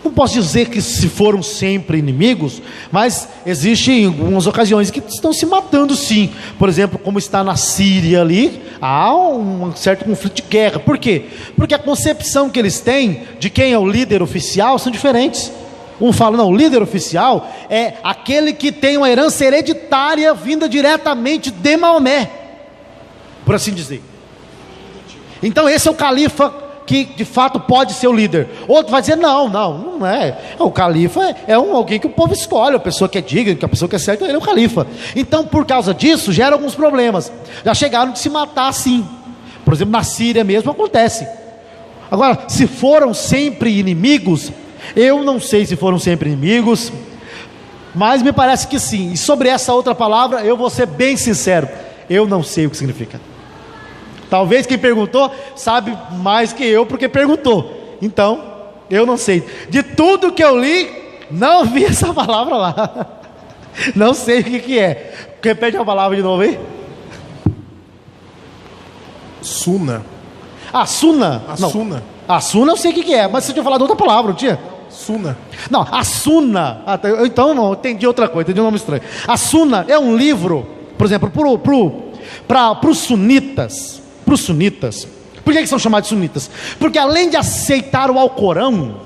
não posso dizer que se foram sempre inimigos, mas existem algumas ocasiões que estão se matando sim. Por exemplo, como está na Síria ali, há um certo conflito de guerra. Por quê? Porque a concepção que eles têm de quem é o líder oficial são diferentes. Um fala, não, o líder oficial é aquele que tem uma herança hereditária vinda diretamente de Maomé, por assim dizer. Então esse é o califa que de fato pode ser o líder. Outro vai dizer, não é. O califa é alguém que o povo escolhe, a pessoa que é digna, que a pessoa que é certa, ele é o califa. Então por causa disso gera alguns problemas. Já chegaram de se matar assim. Por exemplo, na Síria mesmo acontece. Agora, se foram sempre inimigos, eu não sei se foram sempre inimigos, mas me parece que sim. E sobre essa outra palavra eu vou ser bem sincero, eu não sei o que significa. Talvez quem perguntou sabe mais que eu porque perguntou. Então, eu não sei. De tudo que eu li, não vi essa palavra lá. Não sei o que é. Repete a palavra de novo aí. Sunna. Sunna. A Sunna. A Sunna eu sei o que é, mas você tinha falado outra palavra, não tinha? Sunna. Não, a Sunna. Então não, entendi outra coisa, entendi um nome estranho. A Sunna é um livro, por exemplo, para os sunitas. Para os sunitas, por que são chamados de sunitas? Porque além de aceitar o Alcorão,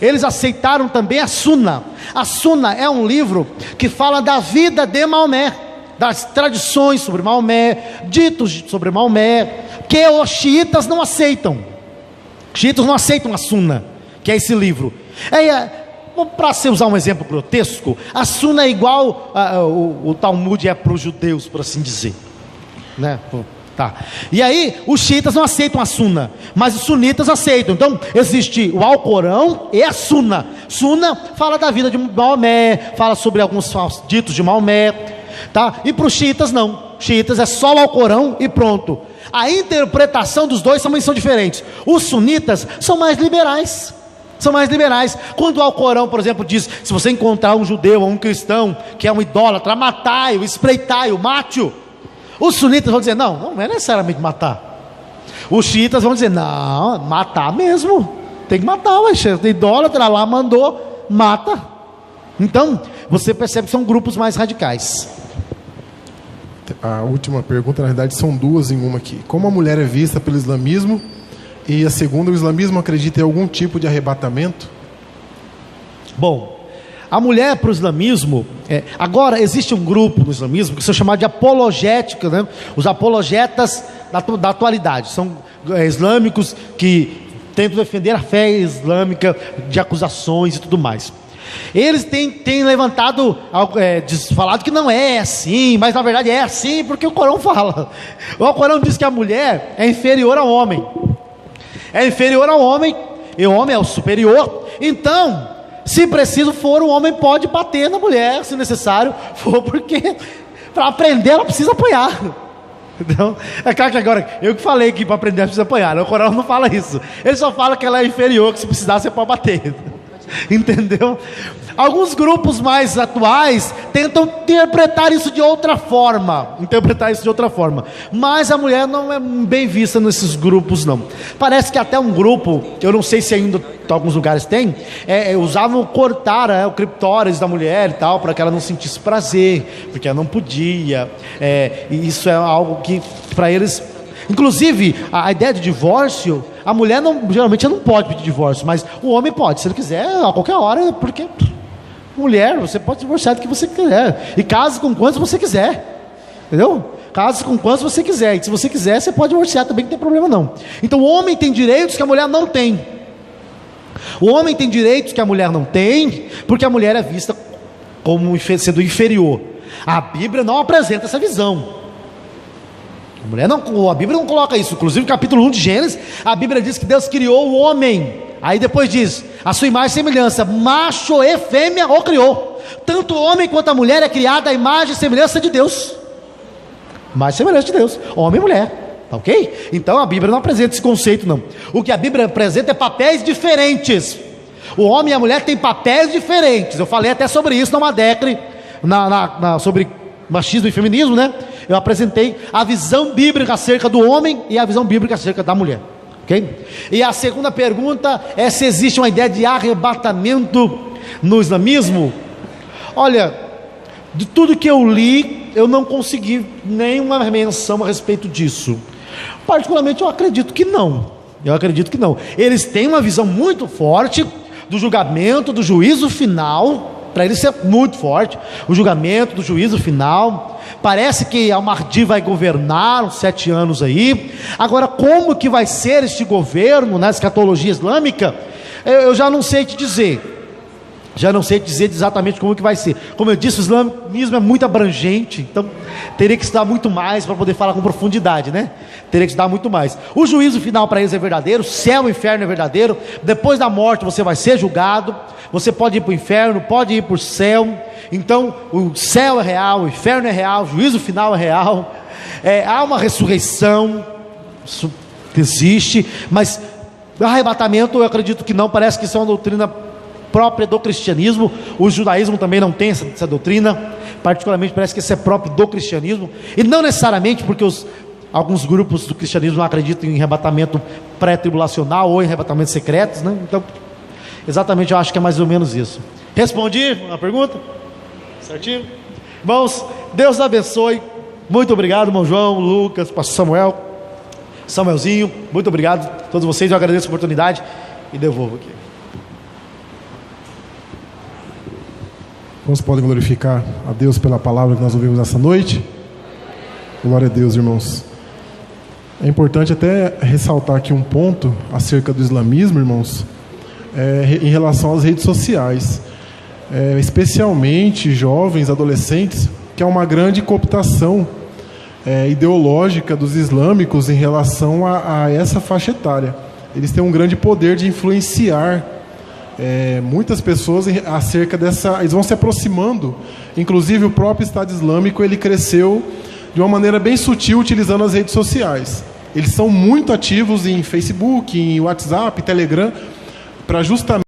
eles aceitaram também a Sunna. A Sunna é um livro que fala da vida de Maomé, das tradições sobre Maomé, ditos sobre Maomé, que os xiitas não aceitam. Os xiitas não aceitam a Sunna, que é esse livro. Para usar um exemplo grotesco, a Sunna é igual o Talmud é para os judeus, por assim dizer, né? Tá. E aí os xiitas não aceitam a Sunna, mas os sunitas aceitam. Então existe o Alcorão e a Sunna. Sunna fala da vida de Maomé, fala sobre alguns ditos de Maomé, tá? E para os xiitas não. Xiitas é só o Alcorão e pronto. A interpretação dos dois também são diferentes. Os sunitas são mais liberais. São mais liberais. Quando o Alcorão, por exemplo, diz: se você encontrar um judeu ou um cristão que é um idólatra, matai-o, espreitai-o, mate-o. Os sunitas vão dizer, não é necessariamente matar. Os xiitas vão dizer, não, matar mesmo. Tem que matar, o idólatra lá mandou, mata. Então, você percebe que são grupos mais radicais. A última pergunta, na verdade, são duas em uma aqui. Como a mulher é vista pelo islamismo? E a segunda, o islamismo acredita em algum tipo de arrebatamento? Bom, a mulher para o islamismo, agora existe um grupo no islamismo que são chamados de apologética, né? Os apologetas da atualidade, são islâmicos que tentam defender a fé islâmica de acusações e tudo mais. Eles têm levantado, falado que não é assim, mas na verdade é assim porque o Corão fala. O Corão diz que a mulher é inferior ao homem, é inferior ao homem, e o homem é o superior. Então, se preciso for, o homem pode bater na mulher, se necessário for, porque para aprender ela precisa apanhar. Então, é claro que agora, eu que falei que para aprender ela precisa apanhar, o Corão não fala isso. Ele só fala que ela é inferior, que se precisar você pode bater. Entendeu? Alguns grupos mais atuais tentam interpretar isso de outra forma, mas a mulher não é bem vista nesses grupos não. Parece que até um grupo, eu não sei se ainda em alguns lugares tem, usavam cortar o clitóris da mulher e tal, para que ela não sentisse prazer, porque ela não podia, e isso é algo que para eles, inclusive a ideia de divórcio, a mulher geralmente não pode pedir divórcio, mas o homem pode, se ele quiser, a qualquer hora, porque mulher, você pode divorciar do que você quiser, e case com quantos você quiser, entendeu? Case com quantos você quiser, e se você quiser, você pode divorciar também, não tem problema não. Então o homem tem direitos que a mulher não tem. O homem tem direitos que a mulher não tem, porque a mulher é vista como sendo inferior. A Bíblia não apresenta essa visão. Mulher não, a Bíblia não coloca isso. Inclusive no capítulo 1 de Gênesis, a Bíblia diz que Deus criou o homem. Aí depois diz, a sua imagem e semelhança, macho e fêmea o criou. Tanto o homem quanto a mulher é criada à imagem e semelhança de Deus. Imagem e semelhança de Deus, homem e mulher, tá ok? Então a Bíblia não apresenta esse conceito não. O que a Bíblia apresenta é papéis diferentes. O homem e a mulher têm papéis diferentes. Eu falei até sobre isso na Madecre, sobre machismo e feminismo, né? Eu apresentei a visão bíblica acerca do homem e a visão bíblica acerca da mulher, ok? E a segunda pergunta é se existe uma ideia de arrebatamento no islamismo. Olha, de tudo que eu li, eu não consegui nenhuma menção a respeito disso. Particularmente eu acredito que não. Eles têm uma visão muito forte do julgamento, do juízo final. Para eles é muito forte, o julgamento do juízo final. Parece que Al-Mahdi vai governar uns 7 anos aí. Agora, como que vai ser este governo na escatologia islâmica? Eu já não sei te dizer. Exatamente como que vai ser. Como eu disse, o islamismo é muito abrangente, então teria que estudar muito mais para poder falar com profundidade, né? Teria que estudar muito mais. O juízo final para eles é verdadeiro, céu e inferno é verdadeiro. Depois da morte você vai ser julgado. Você pode ir para o inferno, pode ir para o céu. Então o céu é real, o inferno é real, o juízo final é real. Há uma ressurreição, isso existe, mas arrebatamento eu acredito que não. Parece que isso é uma doutrina própria do cristianismo. O judaísmo também não tem essa doutrina. Particularmente parece que isso é próprio do cristianismo. E não necessariamente porque alguns grupos do cristianismo não acreditam em arrebatamento pré-tribulacional ou em arrebatamentos secretos, né? Então, exatamente, eu acho que é mais ou menos isso. Respondi a pergunta? Certinho? Irmãos, Deus abençoe. Muito obrigado, irmão João, Lucas, pastor Samuelzinho. Muito obrigado a todos vocês. Eu agradeço a oportunidade e devolvo aqui. Irmãos, podem glorificar a Deus pela palavra que nós ouvimos essa noite. Glória a Deus, irmãos. É importante até ressaltar aqui um ponto acerca do islamismo, irmãos, em relação às redes sociais, especialmente jovens, adolescentes, que há uma grande cooptação ideológica dos islâmicos em relação a essa faixa etária. Eles têm um grande poder de influenciar muitas pessoas acerca dessa. Eles vão se aproximando. Inclusive o próprio Estado Islâmico, ele cresceu de uma maneira bem sutil utilizando as redes sociais. Eles são muito ativos em Facebook, em WhatsApp, Telegram, para justamente